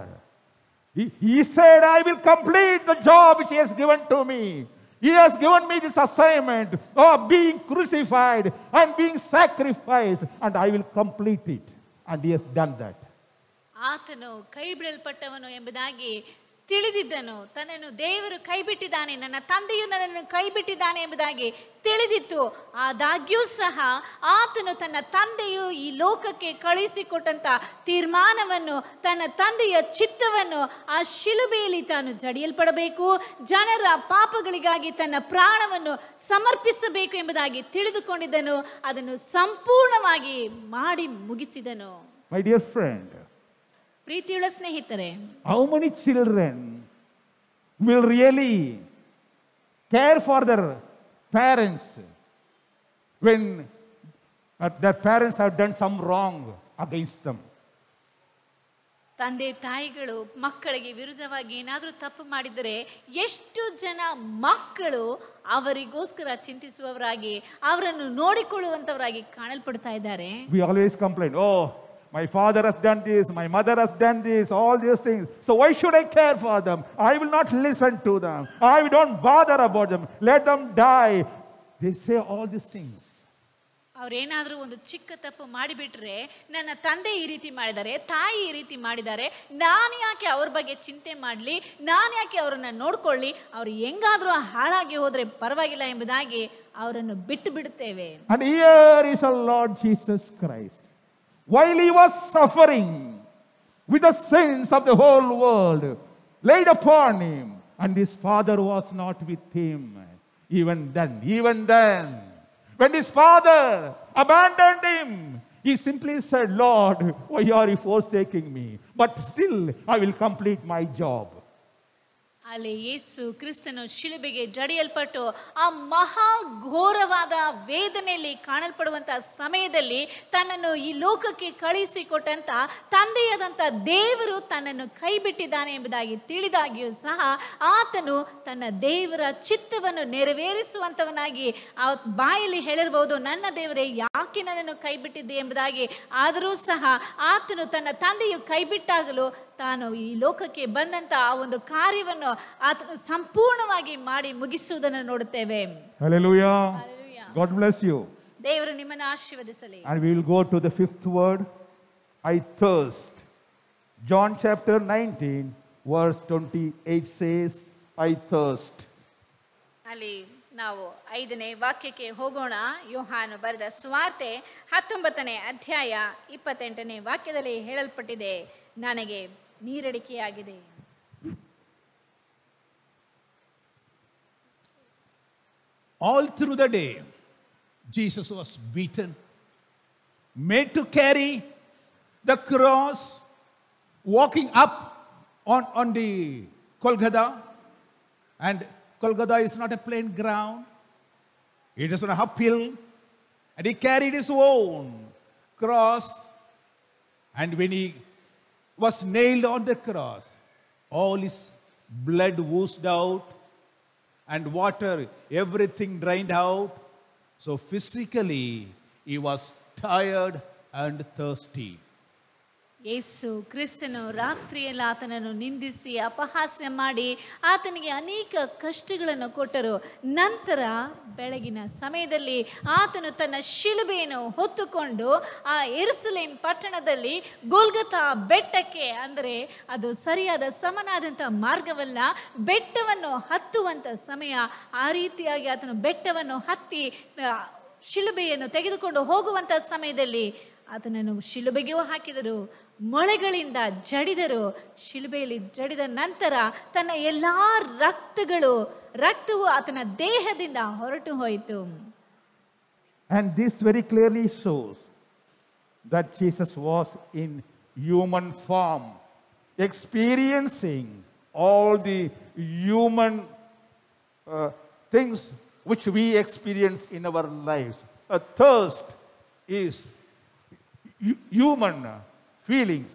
He said, I will complete the job which he has given to me. He has given me this assignment of being crucified and being sacrificed, and I will complete it. And he has done that. ಆತನು ಕೈ ಬಿಡಲ್ಪಟ್ಟವನು ಎಂಬುದಾಗಿ ತಿಳಿದಿದ್ದನು. ತನ್ನನ್ನು ದೇವರು ಕೈ ಬಿಟ್ಟಿದ್ದಾನೆ, ನನ್ನ ತಂದೆಯು ನನ್ನನ್ನು ಕೈ ಬಿಟ್ಟಿದ್ದಾನೆ ಎಂಬುದಾಗಿ ತಿಳಿದಿತ್ತು. ಆದಾಗ್ಯೂ ಸಹ ಆತನು ತನ್ನ ತಂದೆಯು ಈ ಲೋಕಕ್ಕೆ ಕಳುಹಿಸಿಕೊಟ್ಟಂತ ತೀರ್ಮಾನವನ್ನು, ತನ್ನ ತಂದೆಯ ಚಿತ್ತವನ್ನು ಆ ಶಿಲುಬೆಯಲ್ಲಿ ತಾನು ಜಡಿಯಲ್ಪಡಬೇಕು, ಜನರ ಪಾಪಗಳಿಗಾಗಿ ತನ್ನ ಪ್ರಾಣವನ್ನು ಸಮರ್ಪಿಸಬೇಕು ಎಂಬುದಾಗಿ ತಿಳಿದುಕೊಂಡಿದ್ದನು. ಅದನ್ನು ಸಂಪೂರ್ಣವಾಗಿ ಮಾಡಿ ಮುಗಿಸಿದನು. My dear friend, ಪ್ರೀತಿಯುಳ್ಳ ಸ್ನೇಹಿತರೆ, how many children will really care for their parents when their parents have done some wrong against them? ತಂದೆ ತಾಯಿಗಳು ಮಕ್ಕಳಿಗೆ ವಿರುದ್ಧವಾಗಿ ಏನಾದರೂ ತಪ್ಪು ಮಾಡಿದರೆ ಎಷ್ಟು ಜನ ಮಕ್ಕಳು ಅವರಿಗೋಸ್ಕರ ಚಿಂತಿಸುವವರಾಗಿ ಅವರನ್ನು ನೋಡಿಕೊಳ್ಳುವಂತವರಾಗಿ ಕಾಣಲ್ಪಡ್ತಾ ಇದ್ದಾರೆ. We always complain, oh, my father has done this, my mother has done this, all these things. So why should I care for them? I will not listen to them. I don't bother about them. Let them die. They say all these things. ಅವ್ರೇನಾದ್ರೂ ಒಂದು ಚಿಕ್ಕ ತಪ್ಪು ಮಾಡಿಬಿಟ್ರೆ, ನನ್ನ ತಂದೆ ಈ ರೀತಿ ಮಾಡಿದ್ದಾರೆ, ತಾಯಿ ಈ ರೀತಿ ಮಾಡಿದ್ದಾರೆ, ನಾನು ಯಾಕೆ ಅವ್ರ ಬಗ್ಗೆ ಚಿಂತೆ ಮಾಡಲಿ, ನಾನು ಯಾಕೆ ಅವರನ್ನ ನೋಡ್ಕೊಳ್ಳಿ, ಅವ್ರು ಹೆಂಗಾದ್ರೂ ಹಾಳಾಗಿ ಹೋದ್ರೆ ಪರವಾಗಿಲ್ಲ ಎಂಬುದಾಗಿ ಅವರನ್ನು ಬಿಟ್ಟು ಬಿಡುತ್ತೇವೆ. And here is our Lord Jesus Christ. While he was suffering with the sins of the whole world laid upon him, and his father was not with him. Even then, when his father abandoned him, he simply said, Lord, why are you forsaking me? But still, I will complete my job. ಅಲ್ಲಿ ಯೇಸು ಕ್ರಿಸ್ತನು ಶಿಲುಬೆಗೆ ಜಡಿಯಲ್ಪಟ್ಟು ಆ ಮಹಾ ಘೋರವಾದ ವೇದನೆಯಲ್ಲಿ ಕಾಣಲ್ಪಡುವಂತಹ ಸಮಯದಲ್ಲಿ ತನ್ನನ್ನು ಈ ಲೋಕಕ್ಕೆ ಕಳುಹಿಸಿಕೊಟ್ಟಂತ ತಂದೆಯಾದಂಥ ದೇವರು ತನ್ನನ್ನು ಕೈ ಬಿಟ್ಟಿದ್ದಾನೆ ಎಂಬುದಾಗಿ ತಿಳಿದಾಗಿಯೂ ಸಹ ಆತನು ತನ್ನ ದೇವರ ಚಿತ್ತವನ್ನು ನೆರವೇರಿಸುವಂತವನಾಗಿ ಆ ಬಾಯಲ್ಲಿ ಹೇಳಿರಬಹುದು, ನನ್ನ ದೇವರೇ ಯಾಕೆ ನನ್ನನ್ನು ಕೈ ಬಿಟ್ಟಿದ್ದೆ ಎಂಬುದಾಗಿ. ಆದರೂ ಸಹ ಆತನು ತನ್ನ ತಂದೆಯು ಕೈ ಬಿಟ್ಟಾಗಲೂ ತಾನು ಈ ಲೋಕಕ್ಕೆ ಬಂದಂತ ಆ ಒಂದು ಕಾರ್ಯವನ್ನು ಆತನು ಸಂಪೂರ್ಣವಾಗಿ ಮಾಡಿ ಮುಗಿಸುವುದನ್ನು ನೋಡುತ್ತೇವೆ. Hallelujah. God bless you. ದೇವರು ನಿಮ್ಮನ್ನು ಆಶೀರ್ವದಿಸಲಿ. And we will go to the fifth word, I thirst. John chapter 19 verse 28 says, I thirst. ಅಲ್ಲಿ ನಾವು 5ನೇ ವಾಕ್ಯಕ್ಕೆ ಹೋಗೋಣ. ಯೋಹಾನು ಬರೆದ ಸುವಾರ್ತೆ 19ನೇ ಅಧ್ಯಾಯ 28ನೇ ವಾಕ್ಯದಲ್ಲಿ ಹೇಳಲ್ಪಟ್ಟಿದೆ, ನನಗೆ ನೀರಡಿಕೆಯಾಗಿದೆ. All through the day, Jesus was beaten, made to carry the cross, walking up on the Golgotha. And Golgotha is not a plain ground. It is on a uphill. And he carried his own cross. And when he was nailed on the cross, all his blood oozed out, and water, everything drained out. So physically, he was tired and thirsty. ಯೇಸು ಕ್ರಿಸ್ತನು ರಾತ್ರಿಯಲ್ಲಿ ಆತನನ್ನು ನಿಂದಿಸಿ ಅಪಹಾಸ್ಯ ಮಾಡಿ ಆತನಿಗೆ ಅನೇಕ ಕಷ್ಟಗಳನ್ನು ಕೊಟ್ಟರು. ನಂತರ ಬೆಳಗಿನ ಸಮಯದಲ್ಲಿ ಆತನು ತನ್ನ ಶಿಲುಬೆಯನ್ನು ಹೊತ್ತುಕೊಂಡು ಆ ಯೆರೂಸಲೇಮ್ ಪಟ್ಟಣದಲ್ಲಿ ಗೊಲ್ಗೊಥಾ ಬೆಟ್ಟಕ್ಕೆ, ಅಂದರೆ ಅದು ಸರಿಯಾದ ಸಮನಾದಂಥ ಮಾರ್ಗವಲ್ಲ, ಬೆಟ್ಟವನ್ನು ಹತ್ತುವಂಥ ಸಮಯ, ಆ ರೀತಿಯಾಗಿ ಆತನು ಬೆಟ್ಟವನ್ನು ಹತ್ತಿ ಶಿಲುಬೆಯನ್ನು ತೆಗೆದುಕೊಂಡು ಹೋಗುವಂತ ಸಮಯದಲ್ಲಿ ಆತನನ್ನು ಶಿಲುಬೆಗೂ ಹಾಕಿದರು, ಮೊಳೆಗಳಿಂದ ಜಡಿದರು. ಶಿಲುಬೆಯಲ್ಲಿ ಜಡಿದ ನಂತರ ತನ್ನ ಎಲ್ಲಾ ರಕ್ತವು ಆತನ ದೇಹದಿಂದ ಹೊರಟು ಹೋಯಿತು. And this very clearly shows that Jesus was in human form, experiencing all the human things which we experience in our lives. A thirst is human feelings,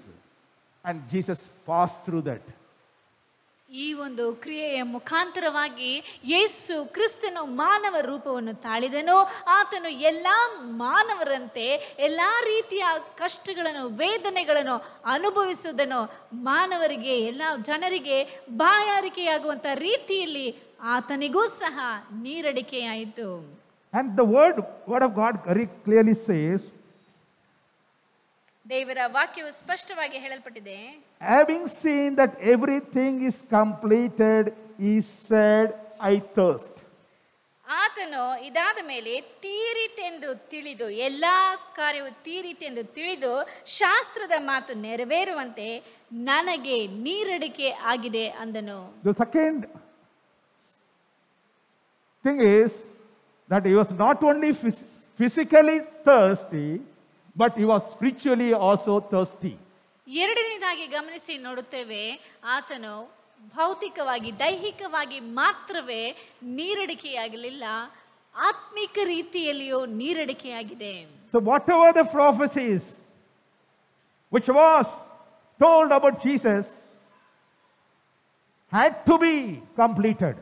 and Jesus passed through that. ಈ ಒಂದು ಕ್ರಿಯೆಯ ಮುಖಾಂತರವಾಗಿ ಯೇಸು ಕ್ರಿಸ್ತನು ಮಾನವ ರೂಪವನ್ನು ತಾಳಿದನು. ಆತನು ಎಲ್ಲಾ ಮಾನವರಂತೆ ಎಲ್ಲಾ ರೀತಿಯ ಕಷ್ಟಗಳನ್ನು, ವೇದನೆಗಳನ್ನು ಅನುಭವಿಸುವುದನ್ನು, ಮಾನವರಿಗೆ, ಎಲ್ಲ ಜನರಿಗೆ ಬಾಯಾರಿಕೆಯಾಗುವಂತ ರೀತಿಯಲ್ಲಿ ಆತನಿಗೂ ಸಹ ನೀರಡಿಕೆಯಾಯಿತು. And the word of God very clearly says, ದೇವರ ವಾಕ್ಯವು ಸ್ಪಷ್ಟವಾಗಿ ಹೇಳಲ್ಪಟ್ಟಿದೆ, having seen that everything is completed, he said, I thirst. ಆತನು ಇದಾದ ಮೇಲೆ ತೀರಿತೆಂದು ತಿಳಿದು, ಎಲ್ಲಾ ಕಾರ್ಯವು ತೀರಿತೆಂದು ತಿಳಿದು, ಶಾಸ್ತ್ರದ ಮಾತು ನೆರವೇರುವಂತೆ ನನಗೆ ನೀರಡಿಕೆ ಆಗಿದೆ ಅಂದನು. The second thing is that he was not only physically thirsty, but he was spiritually also thirsty. ಎರಡನೇದಾಗಿ ಗಮನಿಸಿ ನೋಡುತ್ತೇವೆ, ಆತನು ಭೌತಿಕವಾಗಿ, ದೈಹಿಕವಾಗಿ ಮಾತ್ರವೇ ನೀರಡಿಕೆಯಾಗಲಿಲ್ಲ, ಆತ್ಮಿಕ ರೀತಿಯಲ್ಲಿಯೂ ನೀರಡಿಕೆಯಾಗಿದೆ. So whatever the prophecies which was told about Jesus had to be completed.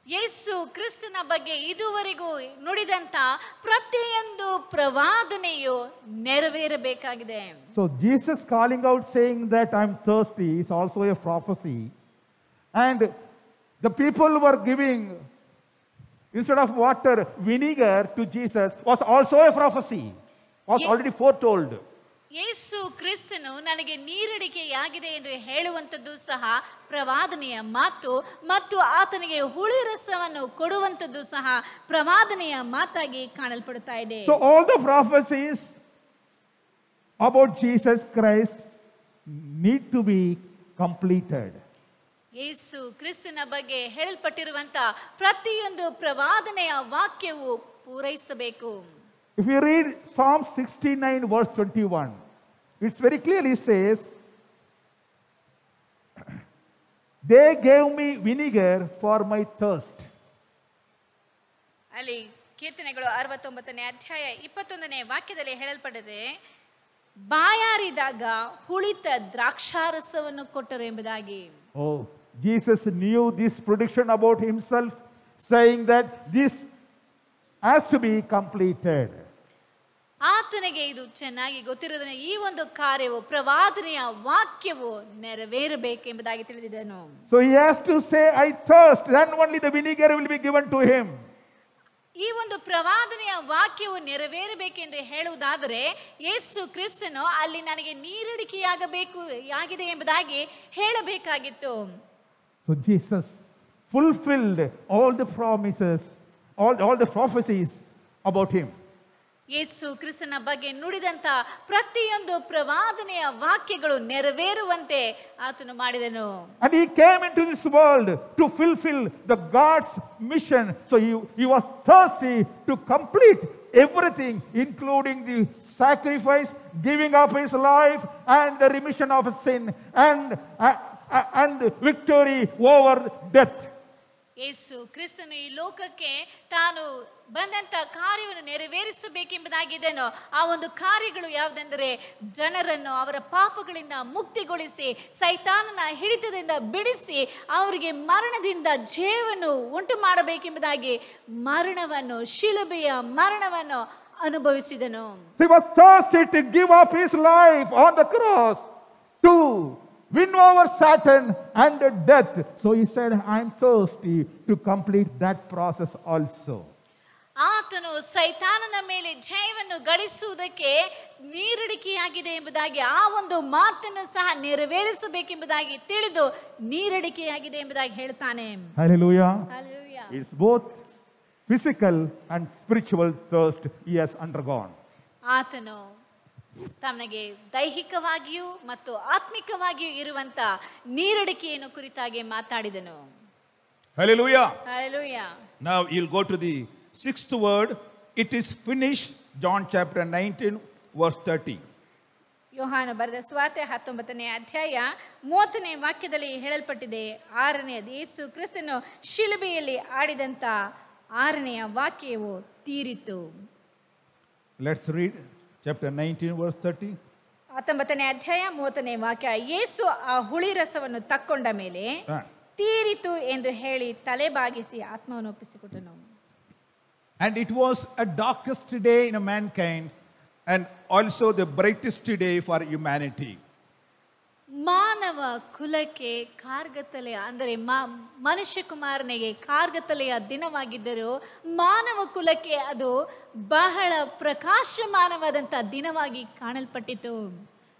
ಯೇಸು ಕ್ರಿಸ್ತನ ಬಗ್ಗೆ ಇದುವರೆಗೂ ನುಡಿದಂತ ಪ್ರತಿಯೊಂದು ಪ್ರವಾದನೆಯು ನೆರವೇರಬೇಕಾಗಿದೆ. So Jesus calling out saying that I'm thirsty is also a prophecy. And the people were giving, instead of water, vinegar to Jesus was also a prophecy, was already foretold. ಯೇಸು ಕ್ರಿಸ್ತನು ನನಗೆ ನೀರಡಿಕೆಯಾಗಿದೆ ಎಂದು ಹೇಳುವಂಥದ್ದು ಸಹ ಪ್ರವಾದನೆಯ ಮಾತು, ಮತ್ತು ಆತನಿಗೆ ಹುಳಿ ರಸವನ್ನು ಕೊಡುವಂಥದ್ದು ಸಹ ಪ್ರವಾದನೆಯ ಮಾತಾಗಿ ಕಾಣಲ್ಪಡುತ್ತಾ ಇದೆ. So all the prophecies about Jesus Christ need to be completed. ಯೇಸು ಕ್ರಿಸ್ತನ ಬಗ್ಗೆ ಹೇಳಲ್ಪಟ್ಟಿರುವಂತ ಪ್ರತಿಯೊಂದು ಪ್ರವಾದನೆಯ ವಾಕ್ಯವು ಪೂರೈಸಬೇಕು. If you read Psalm 69 verse 21, it very clearly says, they gave me vinegar for my thirst. ಅಲ್ಲಿ ಕೀರ್ತನೆಗಳು 69ನೇ ಅಧ್ಯಾಯ 21ನೇ ವಾಕ್ಯದಲ್ಲಿ ಹೇಳಲ್ಪಟ್ಟಿದೆ, ಬಾಯಾರಿದಾಗ ಹುಳಿತ ದ್ರಾಕ್ಷಾರಸವನ್ನು ಕೊಟ್ಟರು ಎಂಬುದಾಗಿ. Oh, Jesus knew this prediction about himself, saying that this has to be completed. ಆತನಿಗೆ ಇದು ಚೆನ್ನಾಗಿ ಗೊತ್ತಿರೋದನ್ನ ಈ ಒಂದು ಕಾರ್ಯವು, ಪ್ರವಾದನೆಯ ವಾಕ್ಯವು ನೆರವೇರಬೇಕೆಂಬುದಾಗಿ ತಿಳಿದಿದ್ದನು. So he has to say, I thirst, then only the vinegar will be given to him. ಈ ಒಂದು ಪ್ರವಾದನೆಯ ವಾಕ್ಯವು ನೆರವೇರಬೇಕೆಂದು ಹೇಳುವುದಾದರೆ ಯೇಸು ಕ್ರಿಸ್ತನು ಅಲ್ಲಿ ನನಗೆ ನೀರಡಿಕೆಯಾಗಬೇಕು ಆಗಿದೆ ಎಂಬುದಾಗಿ ಹೇಳಬೇಕಾಗಿತ್ತು. So Jesus fulfilled all the promises, all the prophecies about him. ಯೇಸು ಕ್ರಿಸ್ತನ ಬಗ್ಗೆ ನುಡಿದಂತ ಪ್ರತಿಯೊಂದು ಪ್ರವಾದನೆಯ ವಾಕ್ಯಗಳು ನೆರವೇರುವಂತೆ ಆತನು ಮಾಡಿದನು. And he came into this world to fulfill the God's mission. So he was thirsty to complete everything, including the sacrifice, giving up his life, and the remission of sin, and victory over death. ಯೇಸು ಕ್ರಿಸ್ತನು ಈ ಲೋಕಕ್ಕೆ ತಾನು ಬಂದಂತ ಕಾರ್ಯವನ್ನು ನೆರವೇರಿಸಬೇಕೆಂಬುದಾಗಿದ್ದನು. ಆ ಒಂದು ಕಾರ್ಯಗಳು ಯಾವುದೆಂದರೆ, ಜನರನ್ನು ಅವರ ಪಾಪಗಳಿಂದ ಮುಕ್ತಿಗೊಳಿಸಿ, ಸೈತಾನನ ಹಿಡಿತದಿಂದ ಬಿಡಿಸಿ, ಅವರಿಗೆ ಮರಣದಿಂದ ಜೀವವನ್ನು ಉಂಟು ಮಾಡಬೇಕೆಂಬುದಾಗಿ ಮರಣವನ್ನು, ಶಿಲುಬೆಯ ಮರಣವನ್ನು ಅನುಭವಿಸಿದನು. He was thirsty to give up his life on the cross to win over Satan and death. So he said, I am thirsty to complete that process also. ಆತನು ಸೈತಾನನ ಮೇಲೆ ಜಯವನ್ನು ಗಳಿಸುವುದಕ್ಕೆ ನೀರಡಿಕೆಯಾಗಿದೆ ಎಂಬುದಾಗಿ, ಆ ಒಂದು ಮಾತನ್ನು ಸಹ ನೆರವೇರಿಸಬೇಕೆಂಬುದಾಗಿ ತಿಳಿದು ನೀರಡಿಕೆಯಾಗಿದೆ ಎಂಬುದಾಗಿ ಹೇಳ್ತಾನೆ. Hallelujah. Hallelujah. It's both physical and spiritual thirst he has undergone. ಆತನು ತನಗೆ ದೈಹಿಕವಾಗಿಯೂ ಮತ್ತು ಆತ್ಮಿಕವಾಗಿಯೂ ಇರುವಂತ ನೀರಡಿಕೆಯನ್ನು ಕುರಿತಾಗಿ ಮಾತಾಡಿದನು. Hallelujah. Hallelujah. Now you'll go to the sixth word. It is finished. John chapter 19, verse 30. ಯೋಹಾನ ಬರೆದ ಸುವಾರ್ತೆ 19ನೇ ಅಧ್ಯಾಯ 30ನೇ ವಾಕ್ಯದಲ್ಲಿ ಹೇಳಲ್ಪಟ್ಟಿದೆ. ಆರನೆಯದು ಯೇಸು ಕ್ರಿಸ್ತನು ಶಿಲುಬೆಯಲ್ಲಿ ಆಡಿದಂತ ಆರನೆಯ ವಾಕ್ಯವು ತೀರಿತು. Let's read chapter 19, verse 30. 19ನೇ ಅಧ್ಯಾಯ 30ನೇ ವಾಕ್ಯ. ಯೇಸು ಆ ಹುಳಿ ರಸವನ್ನು ತಕ್ಕೊಂಡ ಮೇಲೆ ತೀರಿತು ಎಂದು ಹೇಳಿ ತಲೆ ಬಾಗಿಸಿ ಆತ್ಮವನ್ನು ಒಪ್ಪಿಸಿಕೊಟ್ಟನು. And it was a darkest day in mankind and also the brightest day for humanity. ಮಾನವ ಕುಲಕ್ಕೆ ಕಾರ್ಗತ್ತಲೆಯ ಅಂದರೆ ಮನುಷ್ಯ ಕುಮಾರನಿಗೆ ಕಾರ್ಗತ್ತಲೆಯ ದಿನವಾಗಿದ್ದರೂ ಮಾನವ ಕುಲಕ್ಕೆ ಅದು ಬಹಳ ಪ್ರಕಾಶಮಾನವಾದಂತಹ ದಿನವಾಗಿ ಕಾಣಲ್ಪಟ್ಟಿತು.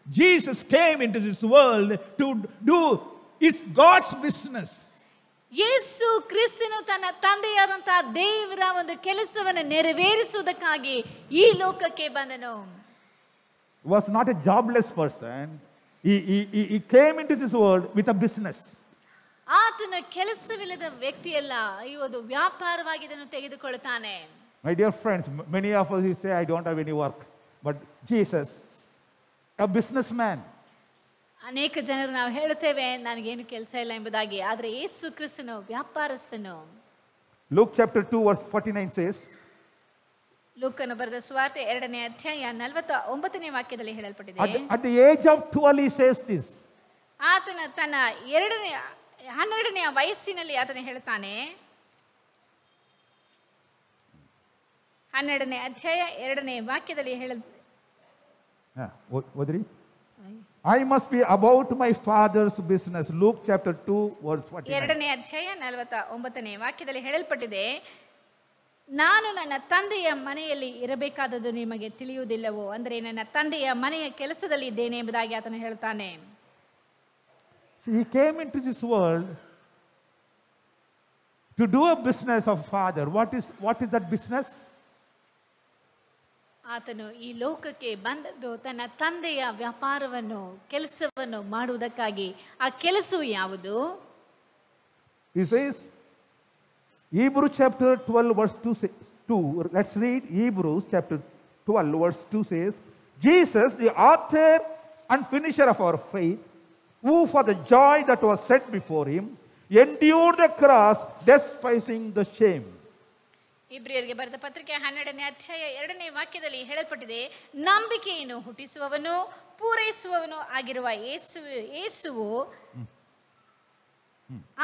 Jesus came into this world to do his God's business. ಯೇಸು ಕ್ರಿಸ್ತನು ತನ್ನ ತಂದೆಯಾದಂತಹ ದೇವರ ಒಂದು ಕೆಲಸವನ್ನು ನೆರವೇರಿಸುವುದಕ್ಕಾಗಿ ಈ ಲೋಕಕ್ಕೆ ಬಂದನು. He was not a jobless person. He came into this world with a business. ಆತನು ಕೆಲಸವಿಲ್ಲದ ವ್ಯಕ್ತಿಯಲ್ಲ, ಈ ಒಂದು ವ್ಯಾಪಾರವಾಗಿ ಇದನ್ನು ತೆಗೆದುಕೊಳ್ಳುತ್ತಾನೆ. My dear friends, many of us you say, I don't have any work. But Jesus, a businessman. ಅನೇಕ ಜನರು ನಾವು ಹೇಳುತ್ತೇವೆ ನನಗೇನು ಕೆಲಸ ಇಲ್ಲ ಎಂಬುದಾಗಿ, ಆದರೆ ಯೇಸು ಕ್ರಿಸ್ತನು ವ್ಯಾಪಾರಸ್ಥನು. Luke chapter 2 verse 49 says, ಲೂಕನು ಬರೆದ ಸುವಾರ್ತೆ 2ನೇ ಅಧ್ಯಾಯ 49ನೇ ವಾಕ್ಯದಲ್ಲಿ ಹೇಳಲ್ಪಟ್ಟಿದೆ. at the age of 12 he says this. ಆತನ ತನ್ನ 12ನೇ ವಯಸ್ಸಿನಲ್ಲಿ ಆತನು ಹೇಳ್ತಾನೆ. 12ನೇ ಅಧ್ಯಾಯ 2ನೇ ವಾಕ್ಯದಲ್ಲಿ ಓದ್ರಿ. I must be about my father's business. Luke chapter 2 verse 49. 2ನೇ ಅಧ್ಯಾಯ 49ನೇ ವಾಕ್ಯದಲ್ಲಿ ಹೇಳಲ್ಪಟ್ಟಿದೆ, ನಾನು ನನ್ನ ತಂದೆಯ ಮನೆಯಲ್ಲಿ ಇರಬೇಕಾದದ್ದು ನಿಮಗೆ ತಿಳಿಯುವುದಿಲ್ಲವೋ, ಅಂದರೆ ನನ್ನ ತಂದೆಯ ಮನೆಯ ಕೆಲಸದಲ್ಲಿ ಇದ್ದೇನೆ ಎಂಬುದಾಗಿ ಆತನು ಹೇಳ್ತಾನೆ. So he came into this world to do a business of father. What is that business? ಆತನು ಈ ಲೋಕಕ್ಕೆ ಬಂದದ್ದು ತನ್ನ ತಂದೆಯ ವ್ಯಾಪಾರವನ್ನು ಕೆಲಸವನ್ನು ಮಾಡುವುದಕ್ಕಾಗಿ. ಆ ಕೆಲಸವು ಯಾವುದು? He says, Hebrews chapter 12 verse 2. Let's read Hebrews chapter 12 verse 2 says, Jesus, the author and finisher of our faith, who for the joy that was set before him endured the cross, despising the shame. ಇಬ್ರಿಯರಿಗೆ ಬರೆದ ಪತ್ರಿಕೆ 12ನೇ ಅಧ್ಯಾಯ 2ನೇ ವಾಕ್ಯದಲ್ಲಿ ಹೇಳಲ್ಪಟ್ಟಿದೆ, ನಂಬಿಕೆಯನ್ನು ಹುಟ್ಟಿಸುವವನು ಪೂರೈಸುವವನು ಆಗಿರುವ ಯೇಸುವು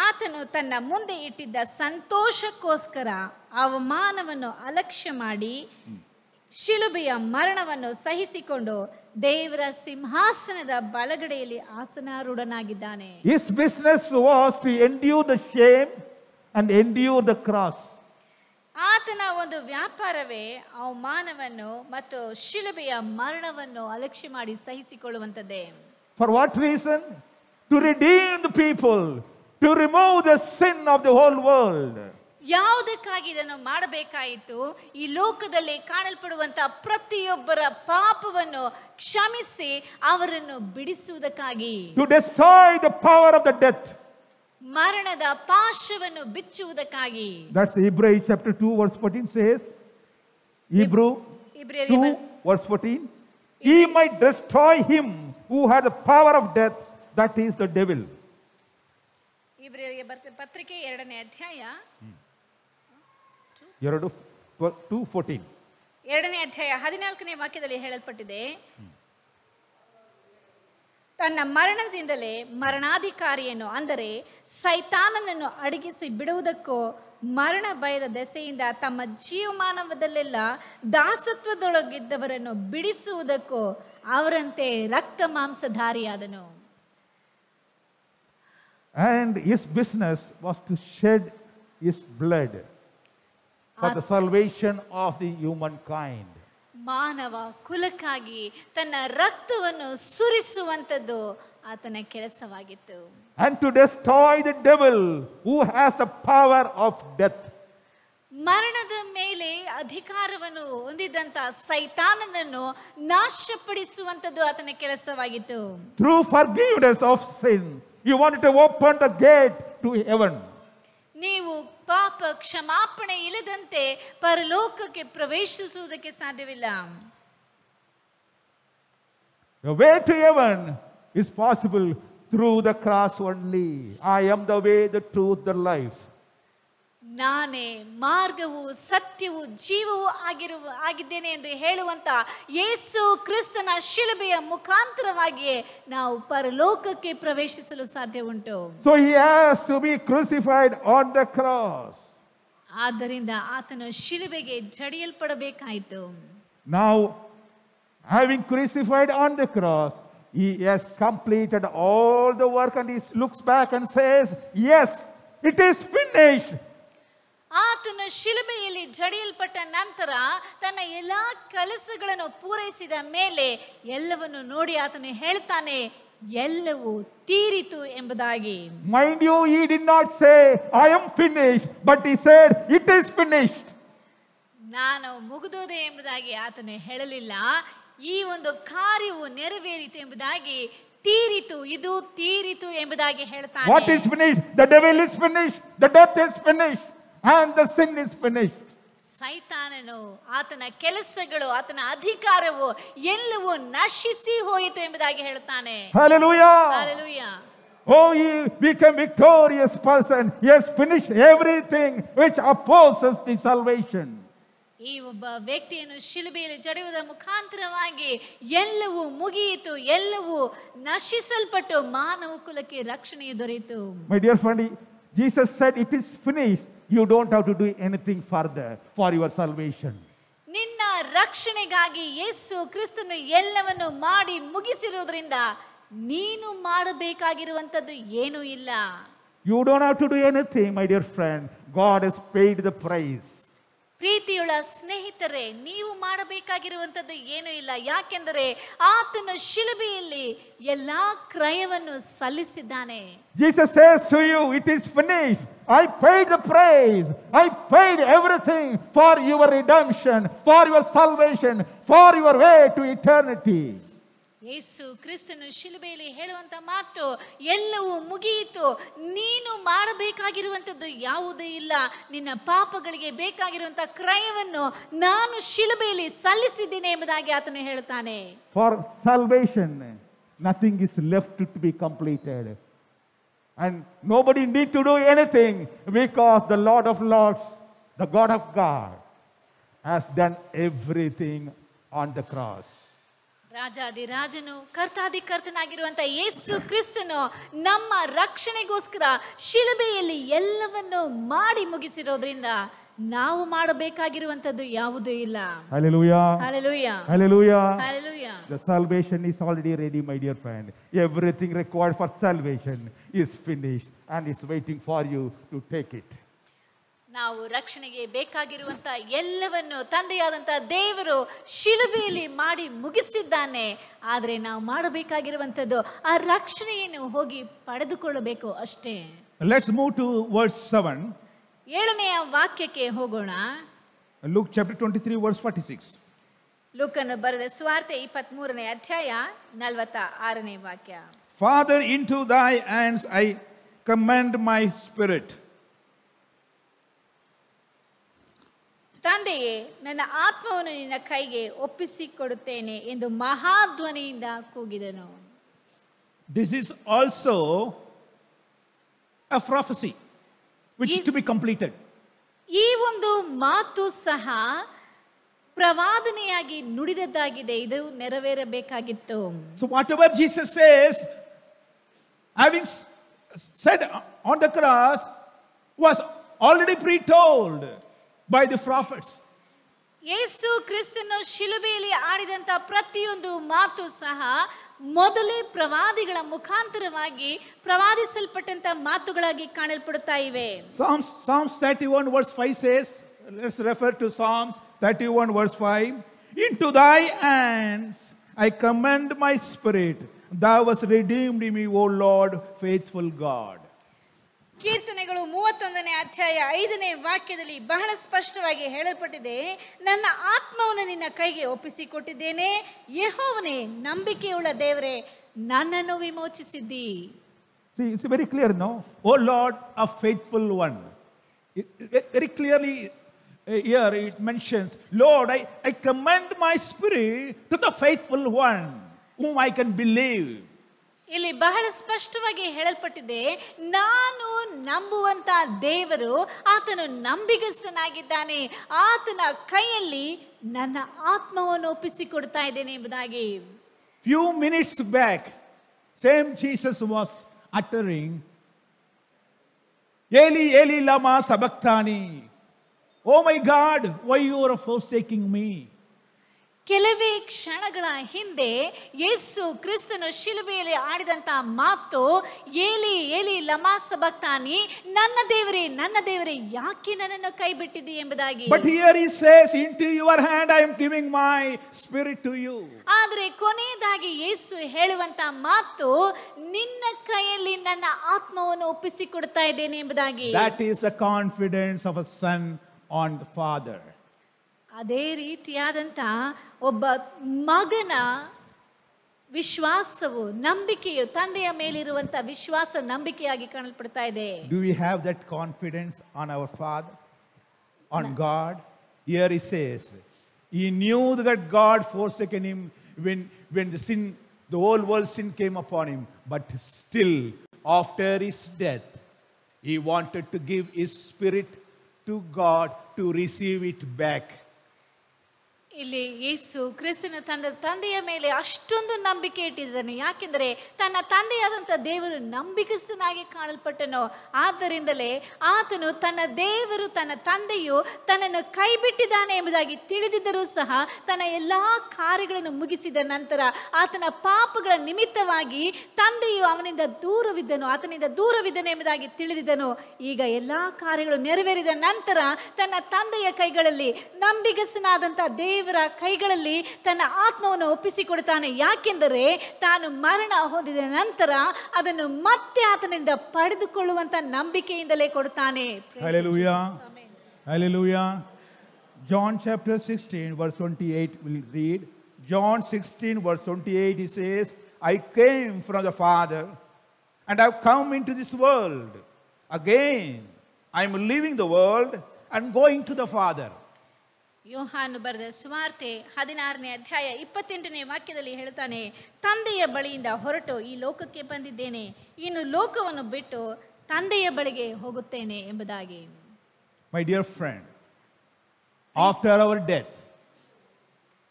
ಆತನು ತನ್ನ ಮುಂದೆ ಇಟ್ಟಿದ್ದ ಸಂತೋಷಕ್ಕೋಸ್ಕರ ಅವಮಾನವನ್ನು ಅಲಕ್ಷ್ಯ ಮಾಡಿ ಶಿಲುಬೆಯ ಮರಣವನ್ನು ಸಹಿಸಿಕೊಂಡು ದೇವರ ಸಿಂಹಾಸನದ ಬಲಗಡೆಯಲ್ಲಿ ಆಸನಾರೂಢನಾಗಿದ್ದಾನೆ. His business was to endure the shame and endure the cross. ಆತನ ಒಂದು ವ್ಯಾಪಾರವೇ ಅವಮಾನವನ್ನು ಮತ್ತು ಶಿಲುಬೆಯ ಮರಣವನ್ನು ಅಲಕ್ಷ್ಯ ಮಾಡಿ ಸಹಿಸಿಕೊಳ್ಳುವಂಥದ್ದೇ. For what reason? To redeem the people, to remove the sin of the whole world. ಯಾವುದಕ್ಕಾಗಿ ಇದನ್ನು ಮಾಡಬೇಕಾಯಿತು? ಈ ಲೋಕದಲ್ಲಿ ಕಾಣಲ್ಪಡುವಂತಹ ಪ್ರತಿಯೊಬ್ಬರ ಪಾಪವನ್ನು ಕ್ಷಮಿಸಿ ಅವರನ್ನು ಬಿಡಿಸುವುದಕ್ಕಾಗಿ. To destroy the power of the death. ಮರಣದ ಪಾಶವನ್ನು ಬಿಚ್ಚುವುದಕ್ಕಾಗಿ. That's Hebrews chapter 2 verse 14 says. Hebrews 2 verse 14. He might destroy him who had the power of death, that is the devil. ಇಬ್ರಿಯರಿಗೆ ಬರೆದ ಪತ್ರಿಕೆ 2ನೇ ಅಧ್ಯಾಯ 2:14. 2ನೇ ಅಧ್ಯಾಯ 14ನೇ ವಾಕ್ಯದಲ್ಲಿ ಹೇಳಲ್ಪಟ್ಟಿದೆ, ತನ್ನ ಮರಣದಿಂದಲೇ ಮರಣಾಧಿಕಾರಿಯನ್ನು ಅಂದರೆ ಸೈತಾನನನ್ನು ಅಡಗಿಸಿ ಬಿಡುವುದಕ್ಕೂ ಮರಣ ಭಯದ ದೆಸೆಯಿಂದ ತಮ್ಮ ಜೀವಮಾನವದಲ್ಲೆಲ್ಲ ದಾಸತ್ವದೊಳಗಿದ್ದವರನ್ನು ಬಿಡಿಸುವುದಕ್ಕೂ ಅವರಂತೆ ರಕ್ತ ಮಾಂಸಧಾರಿಯಾದನು. And his business was to shed his blood for the salvation of the humankind. ಮಾನವ ಕುಲಕ್ಕಾಗಿ ತನ್ನ ರಕ್ತವನ್ನು ಸುರಿಸುವಂಥದ್ದು ಆತನ ಕೆಲಸವಾಗಿತ್ತು. And to destroy the devil who has the power of death. ಮರಣದ ಮೇಲೆ ಅಧಿಕಾರವನ್ನು ಹೊಂದಿದ್ದಂತ ಸೈತಾನನನ್ನು ನಾಶಪಡಿಸುವಂತದ್ದು ಆತನ ಕೆಲಸವಾಗಿತ್ತು. Through forgiveness of sin, you wanted to open the gate to heaven. ನೀವು ಪಾಪ ಕ್ಷಮಾಪಣೆ ಇಲ್ಲದಂತೆ ಪರಲೋಕಕ್ಕೆ ಪ್ರವೇಶಿಸುವುದಕ್ಕೆ ಸಾಧ್ಯವಿಲ್ಲ. The way to heaven is possible through the cross only. I am the way, the truth, the life. ನಾನೇ ಮಾರ್ಗವು ಸತ್ಯವು ಜೀವವು ಆಗಿದ್ದೇನೆ ಎಂದು ಹೇಳುವಂತ ಯೇಸು ಕ್ರಿಸ್ತನ ಶಿಲುಬೆಯ ಮುಖಾಂತರವಾಗಿಯೇ ನಾವು ಪರಲೋಕಕ್ಕೆ ಪ್ರವೇಶಿಸಲು ಸಾಧ್ಯ ಉಂಟು. So he has to be crucified on the cross. ಆದ್ದರಿಂದ ಆತನು ಶಿಲುಬೆಗೆ ಜಡಿಯಲ್ಪಡಬೇಕಾಯಿತು. Now, having crucified on the cross, he has completed all the work and he looks back and says, yes, it is finished. ಆತನು ಶಿಲುಬೆಯಲ್ಲಿ ಜಡಿಯಲ್ಪಟ್ಟ ನಂತರ ತನ್ನ ಎಲ್ಲಾ ಕೆಲಸಗಳನ್ನು ಪೂರೈಸಿದ ಮೇಲೆ ಎಲ್ಲವನ್ನು ನೋಡಿ ಆತನು ಹೇಳ್ತಾನೆ, ಎಲ್ಲವೂ ತೀರಿತು ಎಂಬುದಾಗಿ. Mind you, he did not say, I am finished, but he said, it is finished. ನಾನು ಮುಗಿದೋದೆ ಎಂಬುದಾಗಿ ಆತನು ಹೇಳಲಿಲ್ಲ. ಈ ಒಂದು ಕಾರ್ಯವು ನೆರವೇರಿತು ಎಂಬುದಾಗಿ, ತೀರಿತು, ಇದು ತೀರಿತು ಎಂಬುದಾಗಿ ಹೇಳ್ತಾನೆ. What is finished? The devil is finished, the death is finished, and the sin is finished. ಸೈತಾನನು, ಆತನ ಕೆಲಸಗಳು, ಆತನ ಅಧಿಕಾರವು ಎಲ್ಲವೂ ನಶಿಸಿ ಹೋಯಿತು ಎಂಬುದಾಗಿ ಹೇಳ್ತಾನೆ. Hallelujah. Hallelujah. Oh, he became victorious person. He has finished everything which opposes the salvation. ಈ ಒಬ್ಬ ವ್ಯಕ್ತಿಯನ್ನು ಶಿಲುಬೆಯಲ್ಲಿ ಜಡಿಯುವುದರ ಮುಖಾಂತರವಾಗಿ ಎಲ್ಲವೂ ಮುಗಿಯಿತು, ಎಲ್ಲವೂ ನಶಿಸಲ್ಪಟ್ಟು ಮಾನವ ಕುಲಕ್ಕೆ ರಕ್ಷಣೆಯು ದೊರೆಯಿತು. My dear friend, Jesus said it is finished. You don't have to do anything further for your salvation. ನಿನ್ನ ರಕ್ಷಣೆಗಾಗಿ ಯೇಸು ಕ್ರಿಸ್ತನು ಎಲ್ಲವನ್ನು ಮಾಡಿ ಮುಗಿಸಿರುವುದರಿಂದ ನೀನು ಮಾಡಬೇಕಾಗಿರುವಂತದ್ದು ಏನೂ ಇಲ್ಲ. You don't have to do anything, my dear friend. God has paid the price. ಪ್ರೀತಿಯುಳ್ಳ ಸ್ನೇಹಿತರೆ, ನೀವು ಮಾಡಬೇಕಾಗಿರುವಂತದ್ದು ಏನೂ ಇಲ್ಲ. ಯಾಕೆಂದರೆ ಆತನು ಶಿಲುಬೆಯಲ್ಲಿ ಎಲ್ಲಾ ಕ್ರಯವನ್ನು ಸಲ್ಲಿಸಿದ್ದಾನೆ. Jesus says to you, it is finished. I paid the price. I paid everything for your redemption, for your salvation, for your way to eternity. ಯೇಸು ಕ್ರಿಸ್ತನು ಶಿಲುಬೆಯಲ್ಲಿ ಹೇಳುವಂತ ಮಾತು, ಎಲ್ಲವೂ ಮುಗಿಯಿತು, ನೀನು ಮಾಡಬೇಕಾಗಿರುವಂತದ್ದು ಯಾವುದೂ ಇಲ್ಲ, ನಿನ್ನ ಪಾಪಗಳಿಗೆ ಬೇಕಾಗಿರುವಂತ ಕ್ರಯವನ್ನು ನಾನು ಶಿಲುಬೆಯಲ್ಲಿ ಸಲ್ಲಿಸಿದ್ದೇನೆ ಎಂಬುದಾಗಿ ಆತನು ಹೇಳ್ತಾನೆ. For salvation, nothing is left to be completed. And nobody need to do anything because the Lord of Lords, the God of God, has done everything on the cross. ರಾಜಾದಿರಾಜನು ಕರ್ತಾದಿಕರ್ತನಾಗಿರುವಂತ ಯೇಸು ಕ್ರಿಸ್ತನು ನಮ್ಮ ರಕ್ಷಣೆಗೋಸ್ಕರ ಶಿಲುಬೆಯಲ್ಲಿ ಎಲ್ಲವನ್ನು ಮಾಡಿ ಮುಗಿಸಿರೋದ್ರಿಂದ ನಾವು ಮಾಡಬೇಕಾಗಿರುವಂತದ್ದು ಯಾವುದೂ ಇಲ್ಲ. Hallelujah. Hallelujah. Hallelujah. Hallelujah. The salvation is already ready, my dear friend. Everything required for salvation is finished and is waiting for you to take it. ನಾವು ರಕ್ಷಣೆಗೆ ಬೇಕಾಗಿರುವಂತ ಎಲ್ಲವನ್ನು ತಂದೆಯಾದಂತ ದೇವರು ಶಿಲುಬೆಯಲ್ಲಿ ಮಾಡಿ ಮುಗಿಸಿದ್ದಾನೆ. ಆದರೆ ನಾವು ಮಾಡಬೇಕಾಗಿರುವಂತದ್ದು ಆ ರಕ್ಷಣೆಯನ್ನು ಹೋಗಿ ಪಡೆದುಕೊಳ್ಳಬೇಕು ಅಷ್ಟೇ. Let's move to verse 7. 7ನೆಯ ವಾಕ್ಯಕ್ಕೆ ಹೋಗೋಣ. Luke chapter 23, verse 46. ಲೂಕನು ಬರೆದ ಸುವಾರ್ತೆ 23ನೇ ಅಧ್ಯಾಯ 46ನೇ ವಾಕ್ಯ. Father, into thy hands I commend my spirit. ತಂದೆಯೇ, ನನ್ನ ಆತ್ಮವನ್ನು ನಿನ್ನ ಕೈಗೆ ಒಪ್ಪಿಸಿಕೊಡುತ್ತೇನೆ ಎಂದು ಮಹಾಧ್ವನಿಯಿಂದ ಕೂಗಿದನು. This is also a prophecy which is to be completed. ಈ ಒಂದು ಮಾತು ಸಹ ಪ್ರವಾದನೆಯಾಗಿ ನುಡಿದದ್ದಾಗಿದೆ, ಇದು ನೆರವೇರಬೇಕಾಗಿತ್ತು. So whatever Jesus says, having said on the cross, was already pre-told by the prophets. ಯೇಸು ಕ್ರಿಸ್ತನು ಶಿಲುಬೆಯಲ್ಲಿ ಆಡಿದಂತ ಪ್ರತಿಯೊಂದು ಮಾತು ಸಹ ಮೊದಲೇ ಪ್ರವಾದಿಗಳ ಮುಖಾಂತರವಾಗಿ ಪ್ರವಾದಿಸಲ್ಪಟ್ಟಂತ ಮಾತುಗಳಾಗಿ ಕಾಣಲ್ಪಡುತ್ತಾ ಇವೆ. Psalms 31 verse 5 says, let's refer to Psalms 31 verse 5. Into thy hands I commend my spirit. Thou hast redeemed me, O Lord, faithful God. ಕೀರ್ತನೆಗಳು 31ನೇ ಅಧ್ಯಾಯ 5ನೇ ವಾಕ್ಯದಲ್ಲಿ ಬಹಳ ಸ್ಪಷ್ಟವಾಗಿ ಹೇಳಲ್ಪಟ್ಟಿದೆ, ನನ್ನ ಆತ್ಮವನ್ನು ನಿನ್ನ ಕೈಗೆ ಒಪ್ಪಿಸಿಕೊಟ್ಟಿದ್ದೇನೆ, ಯೆಹೋವನೇ ನಂಬಿಕೆಯುಳ್ಳ ದೇವರೇ ನನ್ನನ್ನು ವಿಮೋಚಿಸಿದ್ದಿ. See, it's very clear, no? Oh Lord, a faithful one. Very clearly here it mentions, Lord, I commend my spirit to the faithful one whom I can believe. ಇಲ್ಲಿ ಬಹಳ ಸ್ಪಷ್ಟವಾಗಿ ಹೇಳಲ್ಪಟ್ಟಿದೆ, ನಾನು ನಂಬುವಂತ ದೇವರು ಆತನು ನಂಬಿಗಸ್ತನಾಗಿದ್ದಾನೆ, ಆತನ ಕೈಯಲ್ಲಿ ನನ್ನ ಆತ್ಮವನ್ನು ಒಪ್ಪಿಸಿಕೊಡ್ತಾ ಇದ್ದೇನೆ ಎಂಬುದಾಗಿ. Few minutes back, same Jesus was uttering, Eli, Eli, lama sabachthani. Oh my God, why you are forsaking me? ಕೆಲವೇ ಕ್ಷಣಗಳ ಹಿಂದೆ ಯೇಸು ಕ್ರಿಸ್ತನು ಶಿಲುಬೆಯಲ್ಲಿ ಆಡಿದಂತ ಮಾತು, ಏಲಿ ಏಲಿ ಲಮಾ ಸಬಕ್ತಾನಿ, ನನ್ನ ದೇವರೇ ಯಾಕೆ ನನ್ನನ್ನು ಕೈ ಬಿಟ್ಟಿದ್ದಿ ಎಂಬುದಾಗಿ. But here he says, into your hand I am giving my spirit to you. ಆದರೆ ಕೊನೆಯದಾಗಿ ಯೇಸು ಹೇಳುವಂತ ಮಾತು, ನಿನ್ನ ಕೈಯಲ್ಲಿ ನನ್ನ ಆತ್ಮವನ್ನು ಒಪ್ಪಿಸಿಕೊಡ್ತಾ ಇದ್ದೇನೆ ಎಂಬುದಾಗಿ. That is the confidence of a son on the father. ಅದೇ ರೀತಿಯಾದಂತ ಒಬ್ಬ ಮಗನ ವಿಶ್ವಾಸವು, ನಂಬಿಕೆಯು ತಂದೆಯ ಮೇಲಿರುವಂತ ವಿಶ್ವಾಸ ನಂಬಿಕೆಯಾಗಿ ಕಾಣಲ್ಪಡ್ತಾ ಇದೆ. Do we have that confidence on our Father, on God? Here he says, he knew that God forsaken him when the whole world sin came upon him, but still after his death he wanted to give his spirit to God to receive it back. ಇಲ್ಲಿ ಯೇಸು ಕ್ರಿಸ್ತನು ತನ್ನ ತಂದೆಯ ಮೇಲೆ ಅಷ್ಟೊಂದು ನಂಬಿಕೆ ಇಟ್ಟಿದ್ದನು. ಯಾಕೆಂದರೆ ತನ್ನ ತಂದೆಯಾದಂಥ ದೇವರು ನಂಬಿಕಸ್ಥನಾಗಿ ಕಾಣಲ್ಪಟ್ಟನು. ಆದ್ದರಿಂದಲೇ ಆತನು ತನ್ನ ದೇವರು, ತನ್ನ ತಂದೆಯು ತನ್ನನ್ನು ಕೈ ಬಿಟ್ಟಿದ್ದಾನೆ ಎಂಬುದಾಗಿ ತಿಳಿದಿದ್ದರೂ ಸಹ ತನ್ನ ಎಲ್ಲ ಕಾರ್ಯಗಳನ್ನು ಮುಗಿಸಿದ ನಂತರ ಆತನ ಪಾಪಗಳ ನಿಮಿತ್ತವಾಗಿ ತಂದೆಯು ಆತನಿಂದ ದೂರವಿದ್ದನು ಎಂಬುದಾಗಿ ತಿಳಿದಿದ್ದನು. ಈಗ ಎಲ್ಲ ಕಾರ್ಯಗಳು ನೆರವೇರಿದ ನಂತರ ತನ್ನ ತಂದೆಯ ಕೈಗಳಲ್ಲಿ, ನಂಬಿಗಸ್ತನಾದಂಥ ದೇವರ ಕೈಗಳಲ್ಲಿ ತನ್ನ ಆತ್ಮವನ್ನು ಒಪ್ಪಿಸಿಕೊಡ್ತಾನೆ. ಯಾಕೆಂದರೆ ತಾನು ಮರಣ ಹೊಂದಿದ ನಂತರ ಅದನ್ನು ಮತ್ತೆ ಆತನಿಂದ ಪಡೆದುಕೊಳ್ಳುವಂತ ನಂಬಿಕೆಯಿಂದಲೇ ಕೊಡ್ತಾನೆ. Hallelujah. Hallelujah. John chapter 16 verse 28 will read. John 16 verse 28, he says, I came from the Father and I have come into this world. Again, I am leaving the world and going to the Father. ಯೋಹಾನು ಬರೆದ ಸುವಾರ್ತೆ 16ನೇ ಅಧ್ಯಾಯ 28ನೇ ವಾಕ್ಯದಲ್ಲಿ ಹೇಳ್ತಾನೆ, ತಂದೆಯ ಬಳಿಯಿಂದ ಹೊರಟು ಈ ಲೋಕಕ್ಕೆ ಬಂದಿದ್ದೇನೆ, ಇನ್ನು ಲೋಕವನ್ನು ಬಿಟ್ಟು ತಂದೆಯ ಬಳಿಗೆ ಹೋಗುತ್ತೇನೆ ಎಂಬುದಾಗಿ. My dear friend, after our death,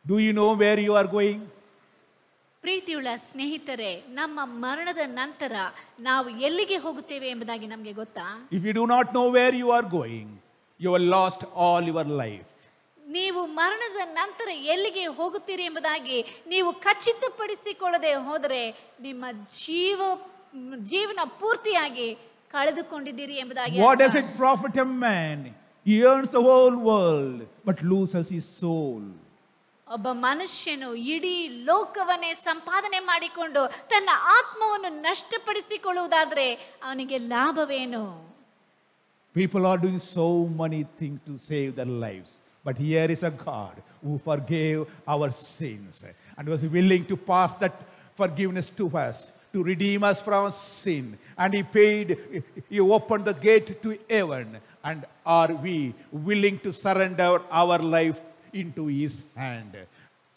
do you know where you are going? ಪ್ರೀತಿಯುಳ್ಳ ಸ್ನೇಹಿತರೆ, ನಮ್ಮ ಮರಣದ ನಂತರ ನಾವು ಎಲ್ಲಿಗೆ ಹೋಗುತ್ತೇವೆ ಎಂಬುದಾಗಿ ನಮಗೆ ಗೊತ್ತಾ? If you do not know where you are going, you have lost all your life. ನೀವು ಮರಣದ ನಂತರ ಎಲ್ಲಿಗೆ ಹೋಗುತ್ತೀರಿ ಎಂಬುದಾಗಿ ನೀವು ಖಚಿತಪಡಿಸಿಕೊಳ್ಳದೆ ಹೋದರೆ ನಿಮ್ಮ ಜೀವನ ಪೂರ್ತಿಯಾಗಿ ಕಳೆದುಕೊಂಡಿದ್ದೀರಿ ಎಂಬುದಾಗಿ. What does it profit a man? He earns the whole world but loses his soul. ಒಬ್ಬ ಮನುಷ್ಯನು ಇಡೀ ಲೋಕವನ್ನೇ ಸಂಪಾದನೆ ಮಾಡಿಕೊಂಡು ತನ್ನ ಆತ್ಮವನ್ನು ನಷ್ಟಪಡಿಸಿಕೊಳ್ಳುವುದಾದ್ರೆ ಅವನಿಗೆ ಲಾಭವೇನು? People are doing so many things to save their lives. But here is a God who forgave our sins and was willing to pass that forgiveness to us, to redeem us from sin. And he opened the gate to heaven. And are we willing to surrender our life into his hand?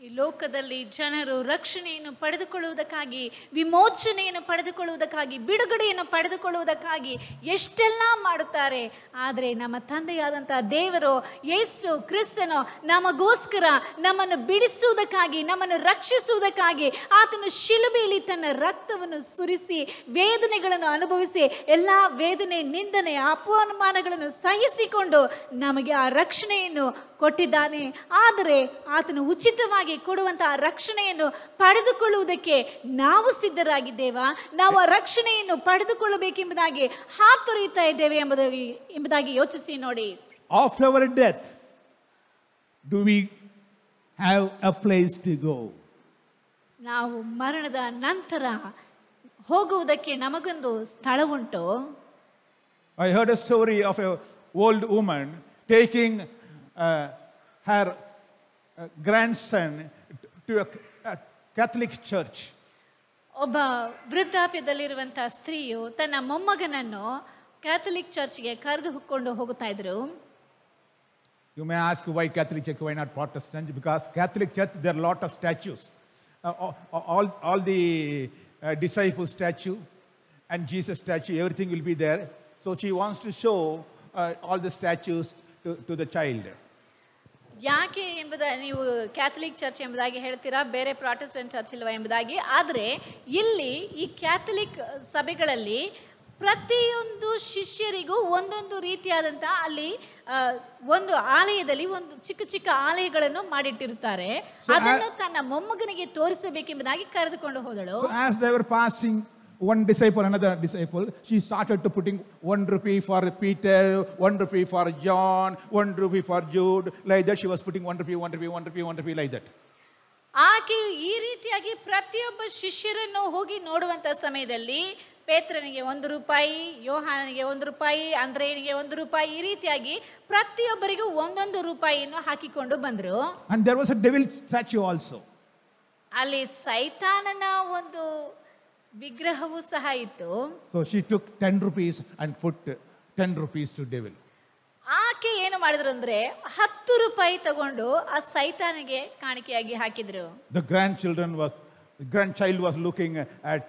ಈ ಲೋಕದಲ್ಲಿ ಜನರು ರಕ್ಷಣೆಯನ್ನು ಪಡೆದುಕೊಳ್ಳುವುದಕ್ಕಾಗಿ, ವಿಮೋಚನೆಯನ್ನು ಪಡೆದುಕೊಳ್ಳುವುದಕ್ಕಾಗಿ, ಬಿಡುಗಡೆಯನ್ನು ಪಡೆದುಕೊಳ್ಳುವುದಕ್ಕಾಗಿ ಎಷ್ಟೆಲ್ಲ ಮಾಡುತ್ತಾರೆ. ಆದರೆ ನಮ್ಮ ತಂದೆಯಾದಂತಹ ದೇವರು ಯೇಸು ಕ್ರಿಸ್ತನು ನಮಗೋಸ್ಕರ ನಮ್ಮನ್ನು ಬಿಡಿಸುವುದಕ್ಕಾಗಿ, ನಮ್ಮನ್ನು ರಕ್ಷಿಸುವುದಕ್ಕಾಗಿ ಆತನು ಶಿಲುಬೆಯಲ್ಲಿ ತನ್ನ ರಕ್ತವನ್ನು ಸುರಿಸಿ ವೇದನೆಗಳನ್ನು ಅನುಭವಿಸಿ ಎಲ್ಲ ವೇದನೆ, ನಿಂದನೆ, ಅಪಮಾನಗಳನ್ನು ಸಹಿಸಿಕೊಂಡು ನಮಗೆ ಆ ರಕ್ಷಣೆಯನ್ನು ಕೊಟ್ಟಿದ್ದಾನೆ. ಆದರೆ ಆತನು ಉಚಿತವಾಗಿ ಕೊಡುವಂತಹ ರಕ್ಷಣೆಯನ್ನು ಪಡೆದುಕೊಳ್ಳುವುದಕ್ಕೆ ನಾವು ಸಿದ್ಧರಾಗಿದ್ದೇವಾ? ನಾವು ಆ ರಕ್ಷಣೆಯನ್ನು ಪಡೆದುಕೊಳ್ಳಬೇಕೆಂಬುದಾಗಿ ಹಾತೊರೆಯುತ್ತಾ ಇದ್ದೇವೆ ಎಂಬುದಾಗಿ ಯೋಚಿಸಿ ನೋಡಿ. After our death, do we have a place to go? ನಾವು ಮರಣದ ನಂತರ ಹೋಗುವುದಕ್ಕೆ ನಮಗೊಂದು ಸ್ಥಳ ಉಂಟು. I heard a story of an old woman taking her grandson to a Catholic church. ಒಬ್ಬ ವೃದ್ಧಾಪ್ಯದಲ್ಲಿರುವಂತಹ ಸ್ತ್ರೀಯು ತನ್ನ ಮೊಮ್ಮಗನನ್ನು ಕ್ಯಾಥಲಿಕ್ ಚರ್ಚ್ಗೆ ಕರೆದುಕೊಂಡು ಹೋಗುತ್ತಾ ಇದ್ರು. You may ask why Catholic Church, why not Protestant? Because Catholic Church, there are a lot of statues. All the disciple statue and Jesus statue, everything will be there. So she wants to show all the statues to the child. ಯಾಕೆ ನೀವು Catholic church ಎಂಬುದಾಗಿ ಹೇಳ್ತೀರಾ, ಬೇರೆ Protestant church ಇಲ್ವಾ ಎಂಬುದಾಗಿ. ಆದರೆ ಇಲ್ಲಿ ಈ ಕ್ಯಾಥಲಿಕ್ ಸಭೆಗಳಲ್ಲಿ ಪ್ರತಿಯೊಂದು ಶಿಷ್ಯರಿಗೂ ಒಂದೊಂದು ರೀತಿಯಾದಂಥ ಅಲ್ಲಿ ಒಂದು ಆಲಯದಲ್ಲಿ ಒಂದು ಚಿಕ್ಕ ಚಿಕ್ಕ ಆಲಯಗಳನ್ನು ಮಾಡಿಟ್ಟಿರುತ್ತಾರೆ. ಅದನ್ನು ತನ್ನ ಮೊಮ್ಮಗನಿಗೆ ತೋರಿಸಬೇಕೆಂಬುದಾಗಿ ಕರೆದುಕೊಂಡು ಹೋದಳು. So as they were passing one disciple, another disciple, she started to putting 1 rupee for Peter, 1 rupee for John, 1 rupee for Jude. Like that she was putting 1 rupee, 1 rupee, 1 rupee, 1 rupee, like that. ಆಕೆ ಈ ರೀತಿಯಾಗಿ ಪ್ರತಿಯೊಬ್ಬ ಶಿಷ್ಯರನ್ನು ಹೋಗಿ ನೋಡುವಂತ ಸಮಯದಲ್ಲಿ ಪೇತ್ರನಿಗೆ 1 ರೂಪಾಯಿ, ಯೋಹಾನನಿಗೆ 1 ರೂಪಾಯಿ, ಅಂದ್ರೇಯನಿಗೆ 1 ರೂಪಾಯಿ, ಈ ರೀತಿಯಾಗಿ ಪ್ರತಿಯೊಬ್ಬರಿಗೂ 1 ರೂಪಾಯಿಯನ್ನು ಹಾಕಿಕೊಂಡು ಬಂದ್ರು. And there was a devil statue also. ಅಲ್ಲಿ ಸೈತಾನನ ಒಂದು ವಿಗ್ರಹವೂ ಸಹ ಇತ್ತು. So she took 10 rupees and put 10 rupees to devil. ಆಕೆ ಏನು ಮಾಡಿದ್ರು ಅಂದ್ರೆ 10 ರೂಪಾಯಿ ತಗೊಂಡು ಆ ಸೈತಾನಿಗೆ ಕಾಣಿಕೆಯಾಗಿ ಹಾಕಿದ್ರು. The grandchild was looking at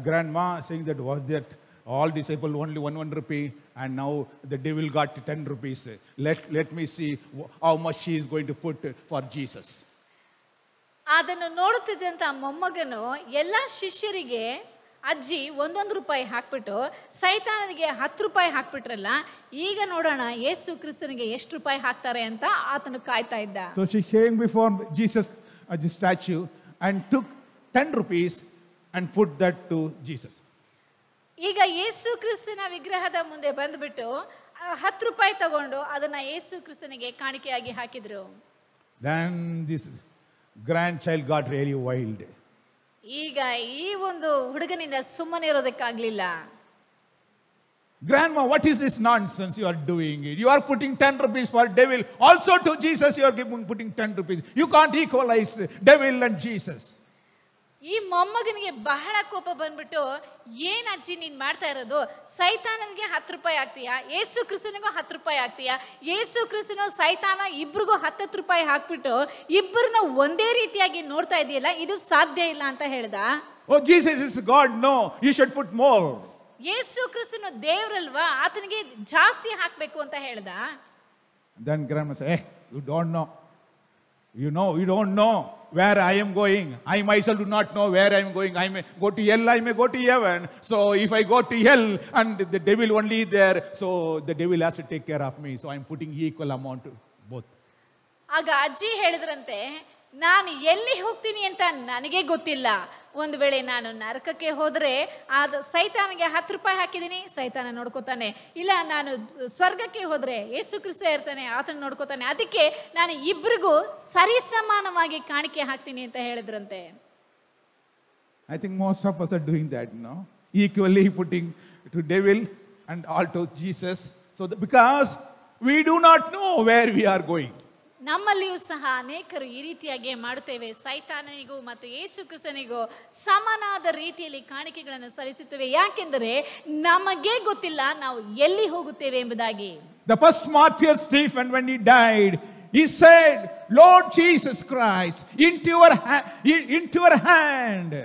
grandma, saying that was that all disciple only 1 rupee, and now the devil got 10 rupees. Let me see how much she is going to put for Jesus. ಅದನ್ನು ನೋಡುತ್ತಿದ್ದಂತ ಮೊಮ್ಮಗನು ಎಲ್ಲ ಶಿಷ್ಯರಿಗೆ ಅಜ್ಜಿ 1 ರೂಪಾಯಿ ಹಾಕ್ಬಿಟ್ಟು ಸೈತಾನನಿಗೆ 10 ರೂಪಾಯಿ ಹಾಕ್ಬಿಟ್ರಲ್ಲ, ಈಗ ನೋಡೋಣ ಯೇಸು ಕ್ರಿಸ್ತನಿಗೆ ಎಷ್ಟು ರೂಪಾಯಿ ಹಾಕ್ತಾರೆ ಅಂತ ಆತನು ಕಾಯ್ತಾ ಇದ್ದ. So she came before Jesus, the statue, and took 10 rupees and put that to Jesus. ಈಗ ಯೇಸು ಕ್ರಿಸ್ತನ ವಿಗ್ರಹದ ಮುಂದೆ ಬಂದ್ಬಿಟ್ಟು 10 ರೂಪಾಯಿ ತಗೊಂಡು ಅದನ್ನ ಯೇಸು ಕ್ರಿಸ್ತನಿಗೆ ಕಾಣಿಕೆಯಾಗಿ ಹಾಕಿದ್ರು. Then this grandchild got really wild. ಈಗ ಈ ಒಂದು ಹುಡುಗನಿಂದ ಸುಮ್ಮನೆ ಇರೋದಕ್ಕಾಗ್ಲಿಲ್ಲ. Grandma, what is this nonsense you are doing? You are putting 10 rupees for devil. Also to Jesus you are putting 10 rupees. You can't equalize devil and Jesus. ಈ ಮೊಮ್ಮಗನಿಗೆ ಬಹಳ ಕೋಪ ಬಂದ್ಬಿಟ್ಟು, ಏನ್ ಅಜ್ಜಿ ನೀನ್ ಮಾಡ್ತಾ ಇರೋದು? ಸೈತಾನನಿಗೆ 10 ರೂಪಾಯಿ ಹಾಕ್ತೀಯಾ, ಯೇಸು ಕ್ರಿಸ್ತನಿಗೂ 10 ರೂಪಾಯಿ ಹಾಕ್ತೀಯಾ? ಯೇಸು ಕ್ರಿಸ್ತನು ಸೈತಾನ ಇಬ್ರಿಗೂ 10 ರೂಪಾಯಿ ಹಾಕ್ಬಿಟ್ಟು ಇಬ್ಬರನ್ನ ಒಂದೇ ರೀತಿಯಾಗಿ ನೋಡ್ತಾ ಇದೆಯಲ್ಲ, ಇದು ಸಾಧ್ಯ ಇಲ್ಲ ಅಂತ ಹೇಳ್ದ. Oh, Jesus is God. No, you should put more. ಯೇಸು ಕ್ರಿಸ್ತನು ದೇವ್ರಲ್ವಾ, ಆತನಿಗೆ ಜಾಸ್ತಿ ಹಾಕ್ಬೇಕು ಅಂತ ಹೇಳ್ದ. Then grandma said, you don't know. You don't know where I am going. I myself do not know where I am going. I may go to hell, I may go to heaven. So if I go to hell and the devil only there, so the devil has to take care of me. So I am putting equal amount to both. ಆಗ ಅಜ್ಜಿ ಹೇಳಿದ್ರಂತೆ, ನಾನು ಎಲ್ಲಿ ಹೋಗ್ತೀನಿ ಅಂತ ನನಗೆ ಗೊತ್ತಿಲ್ಲ. ಒಂದು ವೇಳೆ ನಾನು ನರಕಕ್ಕೆ ಹೋದರೆ ಅದು ಸೈತಾನಿಗೆ 10 ರೂಪಾಯಿ ಹಾಕಿದ್ದೀನಿ, ಸೈತಾನ ನೋಡ್ಕೋತಾನೆ. ಇಲ್ಲ ನಾನು ಸ್ವರ್ಗಕ್ಕೆ ಹೋದರೆ ಯೇಸು ಕ್ರಿಸ್ತ ಇರ್ತಾನೆ, ಆತನ ನೋಡ್ಕೋತಾನೆ. ಅದಕ್ಕೆ ನಾನು ಇಬ್ಬರಿಗೂ ಸರಿಸಮಾನವಾಗಿ ಕಾಣಿಕೆ ಹಾಕ್ತೀನಿ ಅಂತ ಹೇಳಿದ್ರಂತೆ. I think most of us are doing that, no? Equally putting to devil and all to Jesus. So because we do not know where we are going. ನಮ್ಮಲ್ಲಿಯೂ ಸಹ ಅನೇಕರು ಈ ರೀತಿಯಾಗಿ ಮಾಡುತ್ತೇವೆ. ಸೈತಾನನಿಗೂ ಮತ್ತು ಯೇಸು ಕ್ರಿಸ್ತನಿಗೂ ಸಮನಾದ ರೀತಿಯಲ್ಲಿ ಕಾಣಿಕೆಗಳನ್ನು ಸಲ್ಲಿಸುತ್ತೇವೆ. ಯಾಕೆಂದರೆ ನಮಗೆ ಗೊತ್ತಿಲ್ಲ ನಾವು ಎಲ್ಲಿ ಹೋಗುತ್ತೇವೆ ಎಂಬುದಾಗಿ. The first martyr Stephen, when he died, he said, Lord Jesus Christ, into your hand,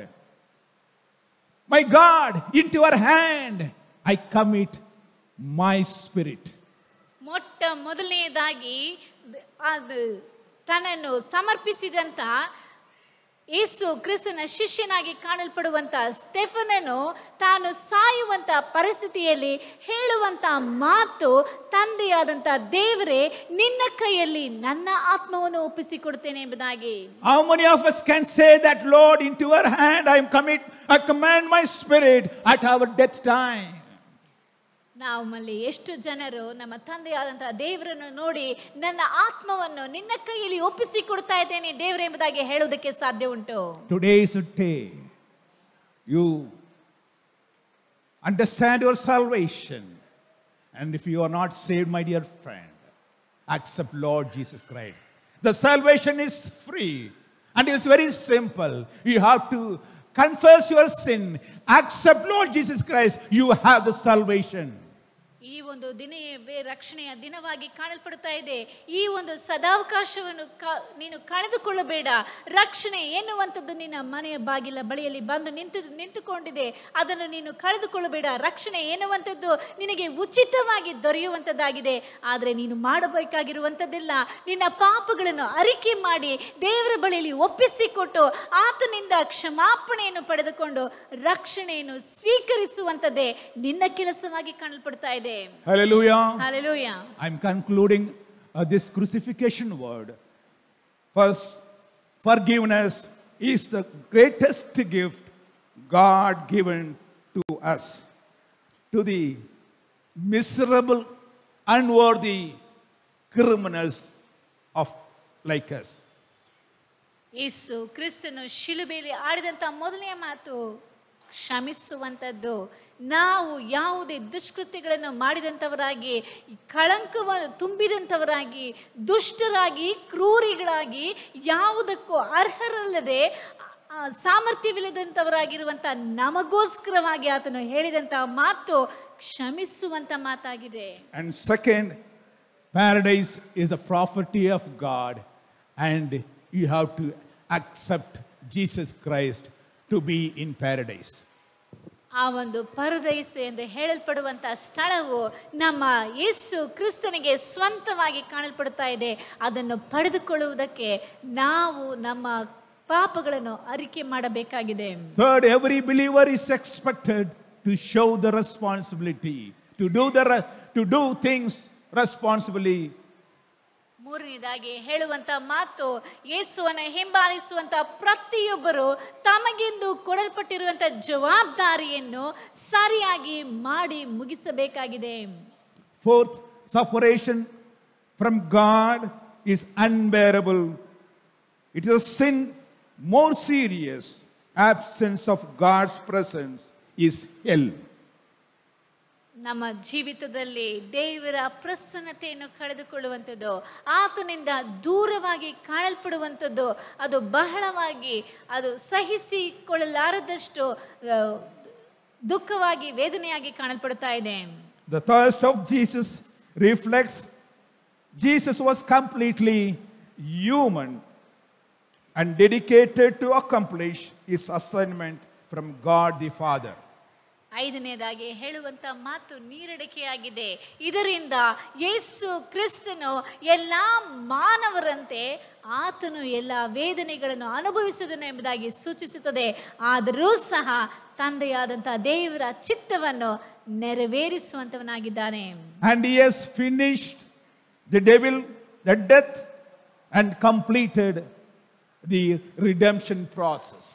my God, into your hand I commit my spirit. ಮೊಟ್ಟ ಮೊದಲನೆಯದಾಗಿ ಅದು ತನ್ನನ್ನು ಸಮರ್ಪಿಸಿದಂತ ಯೇಸು ಕ್ರಿಸ್ತನ ಶಿಷ್ಯನಾಗಿ ಕಾಣಲ್ಪಡುವಂತ ಸ್ಟೆಫನನು ತಾನು ಸಾಯುವಂತ ಪರಿಸ್ಥಿತಿಯಲ್ಲಿ ಹೇಳುವಂತ ಮಾತು, ತಂದೆಯಾದಂತ ದೇವರೇ, ನಿನ್ನ ಕೈಯಲ್ಲಿ ನನ್ನ ಆತ್ಮವನ್ನು ಒಪ್ಪಿಸಿಕೊಡುತ್ತೇನೆ ಎಂಬುದಾಗಿ. How many of us can say that, Lord, into your hand I command my spirit at our death time? ನಮ್ಮಲ್ಲಿ ಎಷ್ಟು ಜನರು ನಮ್ಮ ತಂದೆಯಾದಂತಹ ದೇವರನ್ನು ನೋಡಿ ನನ್ನ ಆತ್ಮವನ್ನು ನಿನ್ನ ಕೈಯಲ್ಲಿ ಒಪ್ಪಿಸಿಕೊಡ್ತಾ ಇದ್ದೇನೆ ದೇವರೇ ಎಂಬುದಾಗಿ ಹೇಳುವುದಕ್ಕೆ ಸಾಧ್ಯ ಉಂಟು. Today is a day you understand your salvation. And if you are not saved, my dear friend, accept Lord Jesus Christ. The salvation is free and it's very simple. You have to confess your sin, accept Lord Jesus Christ, you have the salvation. ಈ ಒಂದು ರಕ್ಷಣೆಯ ದಿನವಾಗಿ ಕಾಣಲ್ಪಡ್ತಾ ಇದೆ. ಈ ಒಂದು ಸದಾವಕಾಶವನ್ನು ನೀನು ಕಳೆದುಕೊಳ್ಳಬೇಡ. ರಕ್ಷಣೆ ಎನ್ನುವಂಥದ್ದು ನಿನ್ನ ಮನೆಯ ಬಾಗಿಲ ಬಳಿಯಲ್ಲಿ ಬಂದು ನಿಂತುಕೊಂಡಿದೆ. ಅದನ್ನು ನೀನು ಕಳೆದುಕೊಳ್ಳಬೇಡ. ರಕ್ಷಣೆ ಎನ್ನುವಂಥದ್ದು ನಿನಗೆ ಉಚಿತವಾಗಿ ದೊರೆಯುವಂಥದ್ದಾಗಿದೆ. ಆದರೆ ನೀನು ಮಾಡಬೇಕಾಗಿರುವಂಥದ್ದೆಲ್ಲ ನಿನ್ನ ಪಾಪಗಳನ್ನು ಅರಿಕೆ ಮಾಡಿ ದೇವರ ಬಳಿಯಲ್ಲಿ ಒಪ್ಪಿಸಿಕೊಟ್ಟು ಆತನಿಂದ ಕ್ಷಮಾಪಣೆಯನ್ನು ಪಡೆದುಕೊಂಡು ರಕ್ಷಣೆಯನ್ನು ಸ್ವೀಕರಿಸುವಂಥದ್ದೇ ನಿನ್ನ ಕೆಲಸವಾಗಿ ಕಾಣಲ್ಪಡ್ತಾ ಇದೆ. Hallelujah. Hallelujah. I'm concluding this crucifixion word. First, forgiveness is the greatest gift God given to us, to the miserable, unworthy criminals of like us. ಯೇಸು ಕ್ರಿಸ್ತನು ಶಿಲುಬೆಯಲ್ಲಿ ಆಡಿದಂಥ ಮೊದಲನೆಯ ಮಾತು ಕ್ಷಮಿಸುವಂಥದ್ದು. ನಾವು ಯಾವುದೇ ದುಷ್ಕೃತ್ಯಗಳನ್ನು ಮಾಡಿದಂಥವರಾಗಿ, ಕಳಂಕವನ್ನು ತುಂಬಿದಂಥವರಾಗಿ, ದುಷ್ಟರಾಗಿ, ಕ್ರೂರಿಗಳಾಗಿ, ಯಾವುದಕ್ಕೂ ಅರ್ಹರಲ್ಲದೆ ಸಾಮರ್ಥ್ಯವಿಲ್ಲದಂಥವರಾಗಿರುವಂಥ ನಮಗೋಸ್ಕರವಾಗಿ ಆತನು ಹೇಳಿದಂಥ ಮಾತು ಕ್ಷಮಿಸುವಂಥ ಮಾತಾಗಿದೆ. And second, paradise is a property of God, and you have to accept Jesus Christ to be in paradise. ಆ ಒಂದು ಪರದೈಸ ಎಂದು ಹೇಳಲ್ಪಡುವಂಥ ಸ್ಥಳವು ನಮ್ಮ ಯೇಸು ಕ್ರಿಸ್ತನಿಗೆ ಸ್ವಂತವಾಗಿ ಕಾಣಲ್ಪಡ್ತಾ ಇದೆ. ಅದನ್ನು ಪಡೆದುಕೊಳ್ಳುವುದಕ್ಕೆ ನಾವು ನಮ್ಮ ಪಾಪಗಳನ್ನು ಅರಿಕೆ ಮಾಡಬೇಕಾಗಿದೆ. Third, every believer is expected to show the responsibility, to do things responsibly. ಮೂರನೇದಾಗಿ ಹೇಳುವಂತ ಮಾತು, ಯೇಸುವನ್ನು ಹಿಂಬಾಲಿಸುವಂತ ಪ್ರತಿಯೊಬ್ಬರು ತಮಗೆಂದು ಕೊಡಲ್ಪಟ್ಟಿರುವಂತ ಜವಾಬ್ದಾರಿಯನ್ನು ಸರಿಯಾಗಿ ಮಾಡಿ ಮುಗಿಸಬೇಕಾಗಿದೆ. Fourth, separation from God is unbearable. It is a sin more serious. Absence of God's presence is hell. ನಮ್ಮ ಜೀವಿತದಲ್ಲಿ ದೇವರ ಪ್ರಸನ್ನತೆಯನ್ನು ಕಳೆದುಕೊಳ್ಳುವಂಥದ್ದು, ಆತನಿಂದ ದೂರವಾಗಿ ಕಾಣಲ್ಪಡುವಂಥದ್ದು, ಅದು ಬಹಳವಾಗಿ ಅದು ಸಹಿಸಿಕೊಳ್ಳಲಾರದಷ್ಟು ದುಃಖವಾಗಿ ವೇದನೆಯಾಗಿ ಕಾಣಲ್ಪಡ್ತಾ ಇದೆ. The thirst of Jesus reflects Jesus was completely human and dedicated to accomplish his assignment from God the Father. ಐದನೇದಾಗಿ ಹೇಳುವಂತ ಮಾತು ನೀರಡಿಕೆಯಾಗಿದೆ. ಇದರಿಂದ ಯೇಸು ಕ್ರಿಸ್ತನು ಎಲ್ಲ ಮಾನವರಂತೆ ಆತನು ಎಲ್ಲ ವೇದನೆಗಳನ್ನು ಅನುಭವಿಸುವುದನ್ನು ಎಂಬುದಾಗಿ ಸೂಚಿಸುತ್ತದೆ. ಆದರೂ ಸಹ ತಂದೆಯಾದಂತಹ ದೇವರ ಚಿತ್ತವನ್ನು ನೆರವೇರಿಸುವಂತವನಾಗಿದ್ದಾನೆ. And he has finished the devil, the death, and completed the redemption process.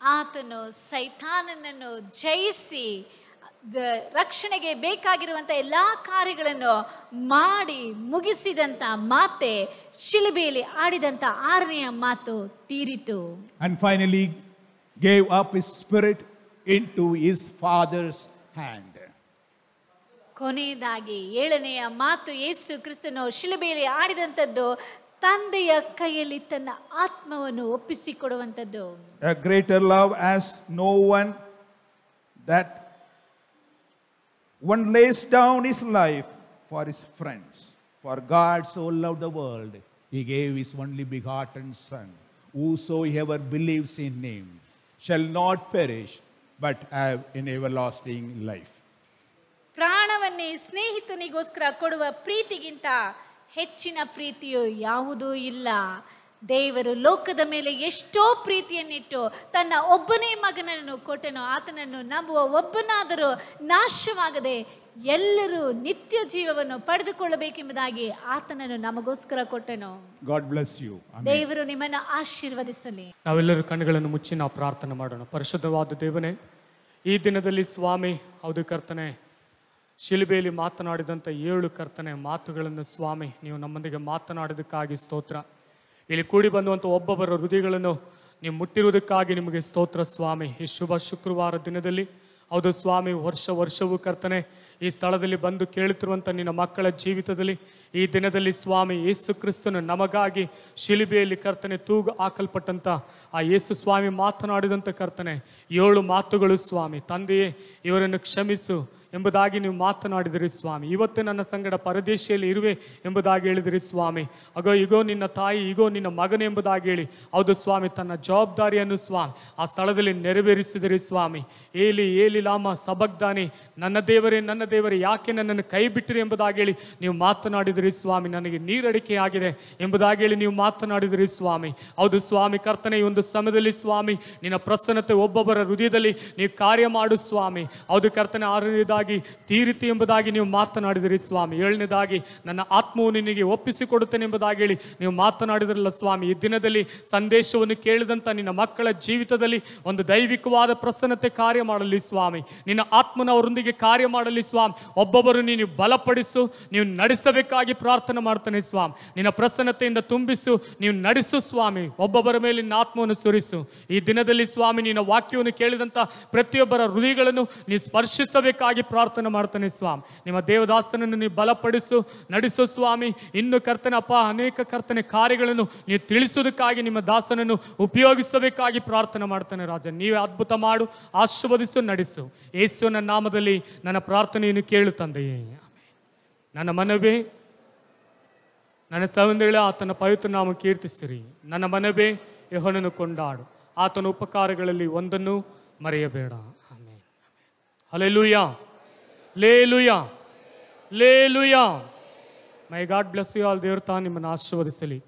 ಆತನು ಸೈತಾನನನ್ನು ಜಯಿಸಿ ರಕ್ಷಣೆಗೆ ಬೇಕಾಗಿರುವಂತ ಎಲ್ಲಾ ಕಾರ್ಯಗಳನ್ನು ಮಾಡಿ ಮುಗಿಸಿದಂತ ಮಾತೆ ಶಿಲುಬೆಯಲ್ಲಿ ಆಡಿದಂತ ಆರನೆಯ ಮಾತು ತೀರಿತು. And finally gave up his spirit into his Father's hand. ಕೊನೆಯದಾಗಿ ಏಳನೆಯ ಮಾತು, ಯೇಸು ಕ್ರಿಸ್ತನು ಶಿಲುಬೆಯಲ್ಲಿ ಆಡಿದಂಥದ್ದು ತಂದೆಯ ಕೈಯಲ್ಲಿ ತನ್ನ ಆತ್ಮವನ್ನು ಒಪ್ಪಿಸಿಕೊಡುವಂಥದ್ದು. A greater love as no one, that one lays down his life for his friends. For God so loved the world, he gave his only begotten Son. Whosoever believes in him shall not perish, but have an everlasting life. ಪ್ರಾಣವನ್ನೇ ಸ್ನೇಹಿತನಿಗೋಸ್ಕರ ಕೊಡುವ ಪ್ರೀತಿಗಿಂತ ಹೆಚ್ಚಿನ ಪ್ರೀತಿಯು ಯಾವುದೂ ಇಲ್ಲ. ದೇವರು ಲೋಕದ ಮೇಲೆ ಎಷ್ಟೋ ಪ್ರೀತಿಯನ್ನಿಟ್ಟು ತನ್ನ ಒಬ್ಬನೇ ಮಗನನ್ನು ಕೊಟ್ಟನು. ಆತನನ್ನು ನಂಬುವ ಒಬ್ಬನಾದರೂ ನಾಶವಾಗದೆ ಎಲ್ಲರೂ ನಿತ್ಯ ಜೀವವನ್ನು ಪಡೆದುಕೊಳ್ಳಬೇಕೆಂಬುದಾಗಿ ಆತನನ್ನು ನಮಗೋಸ್ಕರ ಕೊಟ್ಟನು. God bless you. Amen. ದೇವರು ನಿಮ್ಮನ್ನು ಆಶೀರ್ವದಿಸಲಿ. ನಾವೆಲ್ಲರೂ ಕಣ್ಣುಗಳನ್ನು ಮುಚ್ಚಿ ನಾವು ಪ್ರಾರ್ಥನೆ ಮಾಡೋಣ. ಪರಿಶುದ್ಧವಾದ ದೇವನೇ, ಈ ದಿನದಲ್ಲಿ ಸ್ವಾಮಿ, ಹೌದು ಕರ್ತನೆ, ಶಿಲುಬೆಯಲ್ಲಿ ಮಾತನಾಡಿದಂಥ 7 ಕರ್ತನೆ ಮಾತುಗಳನ್ನು ಸ್ವಾಮಿ ನೀವು ನಮ್ಮೊಂದಿಗೆ ಮಾತನಾಡೋದಕ್ಕಾಗಿ ಸ್ತೋತ್ರ. ಇಲ್ಲಿ ಕೂಡಿ ಬಂದುವಂಥ ಒಬ್ಬೊಬ್ಬರ ಹೃದಯಗಳನ್ನು ನೀವು ಮುಟ್ಟಿರುವುದಕ್ಕಾಗಿ ನಿಮಗೆ ಸ್ತೋತ್ರ ಸ್ವಾಮಿ. ಈ ಶುಭ ಶುಕ್ರವಾರ ದಿನದಲ್ಲಿ ಹೌದು ಸ್ವಾಮಿ, ವರ್ಷವೂ ಕರ್ತನೆ ಈ ಸ್ಥಳದಲ್ಲಿ ಬಂದು ಕೇಳುತ್ತಿರುವಂಥ ನಿನ್ನ ಮಕ್ಕಳ ಜೀವಿತದಲ್ಲಿ ಈ ದಿನದಲ್ಲಿ ಸ್ವಾಮಿ ಯೇಸು ಕ್ರಿಸ್ತನು ನಮಗಾಗಿ ಶಿಲುಬೆಯಲ್ಲಿ ಕರ್ತನೆ ತೂಗು ಹಾಕಲ್ಪಟ್ಟಂಥ ಆ ಯೇಸು ಸ್ವಾಮಿ ಮಾತನಾಡಿದಂಥ ಕರ್ತನೆ 7 ಮಾತುಗಳು ಸ್ವಾಮಿ. ತಂದೆಯೇ, ಇವರನ್ನು ಕ್ಷಮಿಸು ಎಂಬುದಾಗಿ ನೀವು ಮಾತನಾಡಿದಿರಿ ಸ್ವಾಮಿ. ಇವತ್ತೇ ನನ್ನ ಸಂಗಡ ಪರದೇಶಿಯಲ್ಲಿ ಇರುವೆ ಎಂಬುದಾಗಿ ಹೇಳಿದಿರಿ ಸ್ವಾಮಿ. ಇಗೋ ನಿನ್ನ ತಾಯಿ, ಇಗೋ ನಿನ್ನ ಮಗನು ಎಂಬುದಾಗಿ ಹೇಳಿ ಹೌದು ಸ್ವಾಮಿ ತನ್ನ ಜವಾಬ್ದಾರಿಯನ್ನು ಸ್ವಾಮಿ ಆ ಸ್ಥಳದಲ್ಲಿ ನೆರವೇರಿಸಿದಿರಿ ಸ್ವಾಮಿ. ಏಲಿ ಲಾಮ ಸಬಗ್ದಾನಿ, ನನ್ನ ದೇವರೇ ಯಾಕೆ ನನ್ನನ್ನು ಕೈ ಬಿಟ್ಟಿರಿ ಎಂಬುದಾಗಿ ಹೇಳಿ ನೀವು ಮಾತನಾಡಿದಿರಿ ಸ್ವಾಮಿ. ನನಗೆ ನೀರಡಿಕೆ ಆಗಿದೆ ಎಂಬುದಾಗಿ ಹೇಳಿ ನೀವು ಮಾತನಾಡಿದಿರಿ ಸ್ವಾಮಿ. ಹೌದು ಸ್ವಾಮಿ ಕರ್ತನೆ, ಈ ಒಂದು ಸಮಯದಲ್ಲಿ ಸ್ವಾಮಿ ನಿನ್ನ ಪ್ರಸನ್ನತೆ ಒಬ್ಬೊಬ್ಬರ ಹೃದಯದಲ್ಲಿ ನೀವು ಕಾರ್ಯ ಮಾಡು ಸ್ವಾಮಿ. ಹೌದು ಕರ್ತನೆ, 6ನೇದಾಗಿ ತೀರಿತಿ ಎಂಬುದಾಗಿ ನೀವು ಮಾತನಾಡಿದಿರಿ ಸ್ವಾಮಿ. 7ನೇದಾಗಿ ನನ್ನ ಆತ್ಮವು ನಿನಗೆ ಒಪ್ಪಿಸಿಕೊಡುತ್ತೇನೆ ಎಂಬುದಾಗಿ ಹೇಳಿ ನೀವು ಮಾತನಾಡಿದ್ರಲ್ಲ ಸ್ವಾಮಿ. ಈ ದಿನದಲ್ಲಿ ಸಂದೇಶವನ್ನು ಕೇಳಿದಂಥ ನಿನ್ನ ಮಕ್ಕಳ ಜೀವಿತದಲ್ಲಿ ಒಂದು ದೈವಿಕವಾದ ಪ್ರಸನ್ನತೆ ಕಾರ್ಯ ಮಾಡಲಿ ಸ್ವಾಮಿ. ನಿನ್ನ ಆತ್ಮನ ಅವರೊಂದಿಗೆ ಕಾರ್ಯ ಮಾಡಲಿ ಸ್ವಾಮಿ. ಒಬ್ಬೊಬ್ಬರು ನೀನು ಬಲಪಡಿಸು, ನೀವು ನಡೆಸಬೇಕಾಗಿ ಪ್ರಾರ್ಥನೆ ಮಾಡ್ತಾನೆ ಸ್ವಾಮಿ. ನಿನ್ನ ಪ್ರಸನ್ನತೆಯಿಂದ ತುಂಬಿಸು, ನೀವು ನಡೆಸು ಸ್ವಾಮಿ. ಒಬ್ಬೊಬ್ಬರ ಮೇಲೆ ನಿನ್ನ ಆತ್ಮವನ್ನು ಸುರಿಸು. ಈ ದಿನದಲ್ಲಿ ಸ್ವಾಮಿ ನಿನ್ನ ವಾಕ್ಯವನ್ನು ಕೇಳಿದಂಥ ಪ್ರತಿಯೊಬ್ಬರ ಹೃದಯಗಳನ್ನು ನೀವು ಸ್ಪರ್ಶಿಸಬೇಕಾಗಿ ಪ್ರಾರ್ಥನೆ ಮಾಡ್ತಾನೆ ಸ್ವಾಮಿ. ನಿಮ್ಮ ದೇವದಾಸನನ್ನು ನೀವು ಬಲಪಡಿಸು, ನಡೆಸು ಸ್ವಾಮಿ. ಇನ್ನು ಕರ್ತನೆ ಅಪ್ಪ ಅನೇಕ ಕರ್ತನೆ ಕಾರ್ಯಗಳನ್ನು ನೀವು ತಿಳಿಸುವುದಕ್ಕಾಗಿ ನಿಮ್ಮ ದಾಸನನ್ನು ಉಪಯೋಗಿಸಬೇಕಾಗಿ ಪ್ರಾರ್ಥನೆ ಮಾಡ್ತಾನೆ ರಾಜ. ನೀವೇ ಅದ್ಭುತ ಮಾಡು, ಆಶೀರ್ವದಿಸು, ನಡೆಸು. ಯೇಸುವಿನ ನಾಮದಲ್ಲಿ ನನ್ನ ಪ್ರಾರ್ಥನೆಯನ್ನು ಕೇಳು ತಂದೆಯೇ. ನನ್ನ ಮನವೇ, ನನ್ನ ಸಹೋದರಗಳೇ, ಆತನ ಪವಿತ್ರ ನಾಮ ಕೀರ್ತಿಸಿರಿ. ನನ್ನ ಮನವೇ ಯೆಹೋವನನ್ನು ಕೊಂಡಾಡು, ಆತನ ಉಪಕಾರಗಳಲ್ಲಿ ಒಂದನ್ನು ಮರೆಯಬೇಡ. ಆಮೆನ್. ಹಲ್ಲೆಲೂಯಾ, ಲೇಲೂಯಾ, ಲೇಲೂಯಾ. My God bless you all. ದೇವರು ತಾನು ನಿಮ್ಮನ್ನು ಆಶೀರ್ವದಿಸಲಿ.